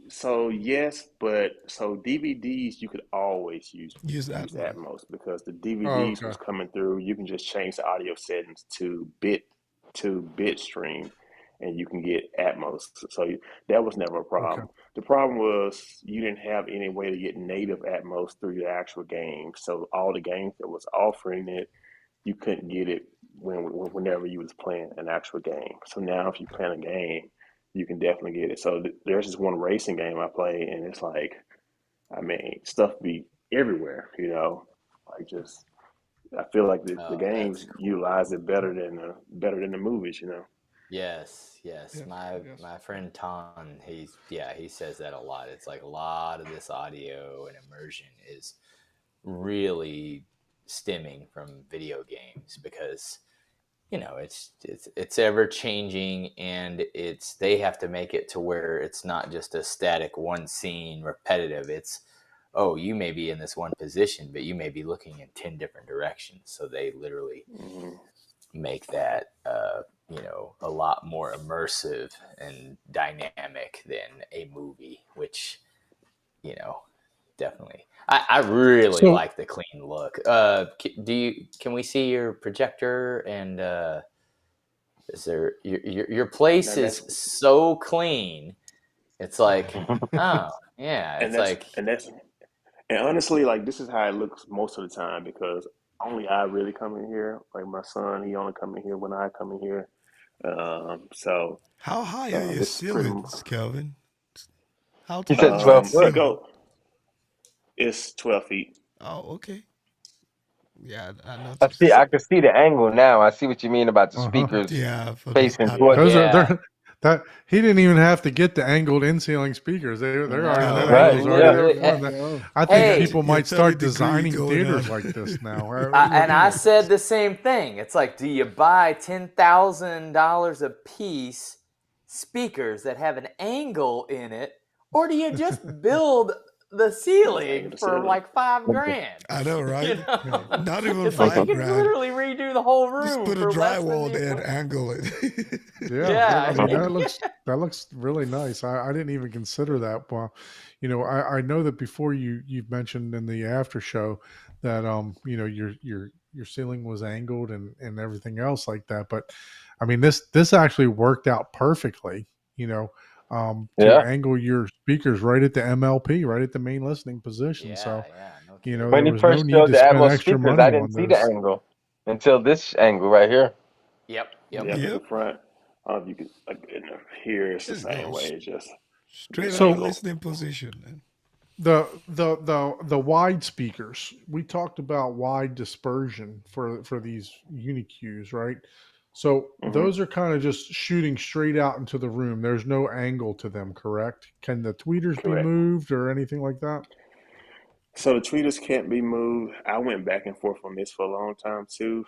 so yes, but so DVDs you could always use use Atmos. Atmos because the Oh, DVDs okay. was coming through. You can just change the audio settings to bit stream, and you can get Atmos. So that was never a Okay. problem. The problem was you didn't have any way to get native Atmos through the actual game. So all the games that was offering it, you couldn't get it whenever you was playing an actual game. So now if you play a game, you can definitely get it. So there's this one racing game I play, and it's like, I mean, stuff be everywhere, like just I feel like the Oh, that's games cool. utilize it better than the movies. Yes, yes. Yes, My yes. my friend Ton, he says that a lot. It's like a lot of this audio and immersion is really stemming from video games because it's ever changing, and they have to make it to where it's not just a static one scene repetitive. It's, oh, you may be in this one position, but you may be looking in 10 different directions. So they literally Hmm. make that a lot more immersive and dynamic than a movie, which you know definitely. I really So like the clean look. Can we see your projector? And is there your place And is that's so clean. It's like, oh yeah, and it's that's like, and that's and honestly, like this is how it looks most of the time because only I really come in here. Like my son, he only come in here when I come in here. So How high are your this is pretty. ceilings, Kelvin? How You tall said is that 12 It foot. ceiling? go. It's 12 feet. Oh, okay. Yeah, I I see. noticed. I So can see the angle now. I see what you mean about the uh-huh. speakers Yeah, for the facing towards. Atmos. Those are yeah, they're that he didn't even have to get the angled in ceiling speakers. They're already I that no, Right. know. angle's already Yeah. there literally. for There him. you go. I You think got Hey, people your might 30 start degree designing going theaters on. like this now. I said the same thing. It's like, do you buy $10,000 a piece speakers that have an angle in it, or do you just build the just ceiling angle the for ceiling. like $5,000? I know, right? Not even It's like you five can grand. literally redo the whole Just room put a for less than drywall the there and equipment. angle it. Yeah, I Yeah, mean that looks really nice. I didn't even consider that. Well, I know that before you've mentioned in the after show that your ceiling was angled and everything else like that. But I mean this actually worked out perfectly. You know, to Yeah. angle your speakers right at the MLP, right at the main listening position. yeah, So yeah. No When there kidding. he was no first need showed to the spend Atmos extra speakers, I money didn't on see the those. angle until this angle right here. Yep, yep. Yep, in the Yep. front. I don't know if you can like here. It's the Just same go way. It's just straight at the So angle. listening position. Man. the wide speakers, we talked about wide dispersion for these unicues, right? So Hmm. those are kind of just shooting straight out into the room. There's no angle to them, correct? Can the tweeters be Correct. moved or anything like that? So the tweeters can't be moved. I went back and forth on this for a long time too.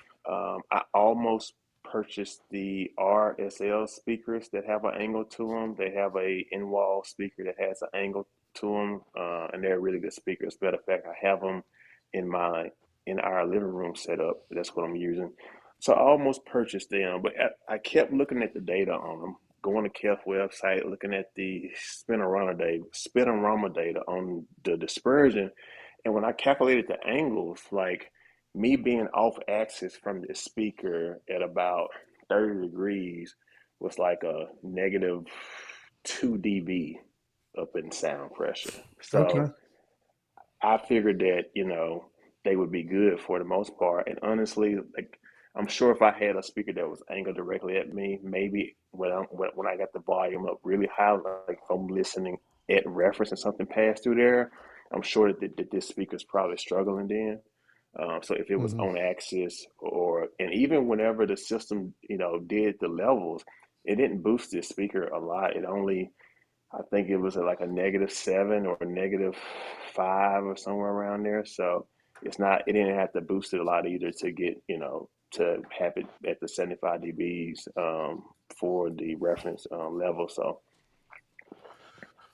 I almost purchased the RSL speakers that have an angle to them. They have a in-wall speaker that has an angle to them, and they're really good speakers. Matter of fact, I have them in my in our living room setup. That's what I'm using. So I almost purchased them, but I kept looking at the data on them. Going to KEF website, looking at the spinorama data on the dispersion, and when I calculated the angles, like me being off axis from the speaker at about 30 degrees was like a negative 2 dB up in sound pressure. Okay. So I figured that, they would be good for the most part. And honestly, like I'm sure if I had a speaker that was angled directly at me, maybe when I got the volume up really high, like if I'm listening at reference and something passed through there, I'm sure that this speaker's probably struggling then. So if it was Hmm. on axis and even whenever the system, did the levels, it didn't boost this speaker a lot. It only, I think it was at like a -7 or a -5 or somewhere around there. So it didn't have to boost it a lot either to get, to have it at the 75 dBs. for the reference level.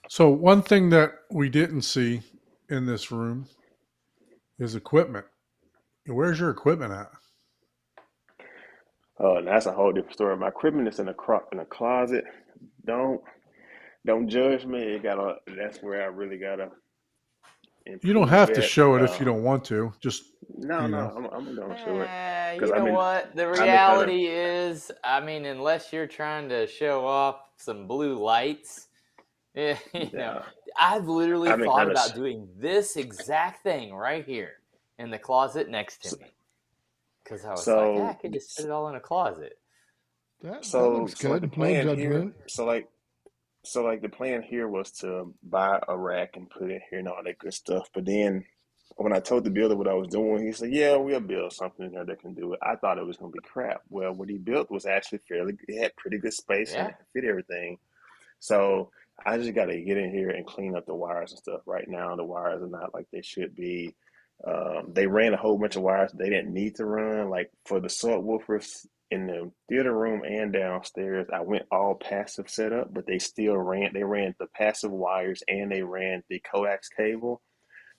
So one thing that we didn't see in this room is equipment. Where's your equipment at? And that's a whole different story. My equipment is in a closet. Don't judge me. That's where I really gotta You don't improve have to at. show it if you don't want to. Just No, you no, know. I'm gonna show it You because know what? The I've been kind of reality is, I mean, unless you're trying to show off some blue lights, you know, yeah. I've literally I've been thought kind of about doing this exact thing right here in the closet next to me. Because I was like, I so could just put it all in a closet. That so looks like the good. No plan here. judgment. So like the plan here was to buy a rack and put it here and all that good stuff. But then when I told the builder what I was doing, he said, "Yeah, we'll build something in there that can do it." I thought it was gonna be crap. Well, what he built was actually it had pretty good space and Yeah. it could fit everything. So I just got to get in here and clean up the wires and stuff. Right now, the wires are not like they should be. They ran a whole bunch of wires they didn't need to run, like for the subwoofers in the theater room and downstairs. I went all passive setup, but they still ran. They ran the passive wires and they ran the coax cable.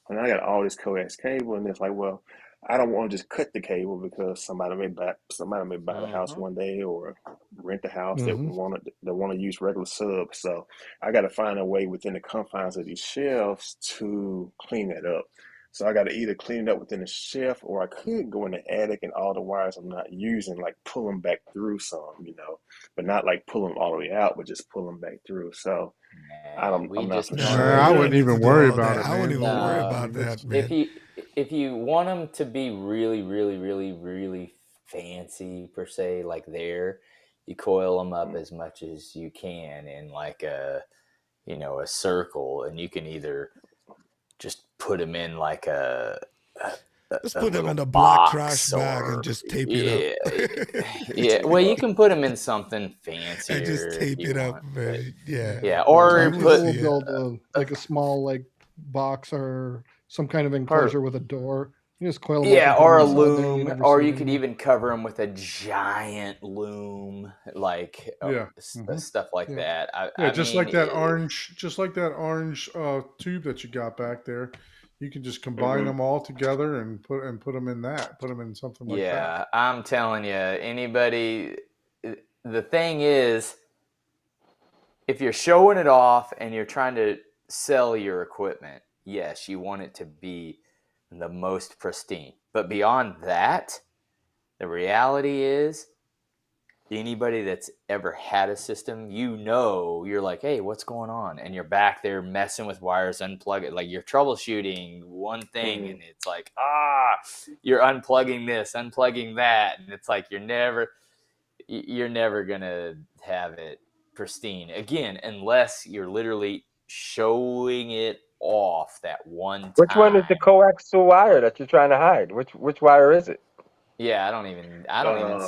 And I got all this coax cable, and it's like, well, I don't want to just cut the cable because somebody may buy the house one day or rent the house that Mm-hmm. want to use regular subs. So I got to find a way within the confines of these shelves to clean that up. So I got to either clean it up within the shelf, or I could go in the attic and all the wires I'm not using, like pull them back through some, but not like pull them all the way out, but just pull them back through. So I'm not for No, sure I you yet. don't wouldn't need to even do worry all about that. it, I wouldn't man. even worry I about mean, that, man. If you want them to be really, really, really, really fancy per se, like you coil them up as much as you can in like a circle, and you can either just put them in like Just put them in little a black trash box, bag and or just tape it up. yeah. Well, you can put them in something And just fancier if tape you it up, want, man. Yeah. yeah, Some or You people will put see will it. build like a small like box or some kind of or enclosure with a door. You just coil them up yeah, and put or them a inside there. You loom, never or see it you could anymore. even cover them with a giant loom, like yeah. Mm-hmm. stuff like Yeah. that. Yeah, I just mean, like that orange tube that you got back there. You can just combine them all together and put them in that. Put them in something like that. yeah, I'm telling you, anybody. The thing is, if you're showing it off and you're trying to sell your equipment, yes, you want it to be the most pristine. But beyond that, the reality is, anybody that's ever had a system, you're like, hey, what's going on? And you're back there messing with wires, unplug it. Like you're troubleshooting one thing, and it's like, you're unplugging this, unplugging that. And it's like, you're never going to have it pristine again, unless you're literally showing it off that one time. Which one is the coaxial wire that you're trying to hide? Which wire is it? Yeah, I don't even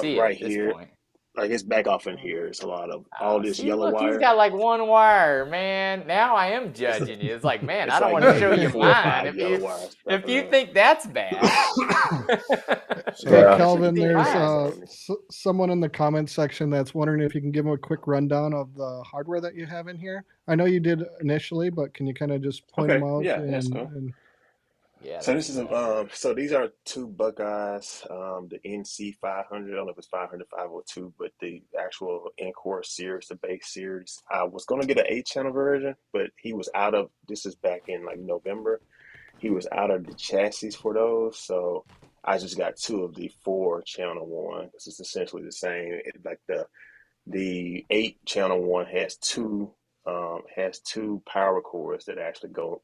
see it Right at this here. point. Like it's back off in here. It's a lot of all this See, yellow look, he's wire. got like one wire, man. Now I am judging you. It's like, man, I It's don't like want to show maybe you 4 or mine 5 yellow wires. if you think that's bad. So Hey, Yeah. Kelvin, See there's mine. someone in the comments section that's wondering if you can give them a quick rundown of the hardware that you have in here. I know you did initially, but can you kind of just point them out? Yeah, that's cool. Yeah. So this is so these are 2 Buckeyes, the NC 500. I don't know if it's 500, 502, but the actual Encore series, the base series. I was gonna get an 8-channel version, but he was out of. This is back in like November. He was out of the chassis for those, so I just got 2 of the 4-channel one. This is essentially the same. Like the 8-channel one has 2 power cords that actually go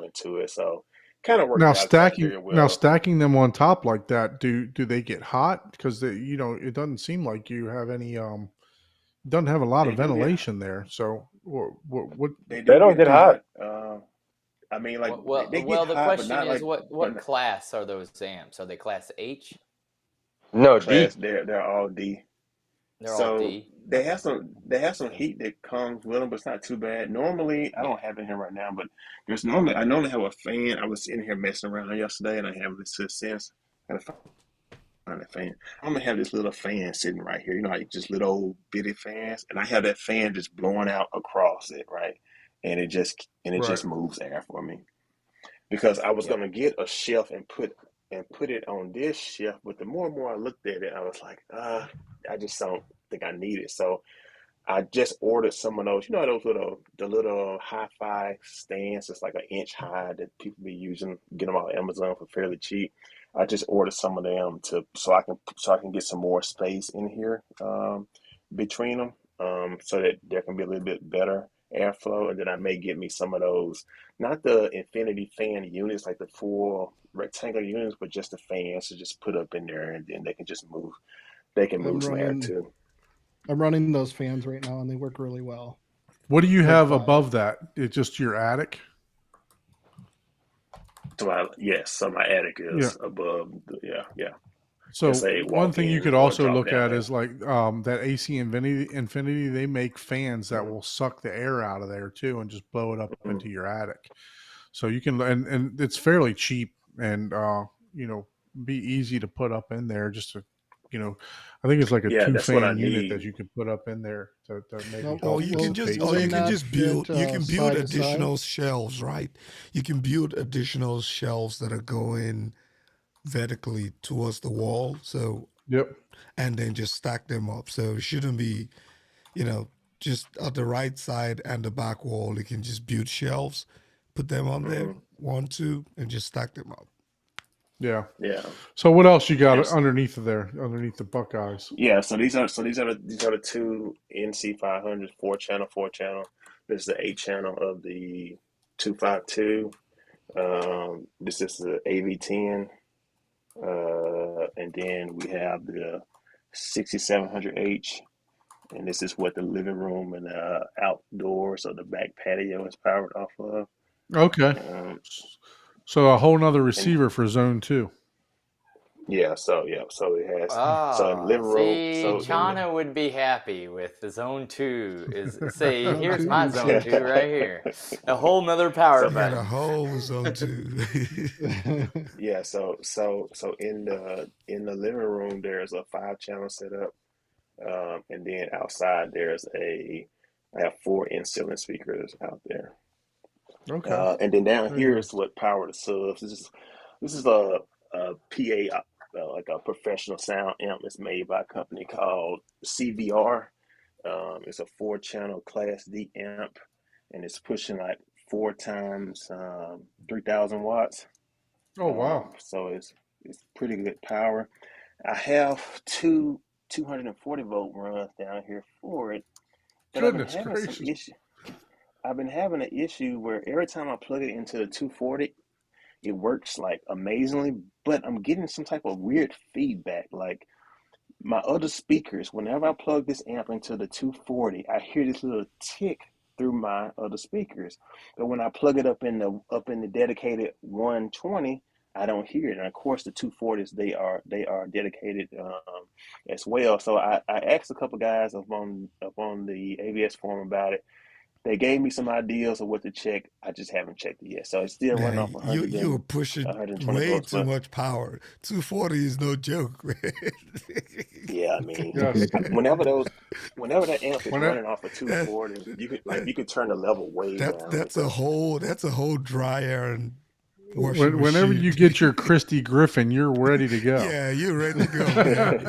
into it. So kind of worked now out very well. stacking them on top like that, do they get hot? Because it doesn't seem like you have any doesn't have a lot of ventilation there. So what They don't get hot. I mean, like Well, they get the hot, but question not is, like what class are those amps? Are they class H? No, D. class. They're all D. They're all So D. they have some heat that comes with them, but it's not too bad. Normally, I don't have it here right now, but I normally have a fan. I was in here messing around yesterday, and I haven't listened since. on the fan. I'm gonna have this little fan sitting right here. You know, like just little old bitty fans, and I have that fan just blowing out across it, right? And it Right. just moves air for me because I was Yep. gonna get a shelf and put it on this shelf, but the more and more I looked at it, I was like, I just don't think I need it. So I just ordered some of those. You know those little hi-fi stands. It's like an inch high that people be using. Get them on Amazon for fairly cheap. I just ordered some of them so I can get some more space in here between them, so that there can be a little bit better airflow. And then I may get me some of those, not the infinity fan units, like the full rectangular units, but just the fans to just put up in there, and then they can just move. They can I'm move some air running too. I'm running those fans right now, and they work really well. What do you They're have quiet. above that? It's just your attic? So my attic Yeah. is above. Yeah. So It's a one thing you walk-in could or also drop look down at there. is like that AC Infinity, they make fans that will suck the air out of there too and just blow it up into your attic. So you can, and it's fairly cheap and be easy to put up in there. Just to, I think it's like a Yeah, that's what I 2-fan unit that need. you can put up in there to maybe Nope. help Or you can dissipate Will or they you some. can not just fit build you can build side to side? additional shelves, right? You can build additional shelves that are going vertically towards the wall, so Yep. and then just stack them up. So it shouldn't be, just at the right side and the back wall. You can just build shelves, put them on there, Mhm. 1, 2, and just stack them up. Yeah. Yeah. So what else you got Yes. underneath of there, underneath the Buckeyes? Yeah. So these are the two NC500s, 4 channel. This is the 8 channel of the 252. This is the AV10. And then we have the 6700H, and this is what the living room and outdoors or the back patio is powered off of. Okay. So a whole nother receiver for zone 2. So it has in the living room. See, Chana would be happy with the zone 2. Say, Zone here's 2, my you zone said. 2 right here. A whole nother power You got a button. whole zone 2. Yeah, so in the living room there's a 5 channel setup, and then outside I have 4 in-ceiling speakers out there, Okay. and then down Very here nice. is what power the subs. This is a PA, like a professional sound amp that's made by a company called CVR. It's a 4 channel Class D amp, and it's pushing like 4 times 3,000 watts. Oh wow. So it's pretty good power. I have 240 volt runs down here for it, but Goodness gracious. I've been having an issue where every time I plug it into the 240, it works like amazingly, but I'm getting some type of weird feedback. Like my other speakers, whenever I plug this amp into the 240, I hear this little tick through my other speakers. But when I plug it up in the dedicated 120, I don't hear it. And of course, the 240s they are dedicated as well. So I asked a couple guys up on the ABS forum about it. They gave me some ideas of what to check. I just haven't checked it yet. So it's still running Man, off 100 you were and pushing 120 way volts. too But much power. 240 is no joke, man. yeah, I mean, Yes. whenever that amp is Whenever, running off of 240, you could turn the level way down. That's a whole dryer and washing whenever machine. you get your Christy Griffin, you're ready to go. Yeah, you're ready to go, man.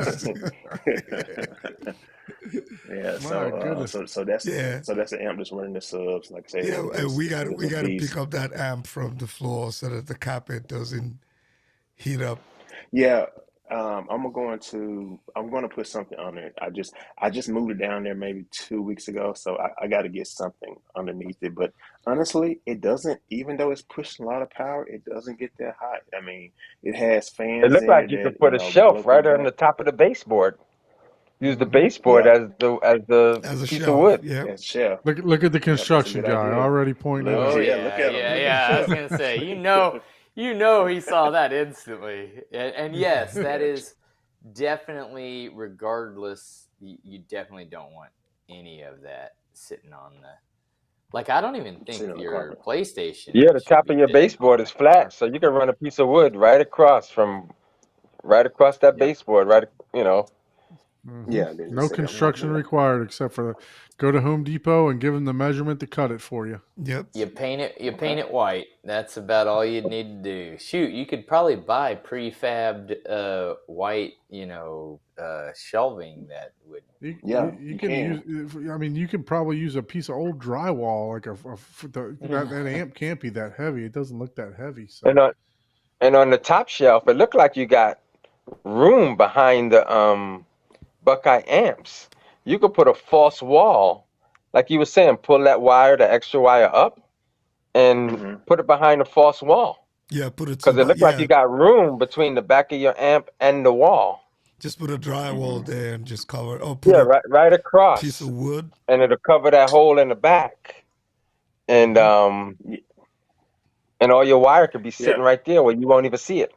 Yeah, My goodness. so that's Yeah. the amp that's running the subs. Like I say, Yeah, and we got it's to a beast. pick up that amp from the floor so that the carpet doesn't heat up. Yeah, I'm going to put something on it. I just moved it down there maybe 2 weeks ago, so I got to get something underneath it. But honestly, it doesn't. Even though it's pushing a lot of power, it doesn't get that hot. I mean, it has It fans looked in like it you could that put a blow shelf through right the on the back. top of the baseboard. Use the Mhm. baseboard Yeah, As a piece of shelf. wood. Yep. as chef. Look at the Yep, that's a construction good guy idea. already pointing it Look, Oh out. yeah, look at him. Look at I was the chef. gonna say, he saw that instantly, and yes, that is definitely. Regardless, you definitely don't want any of that sitting on the. Like, I don't even think Sitting on the your carpet. PlayStation Yeah, the should top be of your sitting on baseboard is the flat, carpet. so you can run a piece of wood right across from right across that Yep. baseboard, right, you know. Yeah. Then No just say, construction yeah. required except for go to Home Depot and give them the measurement to cut it for you. Yep. You paint it. You Okay. paint it white. That's about all you need to do. Shoot, you could probably buy prefabbed white, shelving that would. Yeah, You you can can. use. I mean, you can probably use a piece of old drywall, like that amp can't be that heavy. It doesn't look that heavy. So And on the top shelf, it looked like you got room behind the Buckeye amps. You could put a false wall, like you were saying, pull that wire, the extra wire up, and hmm put it behind a false wall. Yeah, put it Because it looked like yeah, you got room between the back of your amp and the wall. just put a drywall hmm there and just cover, or put Yeah, a right piece across, of wood. and it'll cover that hole in the back, and and all your wire could be Yeah. sitting right there where you won't even see it.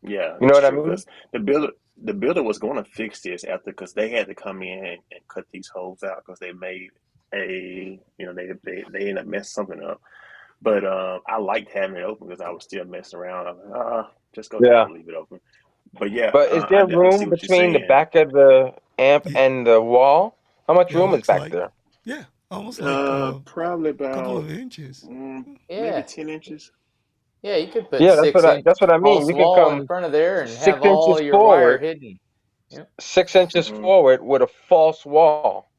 Yeah, You know that's what I true. mean? Because the builder was going to fix this after, because they had to come in and cut these holes out because they made they ended up messing something up. But I liked having it open because I was still messing around. I'm like, just go ahead Yeah. and leave it open. But yeah, But is I there definitely see room what you're between the saying. back of the amp Yeah, and the wall? How much yeah, room is looks back like, there? yeah, almost like a Probably couple about of inches. maybe Yeah, 10 inches. yeah. You could put Yeah, 6 inch that's what I mean. false You can wall in come front of there and 6 have all inches your wire forward, hidden. Yep. 6 inches hmm forward with a false wall.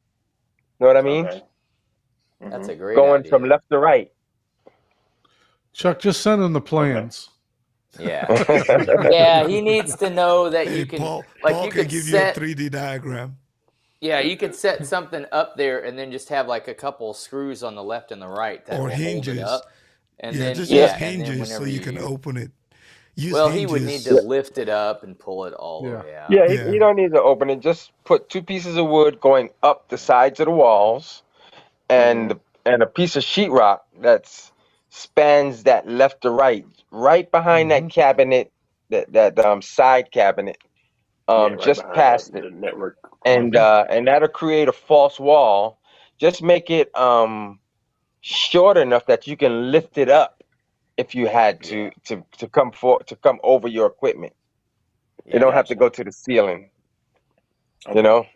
Know what I mean? Okay. That's hmm a great Going from idea. left to right. Chuck, just send them the Okay. plans. Yeah. Yeah, he needs to know that Hey, you can, Paul like, you can could give you a set, 3D diagram. yeah, you could set something up there and then just have like a couple screws on the left and the right that Or will hold it hinges. up. And Yeah, then, just Yeah. use and then hinges so whenever you can you, open it. Use well, he would need to hinges. lift it up and pull it all the Yeah. way out. Yeah, he Yeah, don't need to open it. Just put 2 pieces of wood going up the sides of the walls, hmm and a piece of sheetrock that spans that left to right behind hmm that cabinet, that side cabinet, Yeah, right just behind past the it, network and closet. and that'll create a false wall. Just make it short enough that you can lift it up if you had Yeah. to come over your equipment. You Yeah. don't have to Gotcha. go to the ceiling. You Okay. know,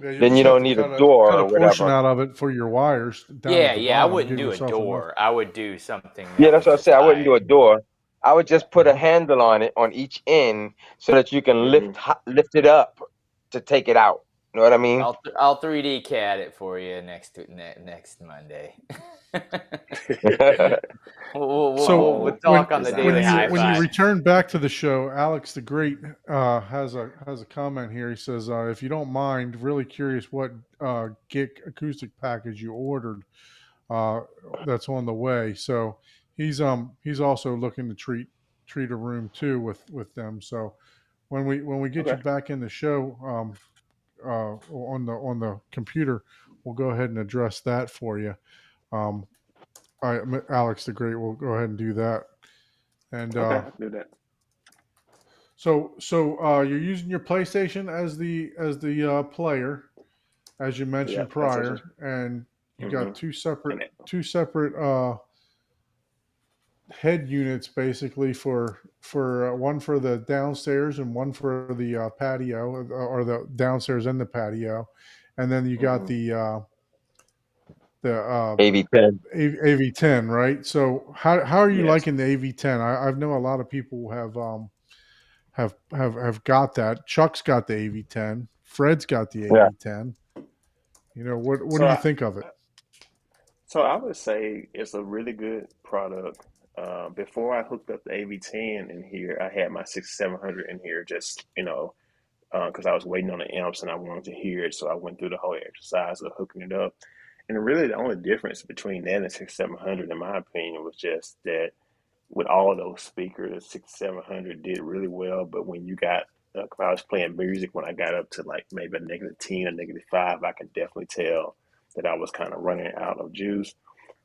Yeah, you then just you have don't to need a cut door a or portion whatever. out of it for your wires down Yeah, at the yeah. I bottom. wouldn't Give do a yourself enough. door. I would do something Yeah, that that's would what I just said. I wouldn't do a hide. door. I would just put a Mhm. handle on it on each end so that you can hmm lift it up to take it out. You know what I mean? I'll 3D CAD it for you next Monday. So We'll talk on the Design Daily High when you Five. return back to the show, Alex the Great has a comment here. He says, if you don't mind, really curious what GIK acoustic package you ordered that's on the way. So he's also looking to treat a room too with them. So when we get you Okay. back in the show on the computer, we'll go ahead and address that for you. Alex the Great will go ahead and do that. And Okay. I can do that. so you're using your PlayStation as the player, as you Yeah. mentioned PlayStation. prior, and you hmm got two And separate head units basically for one for the downstairs and one for the patio, or the downstairs and the patio, and then you got hmm the AV10. AV10, right? So how are you Yes. liking the AV10? I know a lot of people have got that. Chuck's got the AV10. Fred's got the Yeah. AV10. You know, what do So you I, think of it? so I would say it's a really good product. Before I hooked up the AV10 in here, I had my 6700 in here, just because I was waiting on the amps and I wanted to hear it. So I went through the whole exercise of hooking it up. And really, the only difference between that and 6700, in my opinion, was just that with all of those speakers, the 6700 did really well. But when you got, if I was playing music, when I got up to like maybe a -10 or -5, I could definitely tell that I was kind of running out of juice.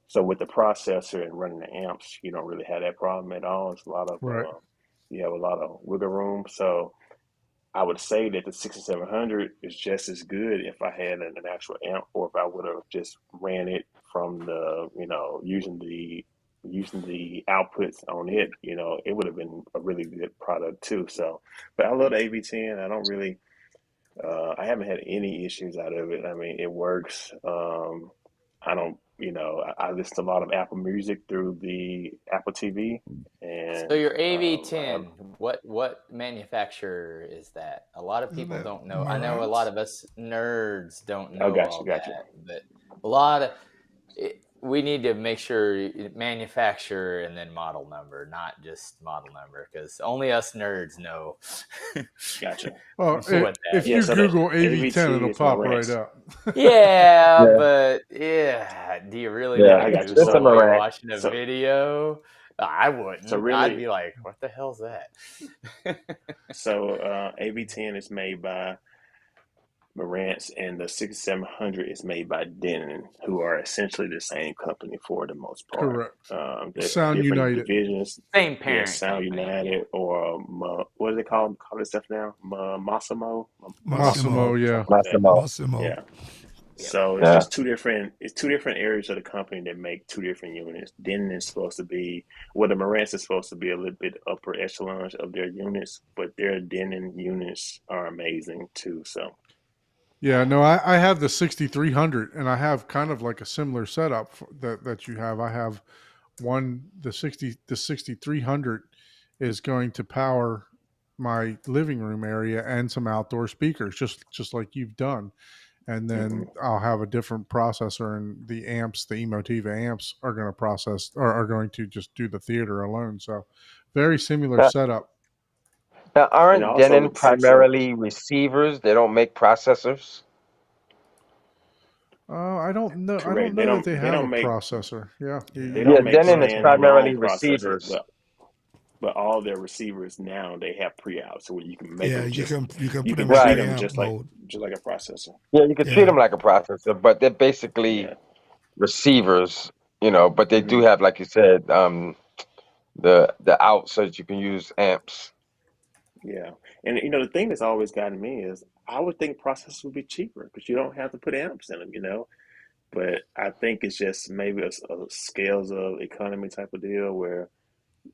So with the processor and running the amps, you don't really have that problem at all. It's a lot of Right. you have a lot of wiggle room. So I would say that the 6700 is just as good if I had an actual amp, or if I would have just ran it from the, using the using the outputs on it, it would have been a really good product too. So, but I love the AV10. I don't really, I haven't had any issues out of it. I mean, it works. I don't, I listen to a lot of Apple Music through the Apple TV, and So your I have. AV10, what manufacturer is that? A lot of Isn't people that don't know. I know a lot Marantz? of us nerds don't Oh, know gotcha, all gotcha. that, but a lot of we need to make sure manufacturer and then model number, not just model number, because only us nerds know Gotcha. Well, what that if Yeah, you is. so the Google AV10, AV10 it'll is pop right Marantz. up. Yeah, Yeah, but yeah, do you really yeah. need I to got you. It's a Google while you're Marantz. watching a So, video? I so wouldn't. I'd really, be like, what the hell's that? AV10 is made by Marantz, and the 6700 is made by Denon, who are essentially the same company for the most part. Correct. There's Sound different United. divisions. Same Yeah, parent Sound company. Yeah. United, or what do they call this stuff now? Massimo, Massimo, yeah. something like that. Massimo. Massimo. Yeah. Yep. So it's Yeah. just two different areas of the company that make two different units. Denon is supposed to be, well, the Marantz is supposed to be a little bit upper echelon of their units, but their Denon units are amazing too. So Yeah, no, I have the 6300, and I have kind of like a similar setup that you have. I have the 6300 is going to power my living room area and some outdoor speakers, just like you've done. And then I'll have a different processor, and the amps, the Emotiva amps, are going to process or are going to just do the theater alone. So, very similar Now, setup. now, and aren't also Denon with 67. primarily receivers? They don't make processors. I don't know. I don't Correct. know that they They have a don't make processor. Yeah, they Yeah, don't make Denon is primarily standalone processors, receivers. but all their receivers now they have pre-out, so you can make Yeah, them you can you put can them in treat Right. them preamp mode. just like a processor. Yeah, you can treat Yeah. them like a processor, but they're basically Yeah. receivers, but they do hmm have, like you said, the out so that you can use amps. Yeah. And the thing that's always gotten me is I would think processors would be cheaper because you don't have to put amps in them. But I think it's just maybe a scales of economy type of deal where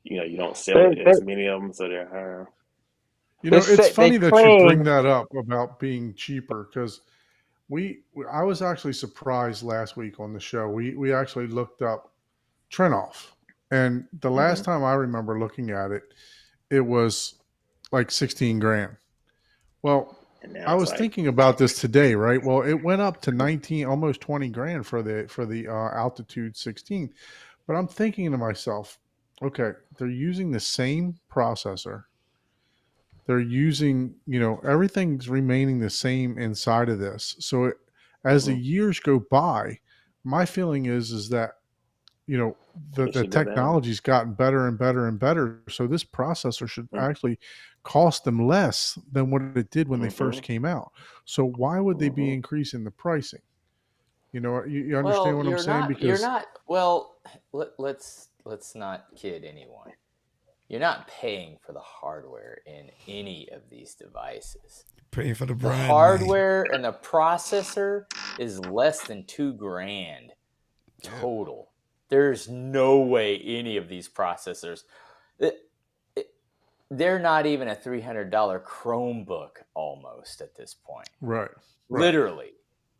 you don't sell They it they as many of them, so they're higher. You they know, it's say they funny that you bring claim. that up about being cheaper because I was actually surprised last week on the show. We actually looked up Trenoff, and the last hmm time I remember looking at it, it was like 16 grand. Well, And now I it's was like, thinking about this today, right? Well, it went up to 19, almost 20 grand for the Altitude 16. But I'm thinking to myself, okay, they're using the same processor. They're using, everything's remaining the same inside of this. So as the mhm, years go by, my feeling is that, it the should go down. technology's gotten better and better and better. So this processor should actually cost them less than what it did when they first Mm-hmm. came out. So why would they be Mm-hmm. increasing the pricing? You understand Well, what I'm saying? you're Because not. Well, let's not kid anyone. You're not paying for the hardware in any of these devices. Paying for the The brand name. hardware and the processor is less than $2,000 total. There's no way any of these processors. They're not even a $300 Chromebook almost at this point. right. Literally,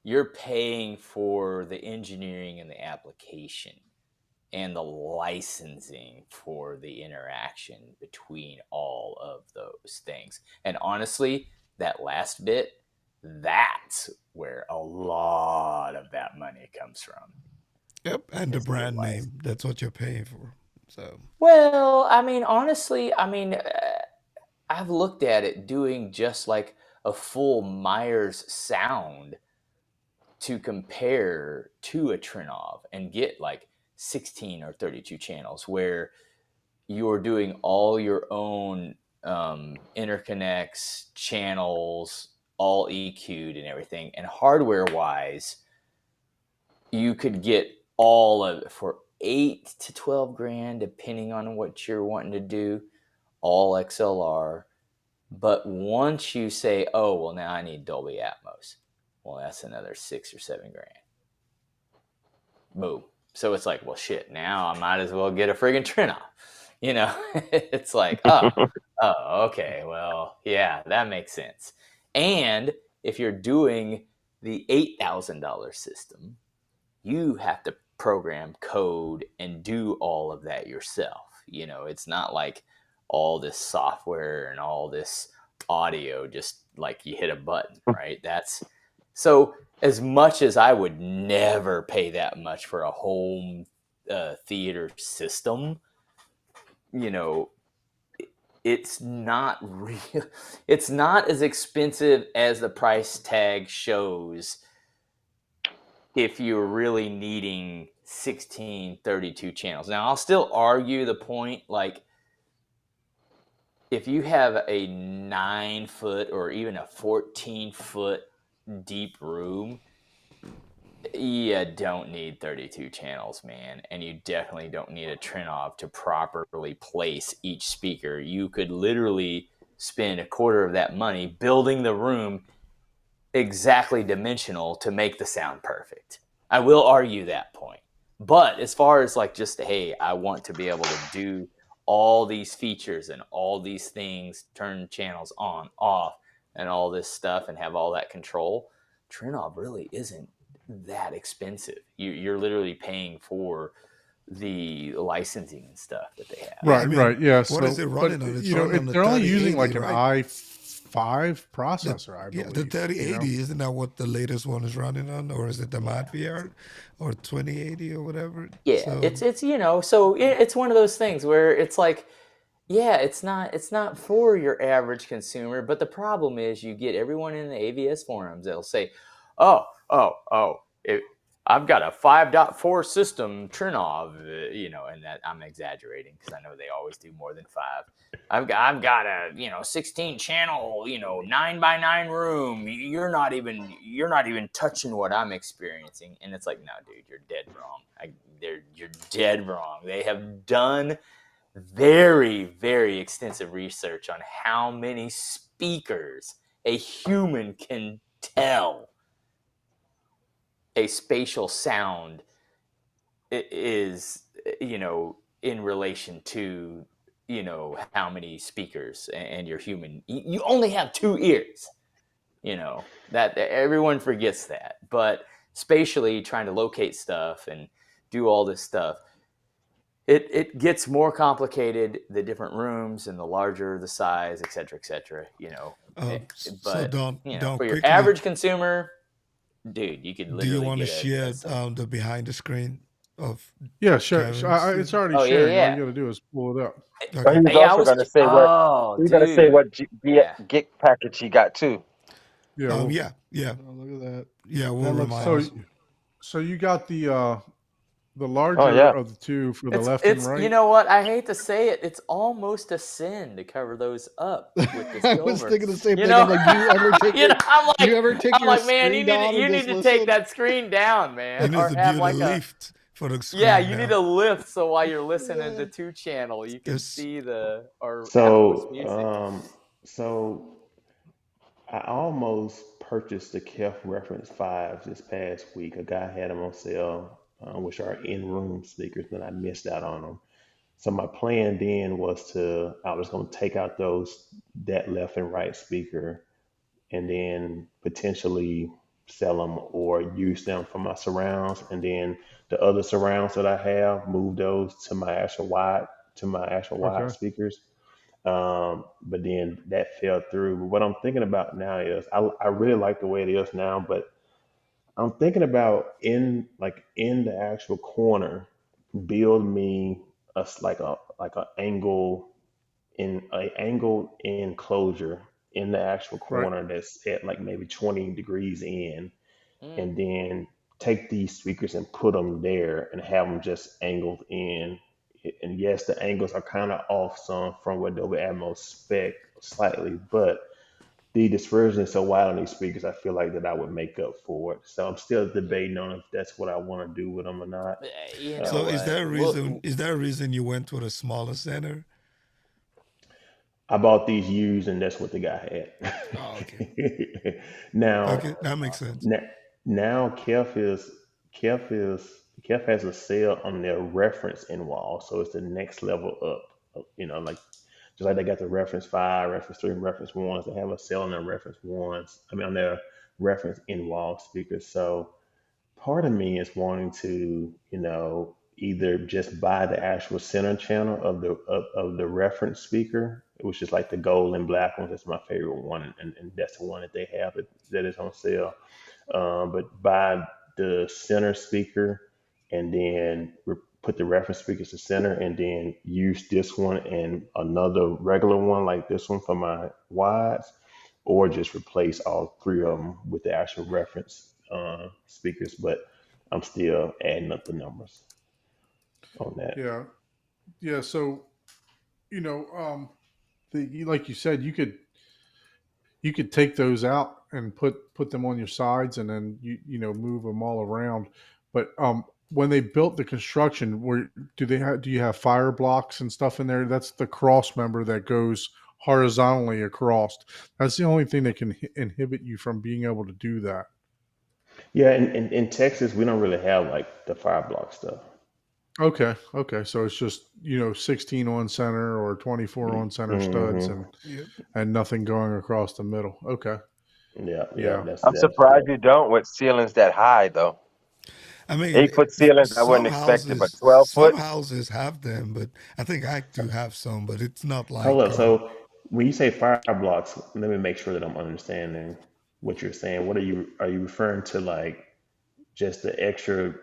you're paying for the engineering and the application and the licensing for the interaction between all of those things. And honestly, that last bit, that's where a lot of that money comes from. Yep, and the Is the brand license. name. That's what you're paying for. So Well, I mean, honestly, I've looked at it doing just like a full Myers sound to compare to a Trinnov and get like 16 or 32 channels where you're doing all your own interconnects, channels, all EQ'd and everything. And hardware wise, you could get all of it for 8 to 12 grand, depending on what you're wanting to do, all XLR. But once you say, oh, well, now I need Dolby Atmos, well, that's another 6 or 7 grand. Boom. So it's like, well, shit, now I might as well get a friggin' Trinnov. It's like, oh, okay, well, yeah, that makes sense. And if you're doing the $8,000 system, you have to program code and do all of that yourself. It's not like all this software and all this audio just like you hit a button, right? So as much as I would never pay that much for a home theater system, it's not real. It's not as expensive as the price tag shows if you're really needing 16, 32 channels. Now, I'll still argue the point, like, if you have a 9-foot or even a 14-foot deep room, you don't need 32 channels, man. And you definitely don't need a Trinnov to properly place each speaker. You could literally spend a quarter of that money building the room exactly dimensional to make the sound perfect. I will argue that point. But as far as like just, hey, I want to be able to do all these features and all these things, turn channels on, off, and all this stuff and have all that control, Trinnov really isn't that expensive. You're literally paying for the licensing and stuff that they have. Right, right, yeah. What is it running on? It's running on the they're only using like an i5 processor, I believe. Yeah, the 3080, isn't that what the latest one is running on? Or is it the ModVR or 2080 or whatever? Yeah, so it's so it's one of those things where it's like, yeah, it's not for your average consumer, but the problem is you get everyone in the AVS forums that'll say, I've got a 5.4 system Trinnov, and that I'm exaggerating because I know they always do more than 5. I've got a 16 channel 9x9 room. You're not even touching what I'm experiencing, and it's like, no, dude, you're dead wrong. You're dead wrong. They have done very, very extensive research on how many speakers a human can tell a spatial sound is, in relation to, how many speakers, and your human, you only have 2 ears, that everyone forgets that. But spatially trying to locate stuff and do all this stuff, it gets more complicated, the different rooms and the larger the size, et cetera, but so for your average consumer, dude, you could literally. Do you want to share the behind the screen of? Yeah, sure. It's already sharing. Yeah. All you got to do is pull it up. Okay. He was also going to say what gig package he got too. Yeah. Yeah. Oh, look at that. Yeah, we'll remind. So you got the larger of the two for the left and right. You know what? I hate to say it. It's almost a sin to cover those up with the silver. I was thinking the same thing. I'm like, do you ever take your man, screen you need to take that scrreen down, man. Or have like a lift for the screen. Yeah, you need a lift so while you're listening to 2-channel, you can see So I almost purchased the Kef Reference 5s this past week. A guy had them on sale, which are in-room speakers, but I missed out on them. So my plan then was I was going to take out that left and right speaker and then potentially sell them or use them for my surrounds. And then the other surrounds that I have, move those to my actual wide speakers. But then that fell through. But what I'm thinking about now is I really like the way it is now, but I'm thinking about in the actual corner, build me a angled enclosure in the actual corner that's at like maybe 20 degrees in, and then take these speakers and put them there and have them just angled in. And yes, the angles are kind of off some from what Dolby Atmos spec slightly, but the dispersion is so wide on these speakers, I feel like that I would make up for it. So I'm still debating on if that's what I want to do with them or not. So is there a reason? Is there a reason you went with a smaller center? I bought these used, and that's what the guy had. Oh, okay. Now, that makes sense. Now Kef is KEF has a sale on their reference in wall, so it's the next level up. Like just like they got the reference 5, reference 3, and reference 1s, they have a sale on their reference 1s. I mean, on their reference in wall speakers. So part of me is wanting to, either just buy the actual center channel of the reference speaker, which is like the gold and black one. That's my favorite one, and that's the one that they have that is on sale. But buy the center speaker and then put the reference speakers to center, and then use this one and another regular one like this one for my wides, or just replace all three of them with the actual reference speakers. But I'm still adding up the numbers on that. Yeah. Yeah. So, like you said, you could take those out and put them on your sides, and then move them all around. But when they built the construction, do you have fire blocks and stuff in there? That's the cross member that goes horizontally across. That's the only thing that can inhibit you from being able to do that. Yeah, in Texas, we don't really have like the fire block stuff. Okay. So it's just 16 on center or 24 on center studs, and nothing going across the middle. Okay. Yeah. I'm surprised you don't with ceilings that high though. I mean, 8-foot ceilings, I wouldn't expect it, but 12 some foot. houses have them, but I think I do have some, but it's not like. Hold up. So when you say fire blocks, let me make sure that I'm understanding what you're saying. What are you referring to, like just the extra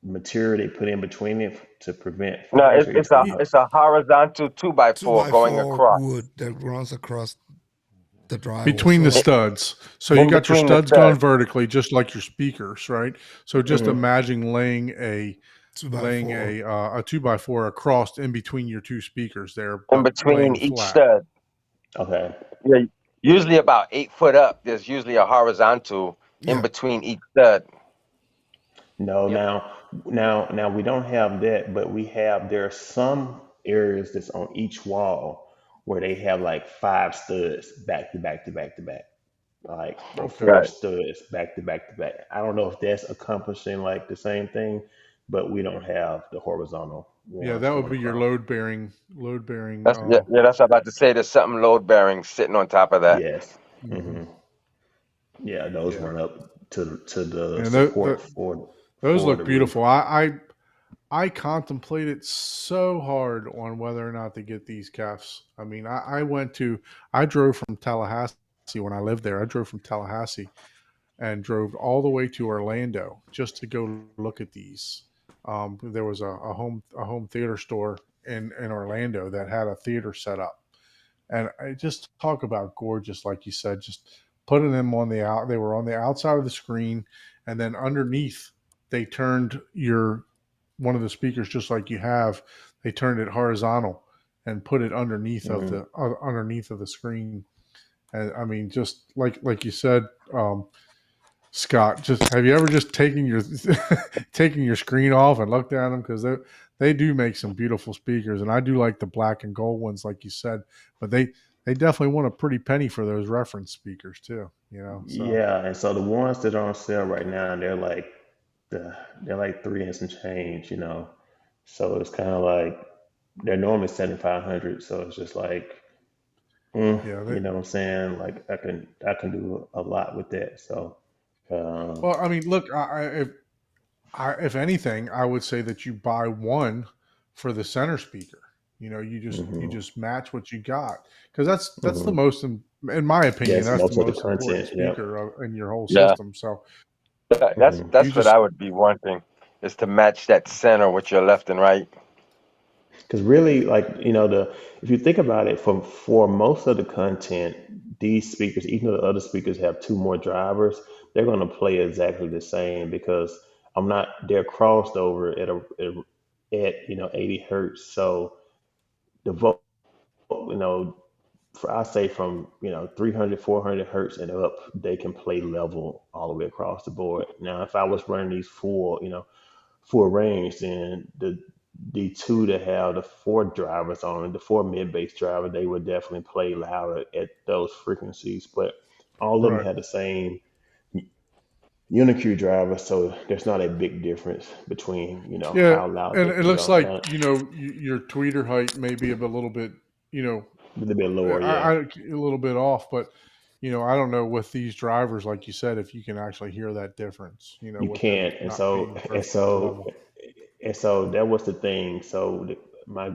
material they put in between it to prevent No, fires? it's a horizontal 2x4 going across. Wood that runs across the drywall between the studs. So you got your studs going vertically, just like your speakers, right? So just imagine laying a 2x4 across in between your two speakers there. In between each flat. stud. Okay. Yeah, usually about 8 foot up. There's usually a horizontal in between each stud. No, now we don't have that, but there are some areas that's on each wall where they have like 5 studs back to back to back to back, like or 4 studs back to back to back. I don't know if that's accomplishing like the same thing, but we don't have the horizontal ones. Yeah, that would be your load bearing. That's what I'm about to say. There's something load bearing sitting on top of that. Yes. Yeah, those run up to the support for. Those look beautiful. I contemplated so hard on whether or not to get these KEFs. I mean, I drove from Tallahassee when I lived there. I drove from Tallahassee and drove all the way to Orlando just to go look at these. There was a home theater store in Orlando that had a theater set up, and I just talk about gorgeous, like you said, just putting them they were on the outside of the screen, and then underneath they turned one of the speakers, just like you have, they turned it horizontal and put it underneath of the screen. And I mean, just like you said, Scott, just have you ever just taken your screen off and looked at them? Because they do make some beautiful speakers, and I do like the black and gold ones, like you said, but they definitely want a pretty penny for those reference speakers too, So. Yeah, and so the ones that are on sale right now, they're like 3 and some change, So it's kind of like they're normally 7,500, so it's just like, you know what I'm saying? Like I can do a lot with that. So, well, I mean, look, if anything, I would say that you buy one for the center speaker. You just match what you got, because that's the most, in my opinion, that's the most important speaker in your whole system. So. That's what I would be wanting, is to match that center with your left and right. Because really, like if you think about it, for most of the content, these speakers, even though the other speakers have 2 more drivers, they're going to play exactly the same, because they're crossed over at 80 hertz. So the vote, I say from 300, 400 hertz and up, they can play level all the way across the board. Now, if I was running these full range, then the 2 that have the 4 drivers on it, the 4 mid bass driver, they would definitely play louder at those frequencies. But all of them have the same Unicue driver, so there's not a big difference between Yeah, how loud and they it looks like now your tweeter height may be a little bit a little bit lower. Yeah, a little bit off, but I don't know with these drivers, like you said, if you can actually hear that difference, you with them can't, and not so being and perfectly so level. and so that was the thing. So my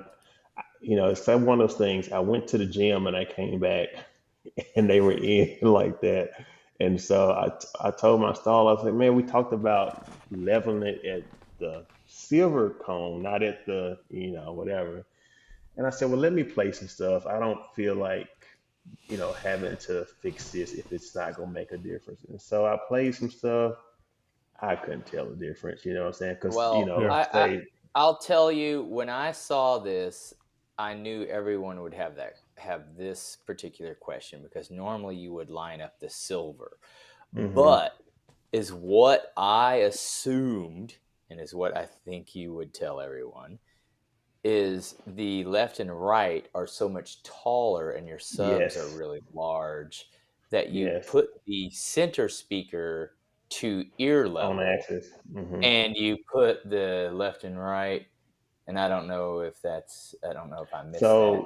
it's like one of those things. I went to the gym and I came back, and they were in like that. And so I told my stall, I was like, man, we talked about leveling it at the silver cone, not at the, whatever. And I said, well, let me play some stuff. I don't feel like, having to fix this if it's not going to make a difference. And so I played some stuff. I couldn't tell the difference, you know what I'm saying? Because, Well, Yeah. I'll tell you, when I saw this, I knew everyone would have this particular question, because normally you would line up the silver. hmm But is what I assumed, and is what I think you would tell everyone, is the left and right are so much taller and your subs are yes, really large that you yes, put the center speaker to ear on level axis. and you put the left and right. And I don't know if I missed that,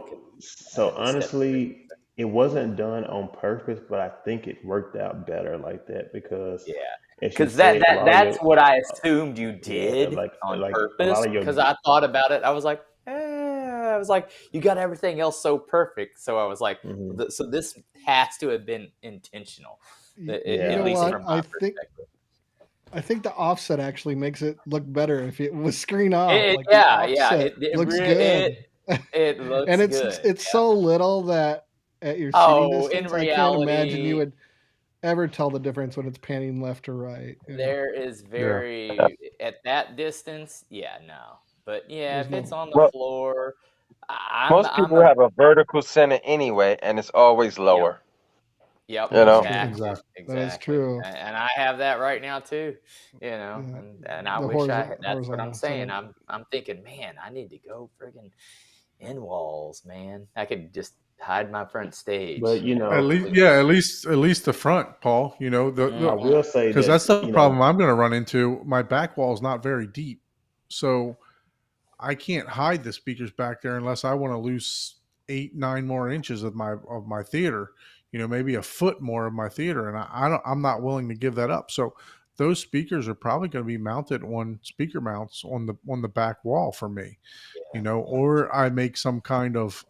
because I So had to step away. honestly, it wasn't done on purpose, but I think it worked out better like that because, Yeah, as you because that, said, a that lot of that's your, what I assumed you yeah, did on like a purpose. lot of your, Because I thought about it, I was like, you got everything else so perfect. So I was like, mhm, so this has to have been intentional, You at yeah, know least what? from my perspective. I think the offset actually makes it look better if it was screen off. Like the Yeah, offset looks good. it looks And good. it's so little that at your seating Oh, in distance, I can't imagine you reality, would ever tell the difference when it's panning left or right. Yeah. there is Yeah. at that distance, yeah, no. But yeah, There's if it's no on the Well, floor, most I'm people a have a vertical center anyway, and it's always yep, lower. yep, You That's know. true. Exactly. That is exactly. true. And I have that right now too, Yeah. and I The wish that's what I'm horizontal saying. center. I'm thinking, man, I need to go friggin' in walls, man. I could just hide my front but stage At least, completely. at least the front, Paul. I The will say because that that's the problem I'm going to run into. My back wall is not very deep, so I can't hide the speakers back there unless I want to lose 8, 9 more inches of my theater. Maybe a foot more of my theater, and I'm not willing to give that up. So those speakers are probably going to be mounted on speaker mounts on the back wall for me. Or I make some kind of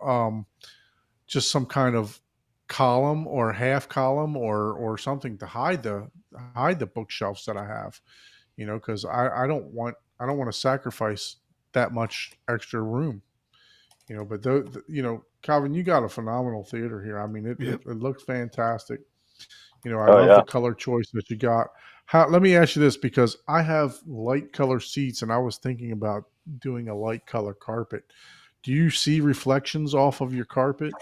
just some kind of column or half column or something to hide the bookshelves that I have, because I don't want to sacrifice that much extra room, but Calvin, you got a phenomenal theater here. I mean, Yep. it looks fantastic. I Oh love yeah. the color choice that you got. Let me ask you this, because I have light color seats and I was thinking about doing a light color carpet. Do you see reflections off of your carpet?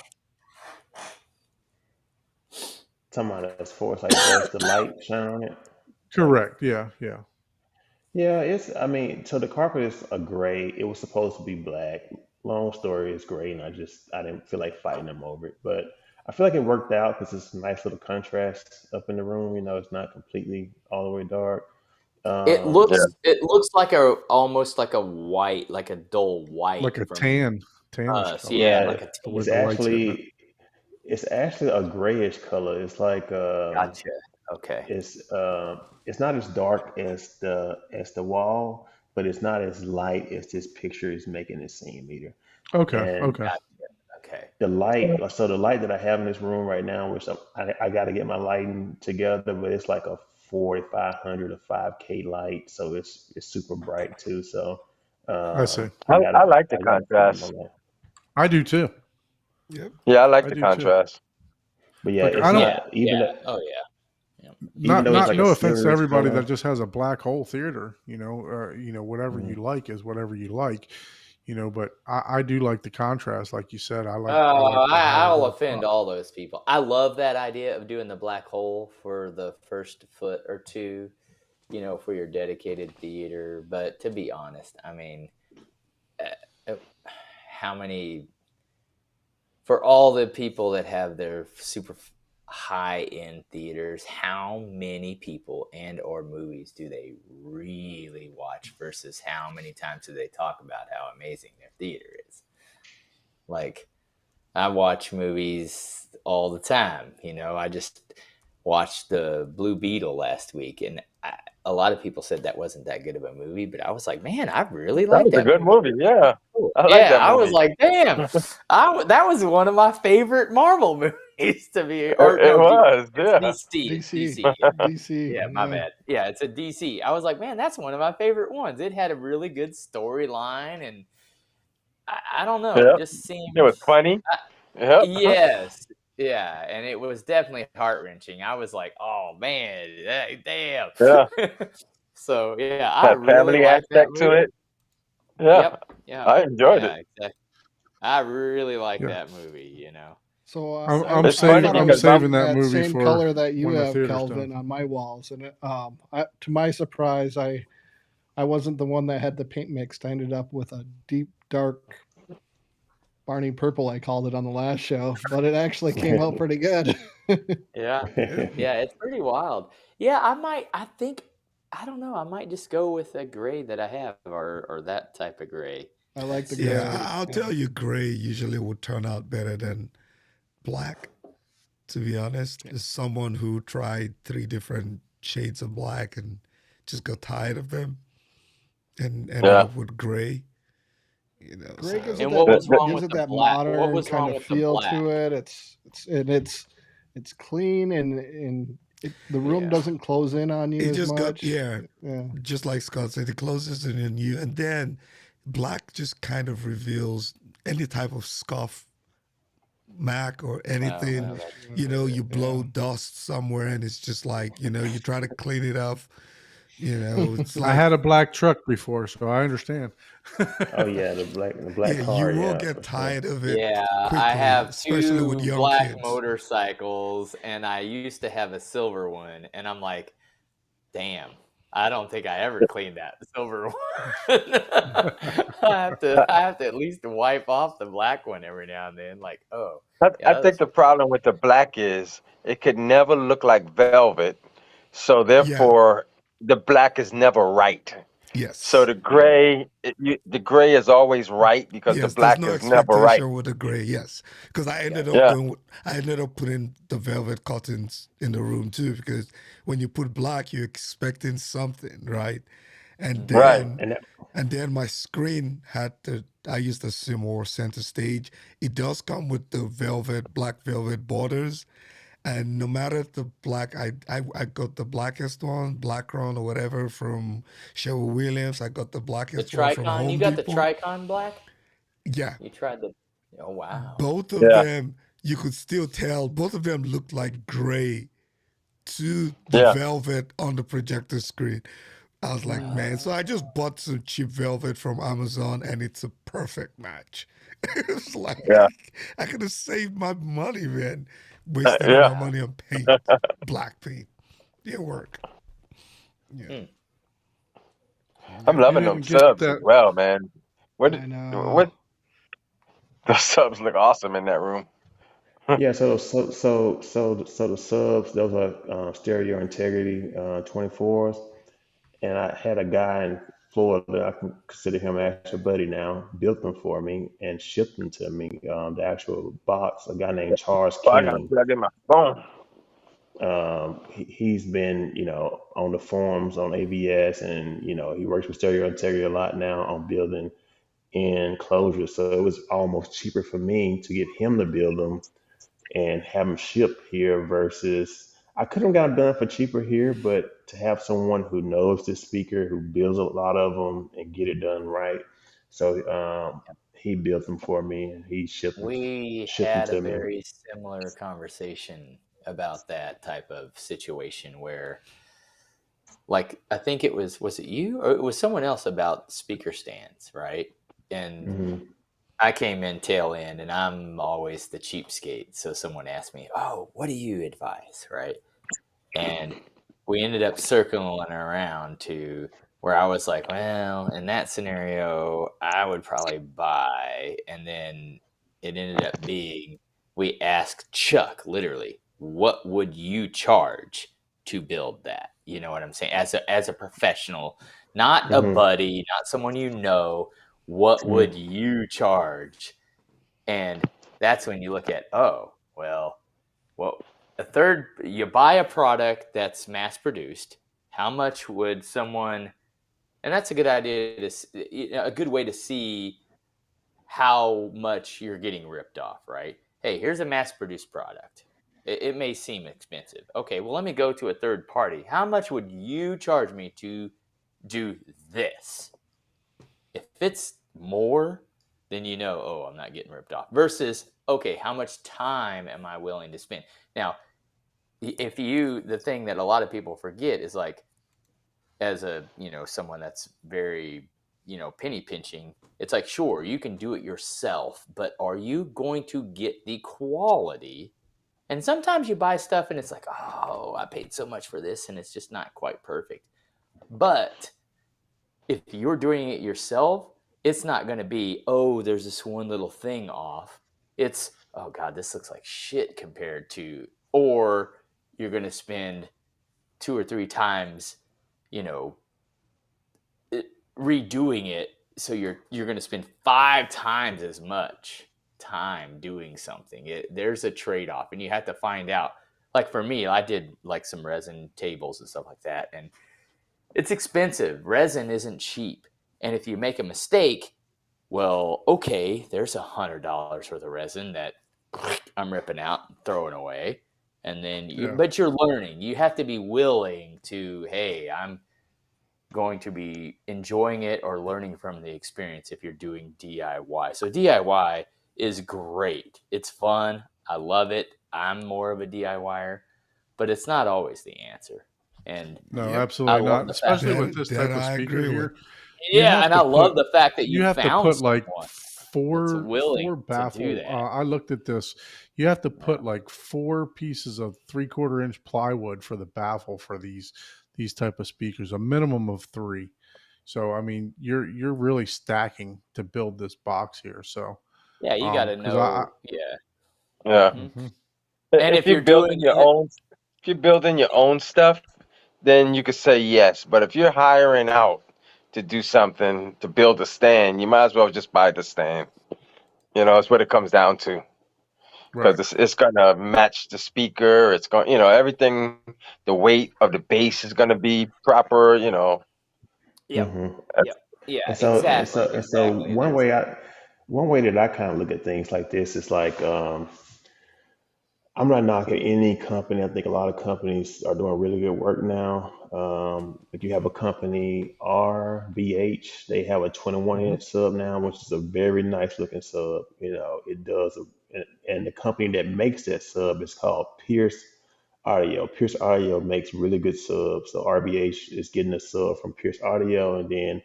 talking about as far as like does the light shine on it? Like, Correct. Yeah. Yeah. yeah, I mean, so the carpet is a gray. It was supposed to be black. Long story is gray, and I didn't feel like fighting them over it. But I feel like it worked out because it's a nice little contrast up in the room. It's not completely all the way dark. It Um, looks it looks like a almost like a white, like a dull white Like a from tannish us. color, Yeah, yeah, like a the way it's the tan. light's hitting it. actually a grayish color. It's like Gotcha. Okay. it's not as dark as the wall, but it's not as light as this picture is making it seem either. Okay. And Okay. Gotcha. Okay. the light that I have in this room right now, which I got to get my lighting together, but it's like a 4500 or 5K light, so it's super bright too. So I see. I like the I gotta find my contrast. light. I do too. Yep. Yeah, I like I the do too. contrast. But yeah, Like it's I don't Yeah. not Yeah. Oh yeah. Yeah. even though it's like a no offense to silverish everybody that color. just has a black hole theater. Whatever you Mhm. like is whatever you like. But I do like the contrast, like you said. I like how it I'll works offend out. all those people. I love that idea of doing the black hole for the first foot or two, for your dedicated theater. But to be honest, I mean, uh, how many, for all the people that have their super high-end theaters, how many people and or movies do they really watch versus how many times do they talk about how amazing their theater is? Like, I watch movies all the time. I just watched the Blue Beetle last week, and a lot of people said that wasn't that good of a movie, but I was like, man, I really That like was a that good movie. movie. Yeah, I like Yeah, that I was movie. like, damn, that was one of my favorite Marvel movies to be, It, or it no, was. it's Yeah. DC. It's DC, DC. Yeah, DC. yeah, my bad. Yeah, it's a DC. I was like, man, that's one of my favorite ones. It had a really good storyline, and I don't know, it Yeah. just seemed. It was funny. Yep. Yes. Yeah. And it was definitely heart wrenching. I was like, oh man, damn. Yeah. So yeah, I That really family like that aspect to movie. it. Yeah. Yep. Yeah. I enjoyed Yeah, it. exactly. I really like Yeah. that movie, So I'm It's I funny thought I I'm because was saving seeing that that movie same for color that you when the have, theater's Kelvin, done. on my walls, and to my surprise, I wasn't the one that had the paint mixed. I ended up with a deep dark Barney purple, I called it on the last show, but it actually came out pretty good. Yeah. Yeah. Yeah, it's pretty wild. Yeah, I don't know, I might just go with a gray that I have, or that type of gray. I like the That seems Yeah, gray. pretty I'll cool. tell you, gray usually would turn out better than black. To be honest, as someone who tried 3 different shades of black and just got tired of them and ended yeah. up with gray. Gray gives So it And what that was wrong gives with it the that black? What modern was kind wrong of with the feel black? to it. It's clean, and the room Yeah. doesn't close in on you it as just got, much. yeah, Yeah. just like Scott said, it closes in on you. And then black just kind of reveals any type of scuff, Mac, or Oh, anything. well, that's You true. blow Yeah. dust somewhere and it's just like, you try to clean it up. It's I like, had a black truck before, so I understand. Oh yeah, the black yeah, you car, will yeah, get for sure. tired of it Yeah, I quickly, have especially with 2 young black kids. motorcycles, and I used to have a silver one, and I'm like, damn, I don't think I ever cleaned that silver one. I have to at least wipe off the black one every now and then. Like, oh, I yeah, think the problem with the black is it could never look like velvet, so Yeah, therefore the black is never right. So yes. the gray, the gray is always right because the Yes, there's black no is never right. expectation with the gray. Yes, because I ended up Yeah, I ended up putting the velvet curtains in the room too. Because when you put black, you're expecting something, right? And right. And then my screen I used a Seymour center stage. It does come with the black velvet borders. And no matter the black, I got the blackest one, Blackron or whatever from Sherwin Williams. I got the The blackest one from Tricon, you Home got the Depot. Tricon black? Yeah, You tried the, oh wow. both of Yeah, them, you could still tell, both of them looked like gray to the yeah. velvet on the projector screen. I was like, man, so I just bought some cheap velvet from Amazon and it's a perfect match. It's like, Yeah, I could have saved my money, man, wasting yeah. my money on paint, black paint. It work. Yeah. Hmm. I'm You loving them didn't get subs as that. well, man. What I know. what the subs look awesome in that room. yeah, so the subs, those are stereo integrity 24s, and I had a guy in Florida, I can consider him an actual buddy now, built them for me and shipped them to me. The actual box, a guy named Charles Oh, I gotta King. plug in my phone. He's been, on the forums on AVS, and he works with Stereo Integrity a lot now on building enclosures. So it was almost cheaper for me to get him to build them and have them shipped here versus I could have gotten done for cheaper here, but to have someone who knows this speaker, who builds a lot of them and get it done right. So he built them for me and he We shipped them had a to me. very similar conversation about that type of situation where, like, I think was it you or it was someone else about speaker stands, right? And hmm I came in tail end, and I'm always the cheapskate. So someone asked me, "Oh, what do you advise?" Right? And we ended up circling around to where I was like, "Well, in that scenario, I would probably buy." And then it ended up being we asked Chuck, literally, what would you charge to build that? You know what I'm saying? As a professional, not a Hmm. buddy, not someone you know. What would you charge? And that's when you look at, oh, well, you buy a product that's mass produced. How much would someone, and that's a good idea a good way to see how much you're getting ripped off, right? Hey, here's a mass produced product. It may seem expensive. Okay, well, let me go to a third party. How much would you charge me to do this? If it's more, then you know, oh, I'm not getting ripped off. Versus, okay, how much time am I willing to spend? Now, the thing that a lot of people forget is like, as a, someone that's very, penny pinching, it's like, sure, you can do it yourself, but are you going to get the quality? And sometimes you buy stuff and it's like, oh, I paid so much for this and it's just not quite perfect. But if you're doing it yourself, it's not going to be, oh, there's this one little thing off. It's, oh God, this looks like shit compared to, or you're going to spend 2 or 3 times, redoing it. So you're going to spend 5 times as much time doing something. There's a trade-off, and you have to find out. Like for me, I did like some resin tables and stuff like that, and it's expensive. Resin isn't cheap. And if you make a mistake, well, okay, there's $100 worth of resin that I'm ripping out and throwing away. And then, but you're learning. You have to be willing to, hey, I'm going to be enjoying it or learning from the experience if you're doing DIY. So DIY is great. It's fun. I love it. I'm more of a DIYer, but it's not always the answer. And no, absolutely not. Especially with this type of speaker here. Yeah, and I love the fact that you have to found put like four baffle. I looked at this. You have to put like 4 pieces of 3/4 inch plywood for the baffle for these type of speakers, a minimum of 3. So I mean, you're really stacking to build this box here. So yeah, you got to know. Yeah. Mm-hmm. And if you're building your own stuff, then you could say yes. But if you're hiring out to do something, to build a stand, you might as well just buy the stand. It's what it comes down to. Because it's going to match the speaker. It's going, everything, the weight of the bass is going to be proper, Yeah. And so, exactly. So one way that I kind of look at things like this is like, I'm not knocking any company. I think a lot of companies are doing really good work now. If you have a company, RBH, they have a 21-inch sub now, which is a very nice looking sub. It does, and the company that makes that sub is called Pierce Audio. Pierce Audio makes really good subs. So RBH is getting a sub from Pierce Audio, and then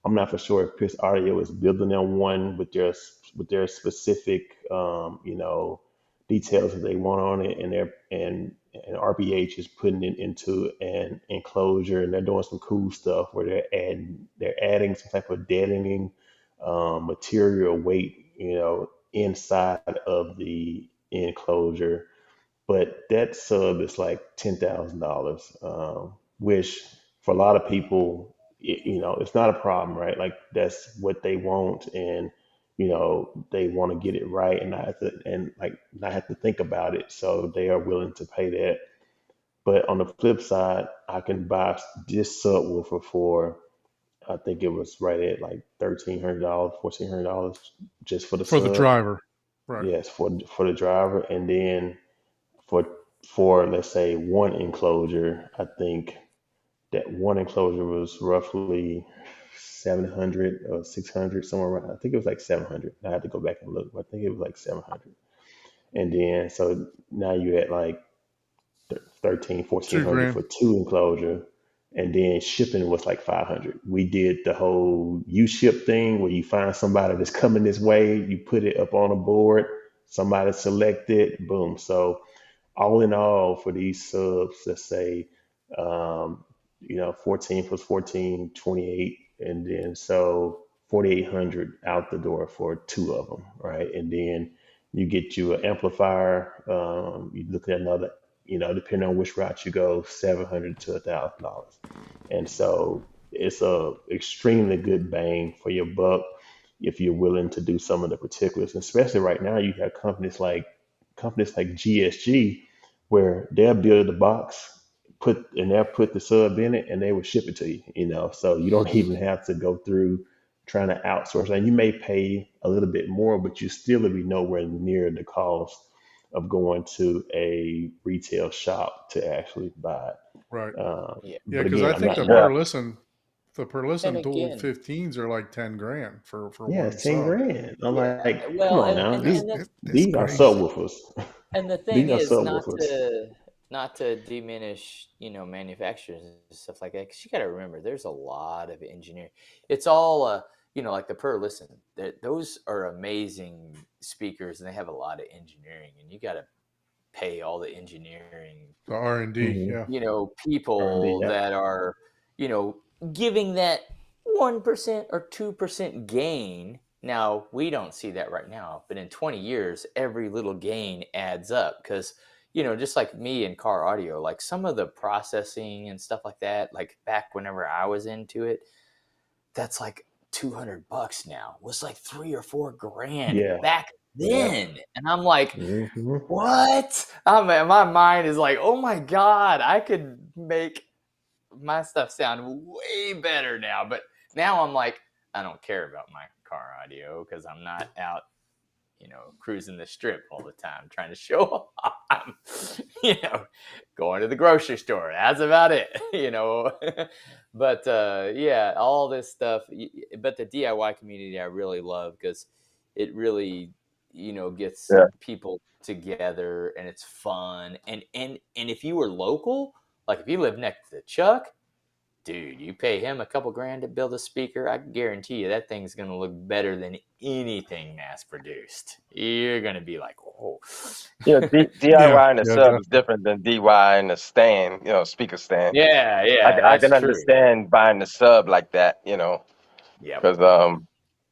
I'm not for sure if Pierce Audio is building them one with their specific, details that they want on it, and RBH is putting it into an enclosure, and they're doing some cool stuff where they're adding some type of deadening material weight, inside of the enclosure. But that sub is like $10,000, which for a lot of people, it's not a problem, right? Like that's what they want, and they want to get it right and not have to think about it. So they are willing to pay that. But on the flip side, I can buy this subwoofer for, I think it was right at like $1,300, $1,400 just for the sub. driver. Right. Yes, for the driver, and then for let's say one enclosure, I think that one enclosure was roughly 700 or 600, somewhere around. I think it was like 700. I had to go back and look, but I think it was like 700. And then, so now you're at like 13, 1400 for 2 enclosure. And then shipping was like 500. We did the whole U-ship thing where you find somebody that's coming this way, you put it up on a board, somebody select it, boom. So all in all for these subs, let's say, 14 plus 14, 28. And then so 4,800 out the door for 2 of them, right? And then You get you an amplifier. You look at another, depending on which route you go, $700 to $1,000. And so it's a extremely good bang for your buck if you're willing to do some of the particulars. And especially right now, you have companies like GSG, where they'll build the box, they'll put the sub in it, and they will ship it to you. So you don't even have to go through trying to outsource. And you may pay a little bit more, but you still will be nowhere near the cost of going to a retail shop to actually buy it. Right. Yeah. Yeah, But because again, I I'm think not, the Yeah. Per Listen And dual again, 15s are like 10 grand for yeah, one it's 10 sub. grand. I'm yeah. like, come Well, on now. That's These that's these are crazy. subwoofers. and the thing These are is subwoofers. not to diminish, manufacturers and stuff like that, because you got to remember there's a lot of engineering. It's all like the Per Listen. Those are amazing speakers, and they have a lot of engineering, and you got to pay all the engineering, The R&D, Hmm. yeah. R&D, people yep. that are, giving that 1% or 2% gain. Now, we don't see that right now, but in 20 years, every little gain adds up because, just like me in car audio, like some of the processing and stuff like that, like back whenever I was into it, that's like $200 now. It was like 3 or 4 grand Yeah. back Yep. then. And I'm like, Hmm. what? My mind is like, oh my God, I could make my stuff sound way better now. But now I'm like, I don't care about my car audio because I'm not out, cruising the strip all the time trying to show off. I'm, going to the grocery store. That's about it. But yeah, all this stuff. But the DIY community I really love because it really, gets Yeah. people together and it's fun. And if you were local, like if you live next to Chuck, dude, you pay him a couple grand to build a speaker, I can guarantee you that thing's going to look better than anything mass produced. You're going to be like, oh. Yeah, DIY and a yeah, sub is definitely. different than DIY and a stand, speaker stand. Yeah, I, yeah, I that's can true. understand buying the sub like that, Yep. because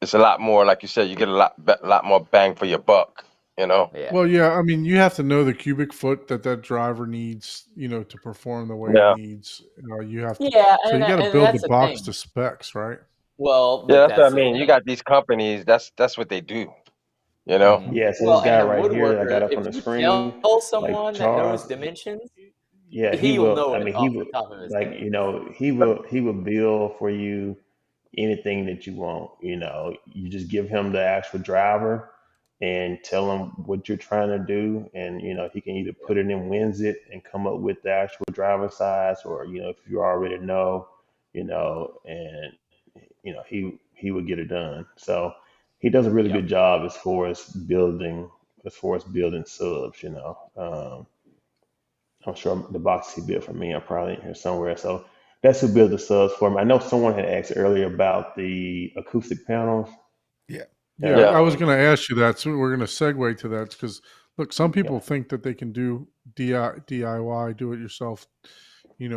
it's a lot more, like you said, you get a lot more bang for your buck. Yeah. Well, yeah, I mean, you have to know the cubic foot that driver needs, to perform the way it Yeah, needs. You have to, Yeah, so you got to and build the that's the box to thing. specs, right? Well, yeah, but that's what I that's the mean. You thing. got these companies. That's what they do. Mhm. Yeah, so this Well, and guy a right here that I got woodworker, up on if the you screen, tell like someone that knows Charles, dimensions, yeah, he he'll will. know I it mean, off the top of his like, head. he will build for you anything that you want. You just give him the actual driver and tell him what you're trying to do, and he can either put it in Winzit and come up with the actual driver size, or if you already know, and he would get it done. So he does a really Yep. good job as far as building subs. I'm sure the box he built for me are probably in here somewhere. So that's who built the subs for me. I know someone had asked earlier about the acoustic panels. Yeah. Yeah, Yeah. I was going to ask you that. So we're going to segue to that because, look, some Yeah, people think that they can do DIY, do it yourself, and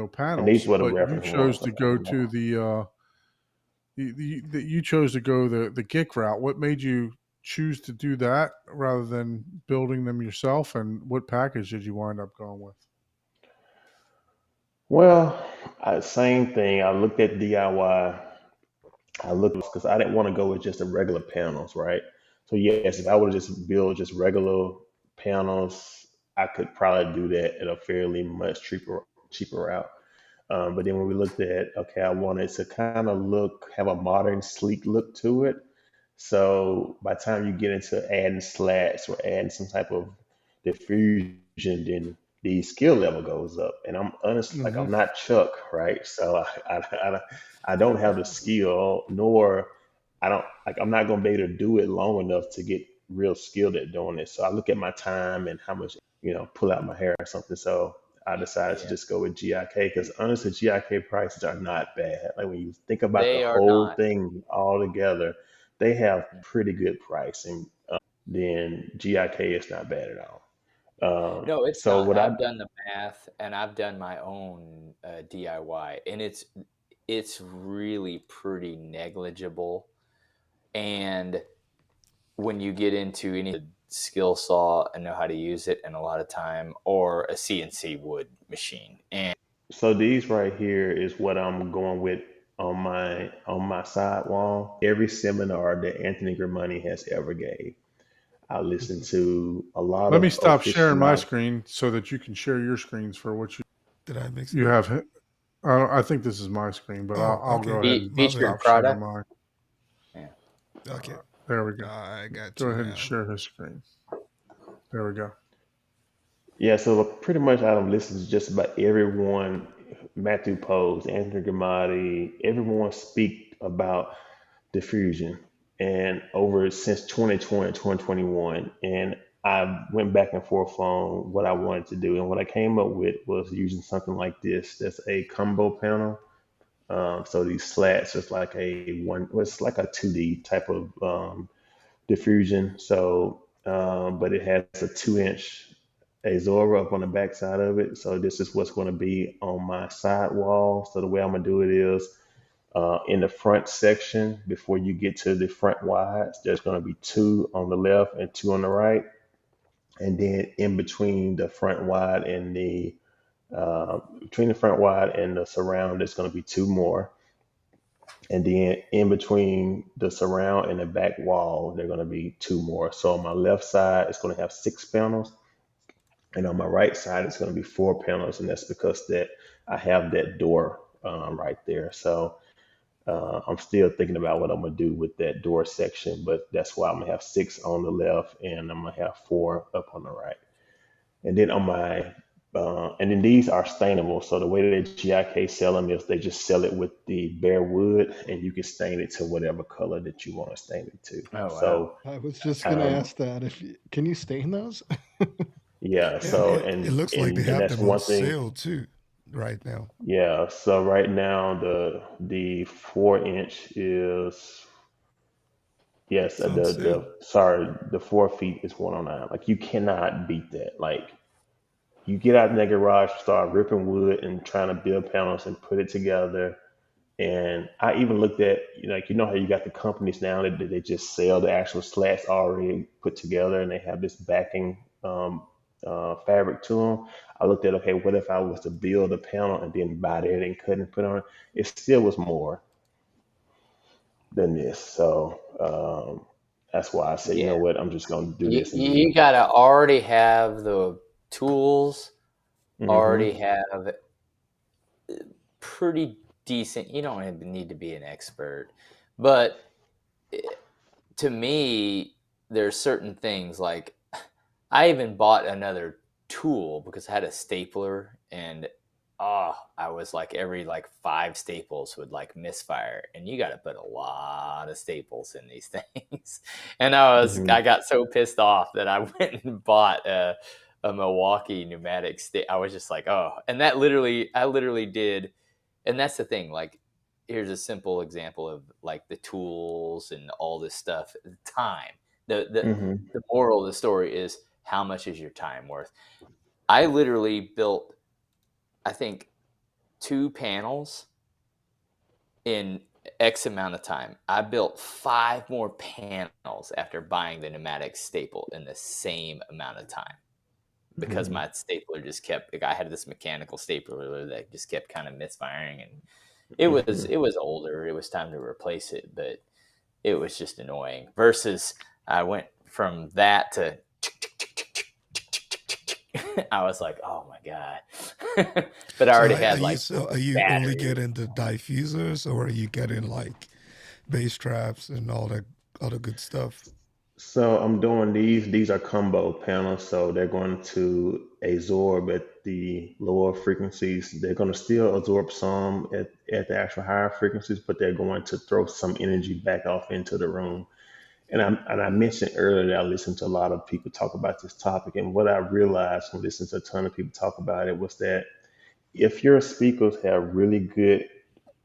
these panels, were the but you reference chose ones. to go Yeah. to you chose to go the GIC route. What made you choose to do that rather than building them yourself? And what package did you wind up going with? Well, same thing. I looked at DIY. I looked because I didn't want to go with just the regular panels, right? So yes, if I would have just built just regular panels, I could probably do that at a fairly much cheaper route. But then when we looked at, okay, I wanted to kind of have a modern, sleek look to it. So by the time you get into adding slats or adding some type of diffusion, then the skill level goes up. And I'm honest, like Mm-hmm. I'm not Chuck, right? So I don't have the skill, nor I don't like I'm not gonna be able to do it long enough to get real skilled at doing it. So I look at my time and how much, pull out my hair or something. So I decided to Yeah. just go with GIK because honestly, GIK prices are not bad. Like when you think about the They are whole not. thing all together, they have pretty good pricing. Then GIK is not bad at all. No, it's So not. what I I've done the math and I've done my own DIY, and it's really pretty negligible. And when you get into any of the skill saw and know how to use it in a lot of time, or a CNC wood machine. And So these right here is what I'm going with on my side wall. Every seminar that Anthony Grimani has ever gave, I listen to a lot Let me of stop sharing my aficionados. screen so that you can share your screens for what Did I mix it you up? have. I think this is my screen, but Oh, I'll okay. go ahead and My featured bad. stop sharing product. mine. Yeah. Okay. There we go. I got Go you ahead now. and share his screen. There we go. Yeah, so pretty much I've listened to just about everyone, Matthew Pose, Anthony Grimati, everyone speak about diffusion and over since 2020, 2021. And I went back and forth on what I wanted to do. And what I came up with was using something like this. That's a combo panel. So these slats is like it's like a 2D type of diffusion. So, but it has a 2 inch Azora up on the back side of it. So this is what's going to be on my side wall. So the way I'm gonna do it is in the front section before you get to the front wides, there's going to be two on the left and two on the right, and then in between the front wide and the between the front wide and the surround, there's going to be two more. And then in between the surround and the back wall, there are going to be two more. So on my left side, it's going to have 6 panels. And on my right side, it's going to be 4 panels. And that's because that I have that door right there. So I'm still thinking about what I'm going to do with that door section, but that's why I'm going to have 6 on the left and I'm going to have 4 up on the right. And then on my and then these are stainable. So the way that GIK sell them is they just sell it with the bare wood, and you can stain it to whatever color that you want to stain it to. Oh, wow. So I was just gonna ask that. Can you stain those? yeah. Yeah, So it looks like they and have that's them on one thing. sale too right now. Yeah. So right now the 4 inch is yes. It's on sale. The 4 feet is 109. Like you cannot beat that. Like you get out in that garage, start ripping wood and trying to build panels and put it together. And I even looked at, like, how you got the companies now that they just sell the actual slats already put together and they have this backing fabric to them. I looked at, okay, what if I was to build a panel and then buy that and cut and put on it? It still was more than this. So that's why I said, you know Yeah. what, I'm just going to do You, this and do you it. got to already have the tools, already Hmm. have pretty decent. You don't even need to be an expert, but to me, there's certain things like I even bought another tool because I had a stapler and I was like every 5 staples would misfire, and you got to put a lot of staples in these things. And I got so pissed off that I went and bought a Milwaukee pneumatic stick. I was just like, oh, and I literally did. And that's the thing. Like, here's a simple example of the tools and all this stuff. Time. Hmm. The moral of the story is, how much is your time worth? I literally built, I think, 2 panels in X amount of time. I built 5 more panels after buying the pneumatic staple in the same amount of time, because my stapler just kept. I had this mechanical stapler that just kept kind of misfiring, and it was older. It was time to replace it, but it was just annoying. Versus, I went from that to I was like, oh my god. But I already had Are you only batteries. getting the diffusers, or are you getting bass traps and all that other good stuff? So I'm doing these. These are combo panels, so they're going to absorb at the lower frequencies. They're going to still absorb some at the actual higher frequencies, but they're going to throw some energy back off into the room. And I mentioned earlier that I listened to a lot of people talk about this topic, and what I realized from listening to a ton of people talk about it was that if your speakers have really good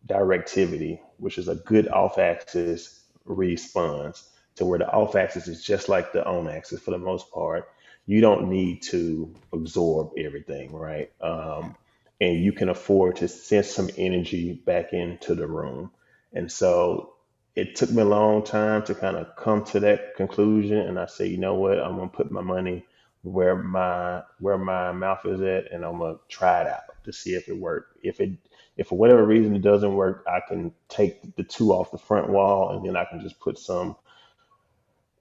directivity, which is a good off-axis response, to where the off-axis is just like the on-axis for the most part. You don't need to absorb everything, right? And you can afford to send some energy back into the room. And so it took me a long time to kind of come to that conclusion, and I say, you know what, I'm gonna put my money where my mouth is at, and I'm gonna try it out to see if it worked. If for whatever reason it doesn't work, I can take the two off the front wall, and then I can just put some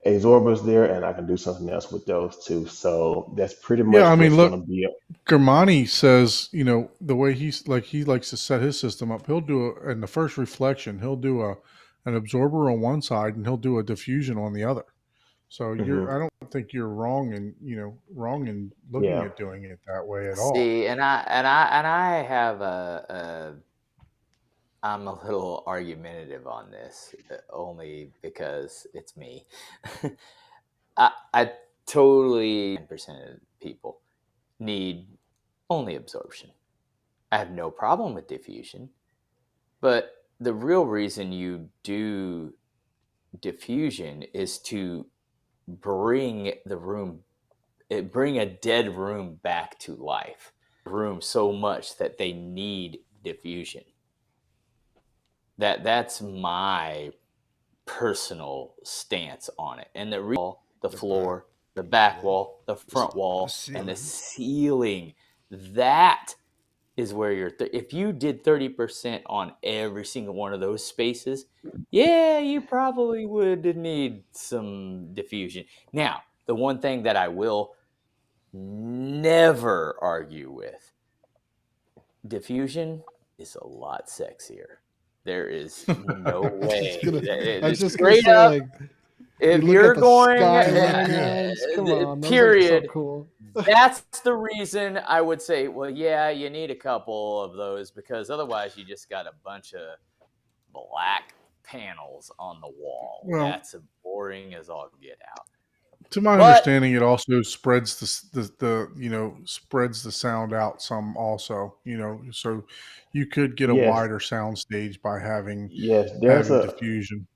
absorbers there, and I can do something else with those two. So that's pretty Yeah, much I mean, what's look, gonna be. Germani says, the way he likes to set his system up, he'll do in the first reflection, he'll do an absorber on one side and he'll do a diffusion on the other. So Hmm. I don't think you're wrong in looking Yeah. at doing it that way at all. See, and I have I'm a little argumentative on this, only because it's me. I totally 10% of people need only absorption. I have no problem with diffusion, but the real reason you do diffusion is to bring bring a dead room back to life. Room so much that they need diffusion. That's my personal stance on it. And the floor, the back wall, the front wall, and the ceiling. That is where if you did 30% on every single one of those spaces, yeah, you probably would need some diffusion. Now, the one thing that I will never argue with, diffusion is a lot sexier. There is no way. I was just gonna Straight say, up, like, if you look you're at the going, skyline ones. Come on, those are so period, cool. that's the reason I would say, well, yeah, you need a couple of those, because otherwise you just got a bunch of black panels on the wall. Well, That's boring as all get out. to my But understanding, it also spreads spreads the sound out some also, so you could get a Yes. wider sound stage by having Yes. diffusion.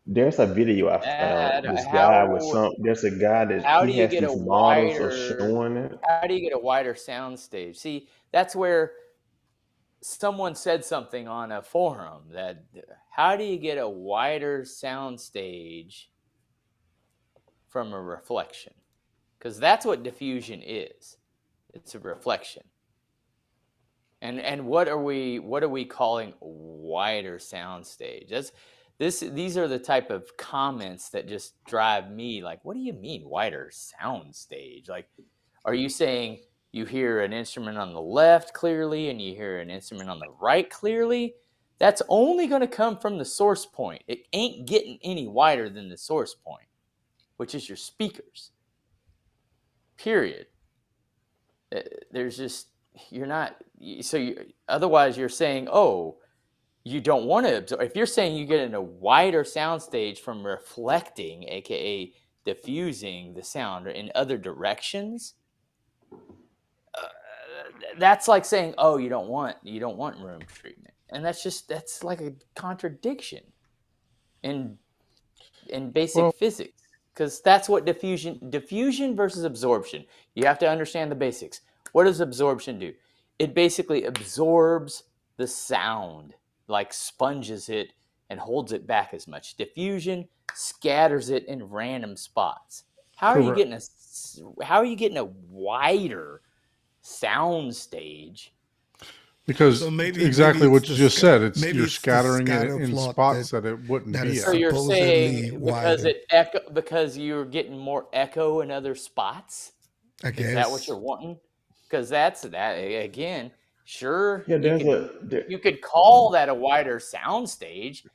There's a video I found. This guy with there's a guy that how do he you has get a these models of wider showing it. how do you get a wider sound stage? See, that's where someone said something on a forum, that how do you get a wider sound stage from a reflection? Because that's what diffusion is. It's a reflection. And what are we calling wider sound stage? These are the type of comments that just drive me, like, what do you mean wider sound stage? Like, are you saying you hear an instrument on the left clearly and you hear an instrument on the right clearly? That's only going to come from the source point. It ain't getting any wider than the source point, which is your speakers. Period. There's just, you're not, otherwise you're saying, oh, you don't want to absorb. If you're saying you get in a wider sound stage from reflecting, aka diffusing the sound in other directions, that's like saying, oh, you don't want room treatment. And that's like a contradiction in basic physics, because that's what diffusion versus absorption. You have to understand the basics. What does absorption do? It basically absorbs the sound, like sponges it and holds it back as much. Diffusion scatters it in random spots. How are you getting a wider sound stage? Because exactly what you just said, you're scattering it in spots that it wouldn't be at. So you're saying because you're getting more echo in other spots? I guess. Is that what you're wanting? Because that again, sure. Yeah, you could call that a wider sound stage,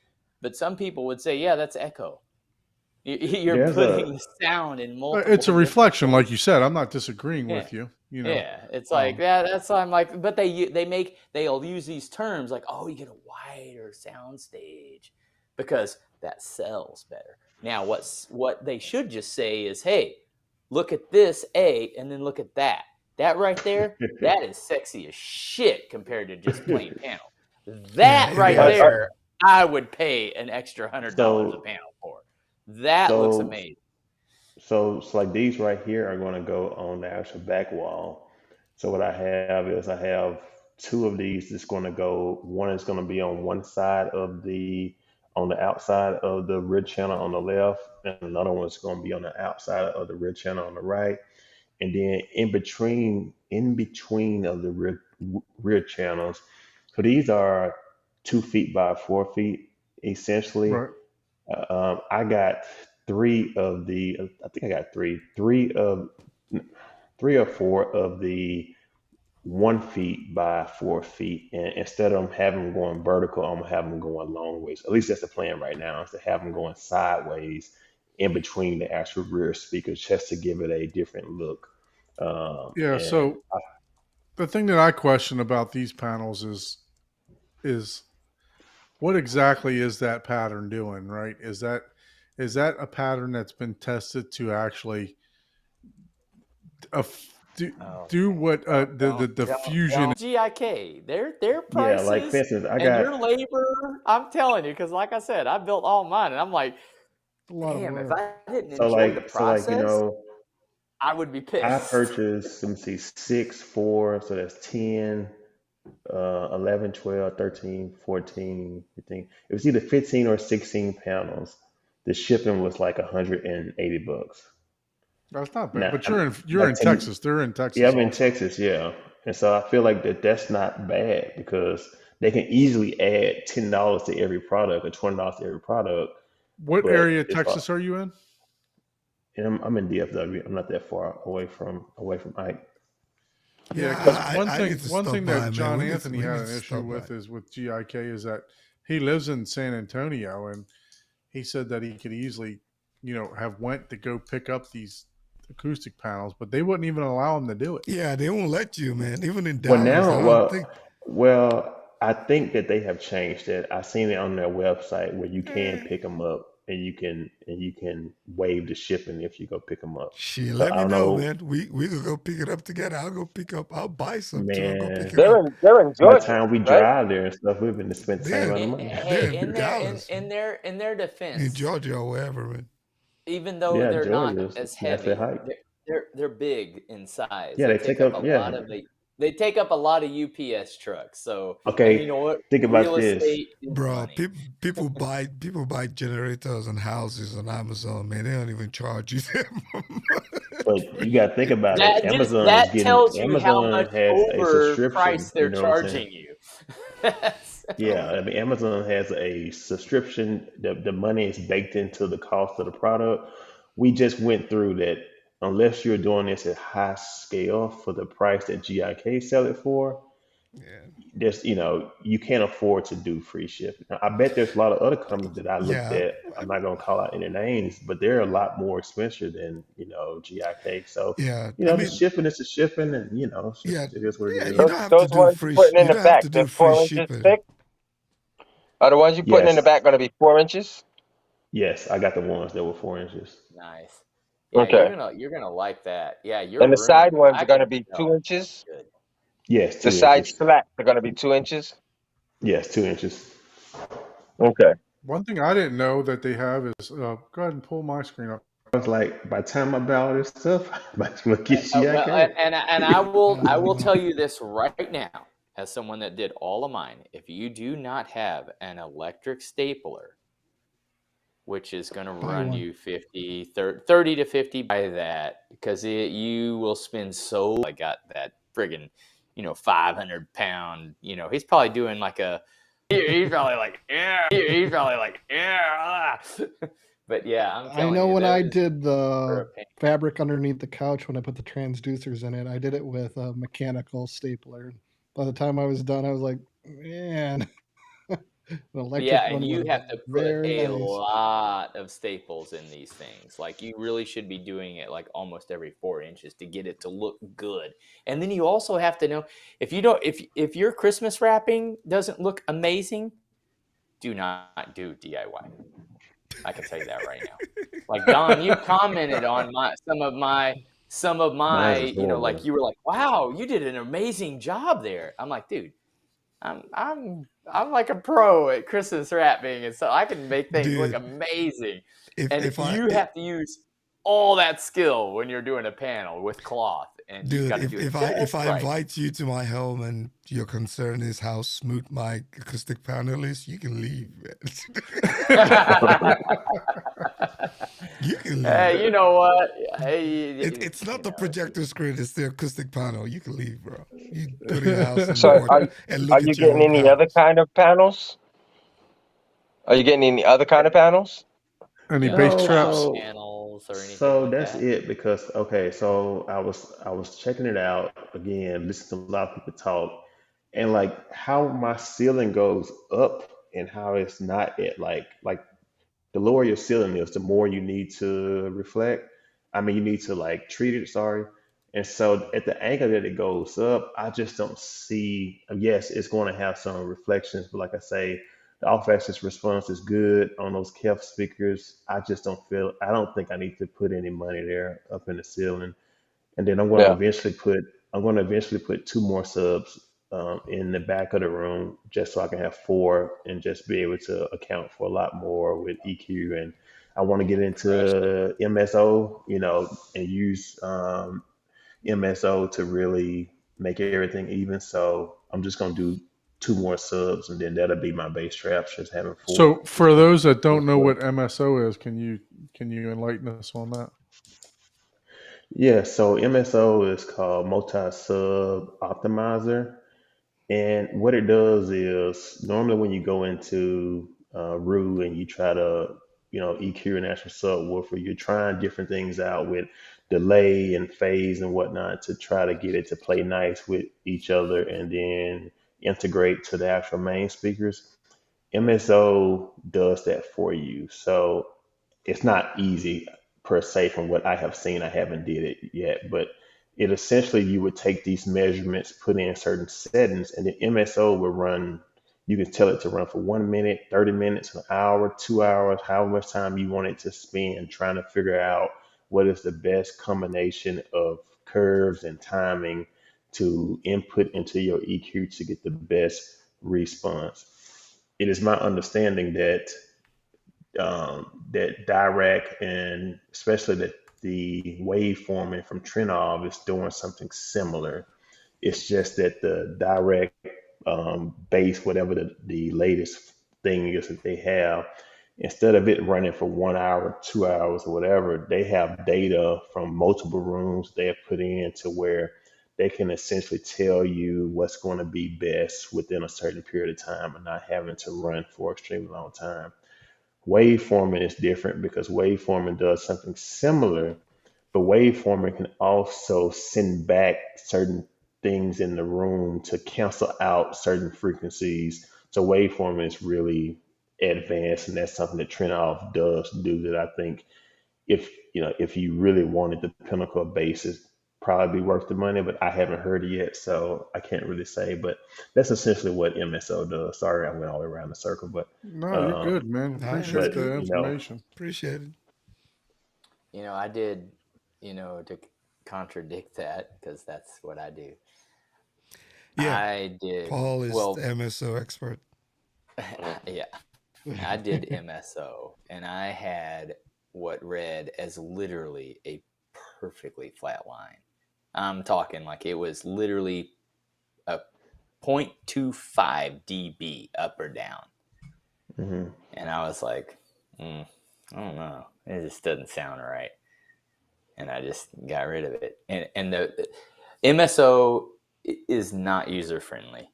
but some people would say, yeah, that's echo. You're putting the sound in multiple. It's a reflection, like you said. I'm not disagreeing with you. Yeah, it's like that. That's why I'm like, but they'll use these terms like, oh, you get a wider sound stage because that sells better. Now, what they should just say is, hey, look at this A, and then look at that. That right there, that is sexy as shit compared to just plain panel. That right there, I would pay an extra $100 a panel for. That looks amazing. So it's like these right here are going to go on the actual back wall. So what I have two of these that's going to go. One is going to be on one side of the on the outside of the rear channel on the left, and another one's going to be on the outside of the rear channel on the right. And then in between of the rear channels. So these are 2 feet by 4 feet, essentially. Right. I got three of the. I think I got three or four of the 1 feet by 4 feet, and instead of having them going vertical, I'm gonna have them going long ways. At least that's the plan right now, is to have them going sideways in between the actual rear speakers, just to give it a different look. Yeah. And So the thing that I question about these panels is what exactly is that pattern doing, right? Is that a pattern that's been tested to actually do what the fusion? GIK, their yeah, like for prices instance, I and your got labor. I'm telling you, because like I said, I built all mine, and I'm like, A lot of damn, if work. I didn't so enjoy the like so like process, I would be I pissed. purchased, let me see, 6, 4, so that's 10, 11, 12, 13, 14, 15. It was either 15 or 16 panels. The shipping was like $180. That's not bad. Now, But I'm you're like in to me, Texas. They're in yeah, Texas I'm in also. Texas, yeah. And so I feel like that's not bad because they can easily add $10 to every product or $20 to every product. What But area of if Texas are you in? and I'm in DFW, I'm not that far away from Ike. Yeah, Yeah, because I need to one stop thing by, that man. John We need Anthony we had need an to issue stop by. with is with GIK is that he lives in San Antonio, and he said that he could easily, have went to go pick up these acoustic panels, but they wouldn't even allow him to do it. Yeah, they won't let you, man. Even in Well, Dallas, I now, don't think. I think that they have changed it. I seen it on their website where you can pick them up and you can waive the shipping if you go pick them up. Shit, So let I me don't know, know, man. We could go pick it up together. I'll buy some too. I'll go pick man. it up. They're in By the Georgia, time we right? drive there and stuff, we're going to spend the same They're amount of In, money. they're hey, in Dallas, in their in defense, Georgia or wherever, man. even though Yeah, they're not Georgia, as that's their heavy, height. they're big in size. Yeah, They they take take up a up. Yeah. lot of they take up a lot of UPS trucks. So, and you Okay, know what? think about Real this. estate is Bro, money. people buy generators and houses on Amazon, man. They don't even charge you them. But you got to think about it. That tells you how Amazon much has a subscription. overpriced they're You know what I'm saying? charging you. Yeah, I mean, Amazon has a subscription. The money is baked into the cost of the product. We just went through that. Unless you're doing this at high scale for the price that GIK sell it for, Yeah, you can't afford to do free shipping. Now, I bet there's a lot of other companies that I looked yeah, at. I'm not going to call out any names, but they're a lot more expensive than GIK. So, yeah. I the mean, shipping is the shipping, and yeah, it is what it yeah. is. You Those, don't have to those do ones you're putting in You the don't have back, to they're do free 4 inches shipping. thick. Are the ones you're putting in the Yes, back going to be 4 inches? yes, I got the ones that were 4 inches. Nice. Yeah, Okay. you're gonna like that. Yeah, your And the side room, ones I are going to can be tell. 2 inches. Good. Yes, The 2 side inches. slats are going to be 2 inches. Yes, 2 inches. Okay. One thing I didn't know that they have is go ahead and pull my screen up. I was like, by the time I buy all this stuff, I might as well get Well, GIK. and I will tell you this right now, as someone that did all of mine. If you do not have an electric stapler, which is going to Buy run one. you 30 to 50, buy that, because you will spend so. I got that friggin' 500-pound. He's probably doing like a. He's probably like yeah. But yeah, I'm I telling know you, when I those did are a the pain. fabric underneath the couch when I put the transducers in it, I did it with a mechanical stapler. By the time I was done, I was like, man, an electric Yeah, and one you would have have to been put very a nice. lot of staples in these things. Like you really should be doing it like almost every 4 inches to get it to look good. And then you also have to know if your Christmas wrapping doesn't look amazing, do not do DIY. I can tell you that right now. Like Don, you commented on some of my, Mine's is like horrible. you were like, "Wow, you did an amazing job there." I'm like, dude, I'm like a pro at Christmas wrapping, and so I can make things look Dude, amazing. And if I you have to use all that skill when you're doing a panel with cloth. and you've Dude, got to do it if I right. invite you to my home and your concern is how smooth my acoustic panel is, you can leave, man. You can leave. Hey, you know what? Hey, It's not the know, projector screen; it's the acoustic panel. You can leave, bro. You go to your house in the So morning and are look you at your getting own any other house. kind of panels? Are you getting any other kind of panels? Any you know, bass like No, traps? sound so channels or anything so like that's that? it because okay, so I was checking it out again, listening to a lot of people talk, and like how my ceiling goes up and how it's not at like the lower your ceiling is, the more you need to reflect. I mean, you need to like treat it, sorry. And so at the angle that it goes up, I just don't see, yes, it's going to have some reflections, but like I say, the off axis response is good on those KEF speakers. I don't think I need to put any money there up in the ceiling. And then Yeah. I'm going to eventually put two more subs in the back of the room just so I can have four and just be able to account for a lot more with EQ. And I want to get Crush it. into MSO, and use MSO to really make everything even. So I'm just going to do two more subs and then that'll be my bass traps, just having four. So for those that don't know four. what MSO is, can you enlighten us on that? Yeah, so MSO is called multi-sub optimizer. And what it does is normally when you go into Rue and you try to, EQ an actual subwoofer, you're trying different things out with delay and phase and whatnot to try to get it to play nice with each other and then integrate to the actual main speakers. MSO does that for you. So it's not easy per se from what I have seen. I haven't did it yet, but it essentially you would take these measurements, put in certain settings, and the MSO will run. You can tell it to run for 1 minute, 30 minutes, an hour, 2 hours, however much time you want it to spend trying to figure out what is the best combination of curves and timing to input into your EQ to get the best response. It is my understanding that Dirac and especially the waveforming from Trinov is doing something similar. It's just that the Dirac base, whatever the latest thing is that they have, instead of it running for 1 hour, 2 hours, or whatever, they have data from multiple rooms they have put in to where they can essentially tell you what's going to be best within a certain period of time and not having to run for an extremely long time. Waveforming is different because waveforming does something similar, but waveforming can also send back certain things in the room to cancel out certain frequencies. So waveforming is really advanced, and that's something that Trinoff does do that I think if you really wanted the pinnacle of bass, it's probably be worth the money, but I haven't heard it yet, so I can't really say. But that's essentially what MSO does. Sorry, I went all the way around the circle, but No, you're um, good, man. Nah, that's Appreciate but the good. information. Appreciate it. I did, to contradict that because that's what I do. Yeah, I did Paul is well. the MSO expert. Yeah, I did MSO, and I had what read as literally a perfectly flat line. I'm talking like it was literally a 0.25 dB up or down. mhm. And I was like, I don't know. It just doesn't sound right. And I just got rid of it. And the MSO is not user friendly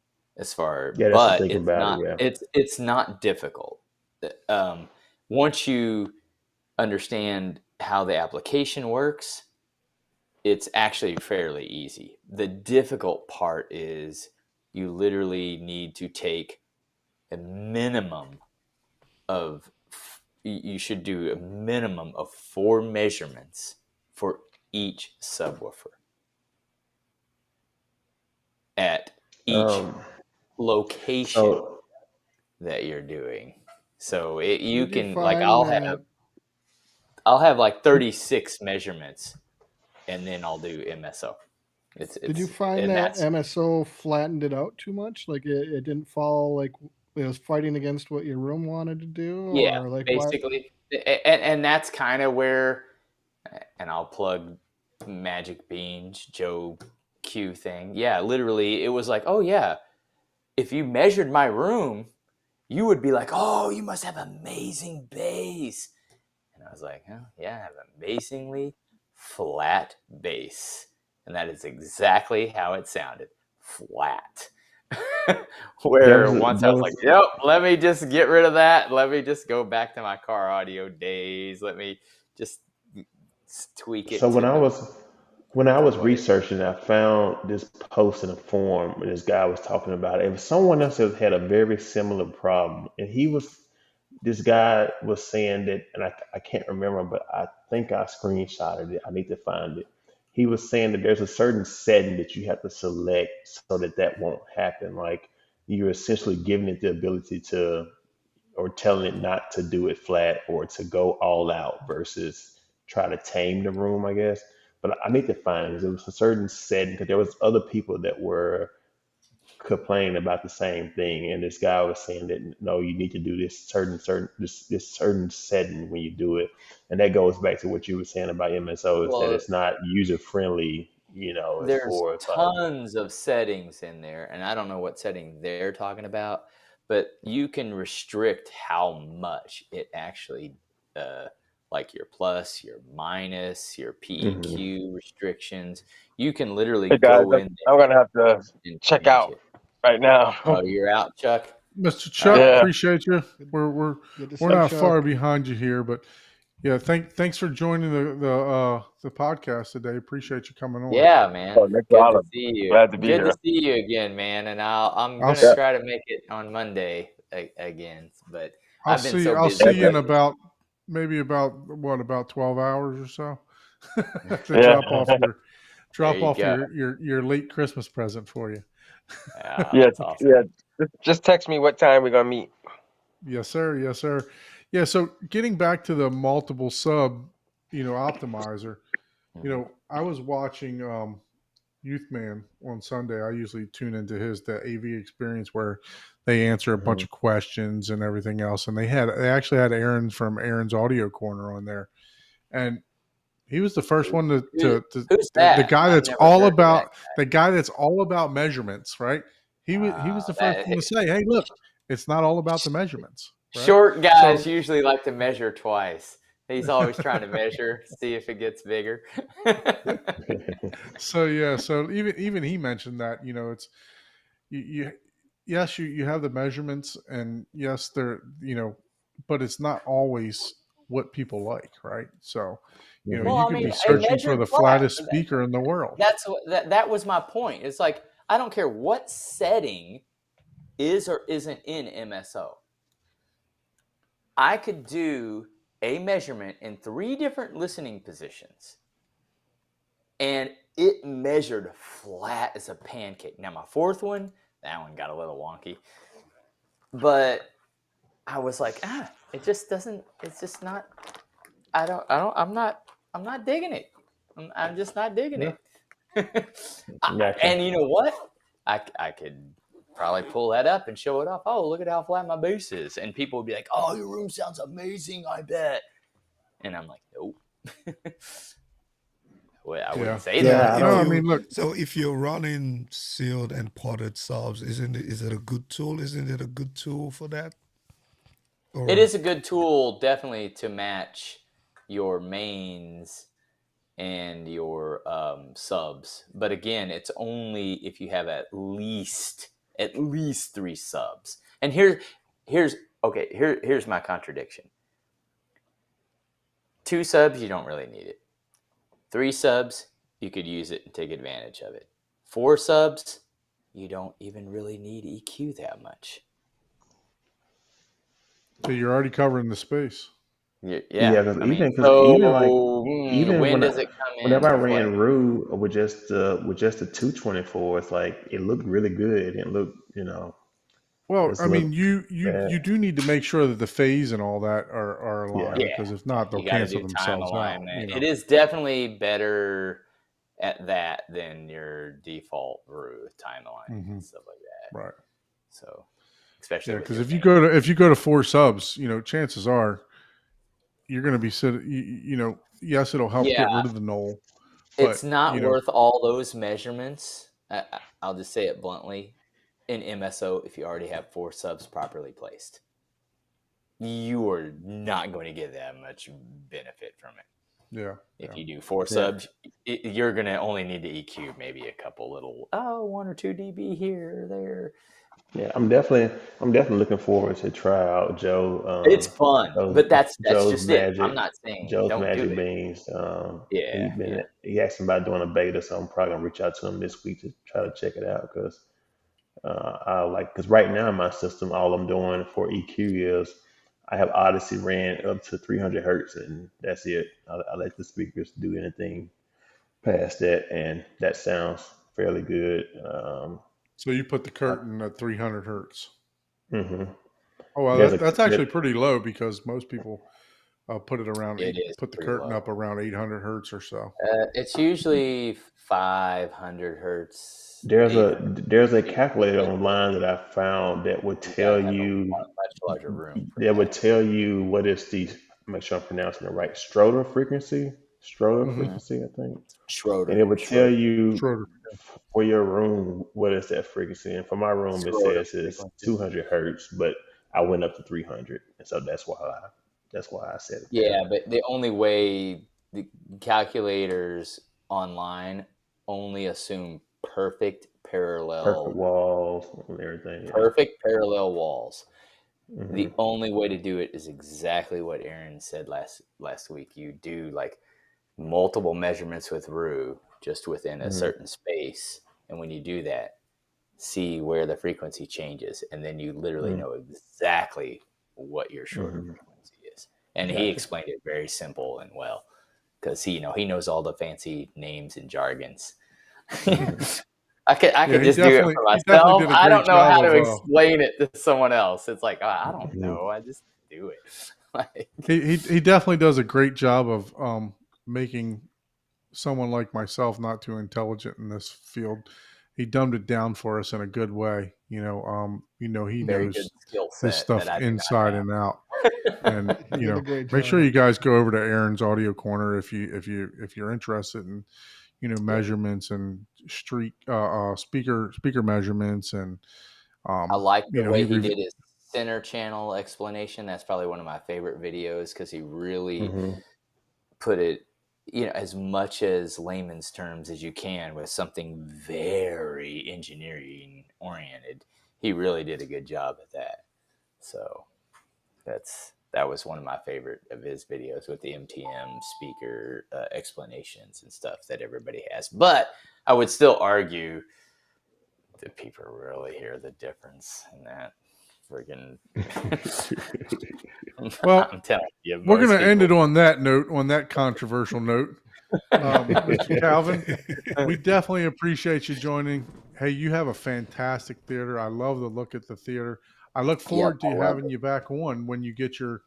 Yeah, that's the but thing about it. Yeah. it's not difficult. Once you understand how the application works, it's actually fairly easy. The difficult part is you literally need to take a minimum of you should do a minimum of 4 measurements for each subwoofer at each Um. location So that you're doing. So you Did you can like find that? I'll have like 36 measurements and then I'll do MSO. Did you find And that that's MSO flattened it out too much? Like it didn't fall like it was fighting against what your room wanted to do, yeah, or like what? basically and that's kind of where, and I'll plug Magic Beans, Joe Q thing. Yeah, literally, it was like, oh yeah, if you measured my room, you would be like, oh, you must have amazing bass. And I was like, oh, yeah, I have amazingly flat bass. And that is exactly how it sounded. Flat. Where once I was like, yep, let me just get rid of that. Let me just go back to my car audio days. Let me just tweak it. So when I was researching, I found this post in a forum where this guy was talking about it. And someone else has had a very similar problem, and this guy was saying that, and I can't remember, but I think I screenshotted it. I need to find it. He was saying that there's a certain setting that you have to select so that that won't happen. Like you're essentially giving it the ability to, or telling it not to do it flat or to go all out versus try to tame the room, I guess. But I need to find it. There was a certain setting because there was other people that were complaining about the same thing, and this guy was saying that no, you need to do this this certain setting when you do it, and that goes back to what you were saying about MSO is that it's not user friendly. As there's far as tons of settings in there, and I don't know what setting they're talking about, but you can restrict how much it actually, like your plus, your minus, your PEQ restrictions. You can literally Hey guys, go in I'm there gonna have to and check change out it. right now. Oh, you're out, Chuck? Mr. Chuck, Yeah. appreciate you. We're Good to see we're you, not Chuck. far behind you here, but yeah, thanks for joining the podcast today. Appreciate you coming on. Yeah, man. Oh, no Good to problem. see you. Glad to be Good here. to see you again, man. And I'm I'll gonna s- try to make it on Monday again. But I'll I've been see so I'll busy see you in lately. about 12 hours or so to Yeah. drop off There you your late Christmas present for you. Yeah, Yeah. that's awesome. Yeah. Just text me what time we're gonna meet. Yes, sir. Yes, sir. Yeah. So getting back to the multiple sub, optimizer, I was watching Youth Man on Sunday. I usually tune into the AV experience where they answer a bunch of questions and everything else. And they actually had Aaron from Aaron's Audio Corner on there. And he was the first one Who's that? the guy I've that's never all heard of that about guy. the guy that's all about measurements, right? He was the first one to say, "Hey, look, it's not all about the measurements." Right? Short guys So, usually like to measure twice. He's always trying to measure, see if it gets bigger. so yeah, so even he mentioned that it's yes, you have the measurements, and yes, they're but it's not always what people like, right? So Well, you I could mean, be a searching for measured the flat. flattest speaker in the world. That's what that was my point. It's like I don't care what setting is or isn't in MSO. I could do a measurement in 3 different listening positions, and it measured flat as a pancake. Now my 4th one, that one got a little wonky, but I was like, it just doesn't. It's just not. I'm not digging it. I'm just not digging it. Gotcha. And you know what? I could probably pull that up and show it off. Oh, look at how flat my bass is. And people would be like, oh, your room sounds amazing, I bet. And I'm like, nope. Well, I wouldn't say that. No, I mean, look. So if you're running sealed and potted subs, is it a good tool? Isn't it a good tool for that? It is a good tool, definitely, to match your mains and your subs. But again, it's only if you have at least 3 subs. And here's my contradiction. 2 subs, you don't really need it. 3 subs, you could use it and take advantage of it. 4 subs, you don't even really need EQ that much. So you're already covering the space. Yeah. Even when does it come in? Whenever I ran Rue with just the 224, it's like it looked really good. It looked, Well, I mean, you do need to make sure that the phase and all that are aligned, because if not, they'll cancel themselves out. It is definitely better at that than your default Rue time alignment and stuff like that. Right. So, especially because if you go to 4 subs, chances are you're going to be sitting. Yes, it'll help get rid of the null, It's But not worth all those measurements. I'll just say it bluntly. In MSO, if you already have 4 subs properly placed, you are not going to get that much benefit from it. Yeah. If you do 4 subs, you're going to only need to EQ maybe a couple little 1 or 2 dB here or there. Yeah, I'm definitely looking forward to try out Joe. It's fun, but that's Joe's just magic. it. I'm not saying Joe's don't Magic do it. Beans. Yeah, He asked me about doing a beta, so I'm probably gonna reach out to him this week to try to check it out because because right now in my system, all I'm doing for EQ is I have Odyssey ran up to 300 hertz, and that's it. I let the speakers do anything past that, and that sounds fairly good. So you put the curtain at 300 hertz. hmm Oh, well, that's actually pretty low because most people put it around. Put the curtain low. up around 800 hertz or so. It's usually 500 hertz. There's a calculator online that I found that would tell you much larger room. That would tell you what is the, make sure I'm pronouncing it right, Schroeder frequency. Frequency, I think. Schroeder. And it would tell you for your room what is that frequency. And for my room, it says it's 200 hertz, but I went up to 300, and so that's why I said it. Yeah, but the only way the calculators online only assume perfect walls and everything. Yeah. Perfect parallel walls. The only way to do it is exactly what Aaron said last week. You do like multiple measurements with Rue just within a certain space, and when you do that, see where the frequency changes, and then you literally know exactly what your shorter frequency is. And he explained it very simple and well because he knows all the fancy names and jargons. I could just do it for myself. I don't know how to explain it to someone else. It's like, I don't know. I just do it. He definitely does a great job of making someone like myself not too intelligent in this field. He dumbed it down for us in a good way. He knows his stuff inside and out. And make sure you guys go over to Aaron's Audio Corner if you're interested in measurements and speaker measurements and I like the way he did his center channel explanation. That's probably one of my favorite videos because he really put it as much as layman's terms as you can with something very engineering oriented. He really did a good job at that. So that was one of my favorite of his videos with the MTM speaker explanations and stuff that everybody has. But I would still argue that people really hear the difference in that friggin'. Well, I'm telling you, we're going to end it on that note, on that controversial note. Mr. Calvin, we definitely appreciate you joining. Hey, you have a fantastic theater. I love the look at the theater. I look forward to having you back on when you get your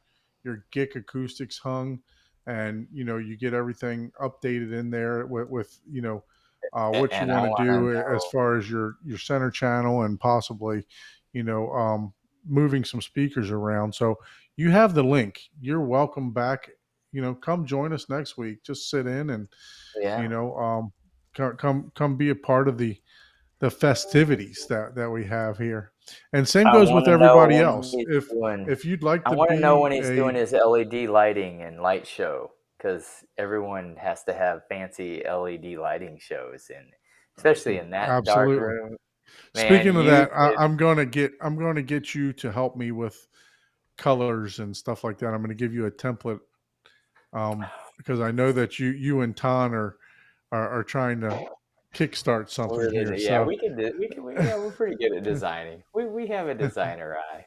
GIC acoustics hung, and you get everything updated in there with what you want to do as far as your center channel and possibly moving some speakers around. So you have the link. You're welcome back. Come join us next week. Just sit in and come be a part of the festivities that we have here. And same goes with everybody else. If you'd like to, I want to know when he's doing his LED lighting and light show, because everyone has to have fancy LED lighting shows, and especially in that dark room. Man, speaking of that, I'm going to get you to help me with colors and stuff like that. I'm going to give you a template because I know that you and Ton are trying to kickstart something here. Yeah, we're pretty good at designing. We have a designer eye.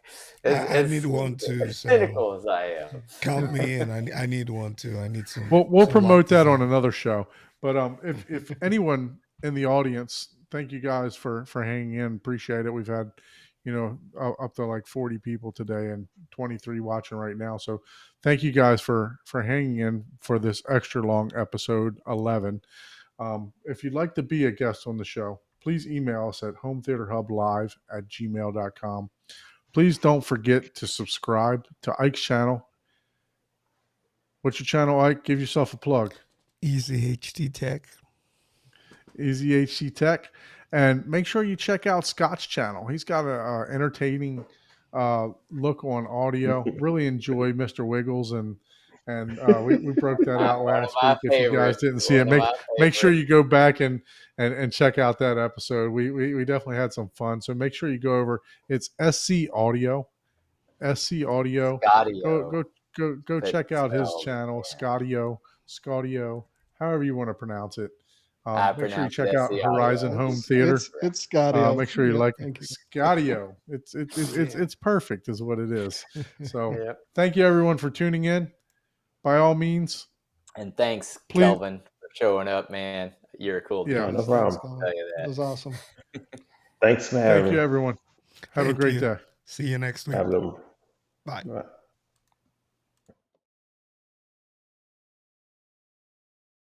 I need one too. As cynical as I am. Count me in. I need one too. I need some. We'll promote that on another show. But if anyone in the audience, thank you guys for hanging in. Appreciate it. We've had up to like 40 people today and 23 watching right now. So thank you guys for hanging in for this extra long episode 11. If you'd like to be a guest on the show, please email us at hometheaterhublive@gmail.com. Please don't forget to subscribe to Ike's channel. What's your channel, Ike? Give yourself a plug. Easy HD Tech. Easy HC Tech. And make sure you check out Scott's channel. He's got a entertaining look on audio. Really enjoy Mr. Wiggles, and we broke that out last week. If you guys didn't see it, make sure you go back and check out that episode. We definitely had some fun. So make sure you go over. It's SC Audio. Go check out his channel, Scottio, however you want to pronounce it. Make sure you check out Horizon Home Theater. It's Scottio. Make sure you like thank you. Scottio. It's perfect, is what it is. So thank you everyone for tuning in. By all means, and thanks, Kelvin, for showing up, man. You're a cool dude. Yeah, no problem. I'll tell you that. It was awesome. Thanks for having me. Thank you, everyone. Have a great day. See you next week. Have a good one. Bye. Bye.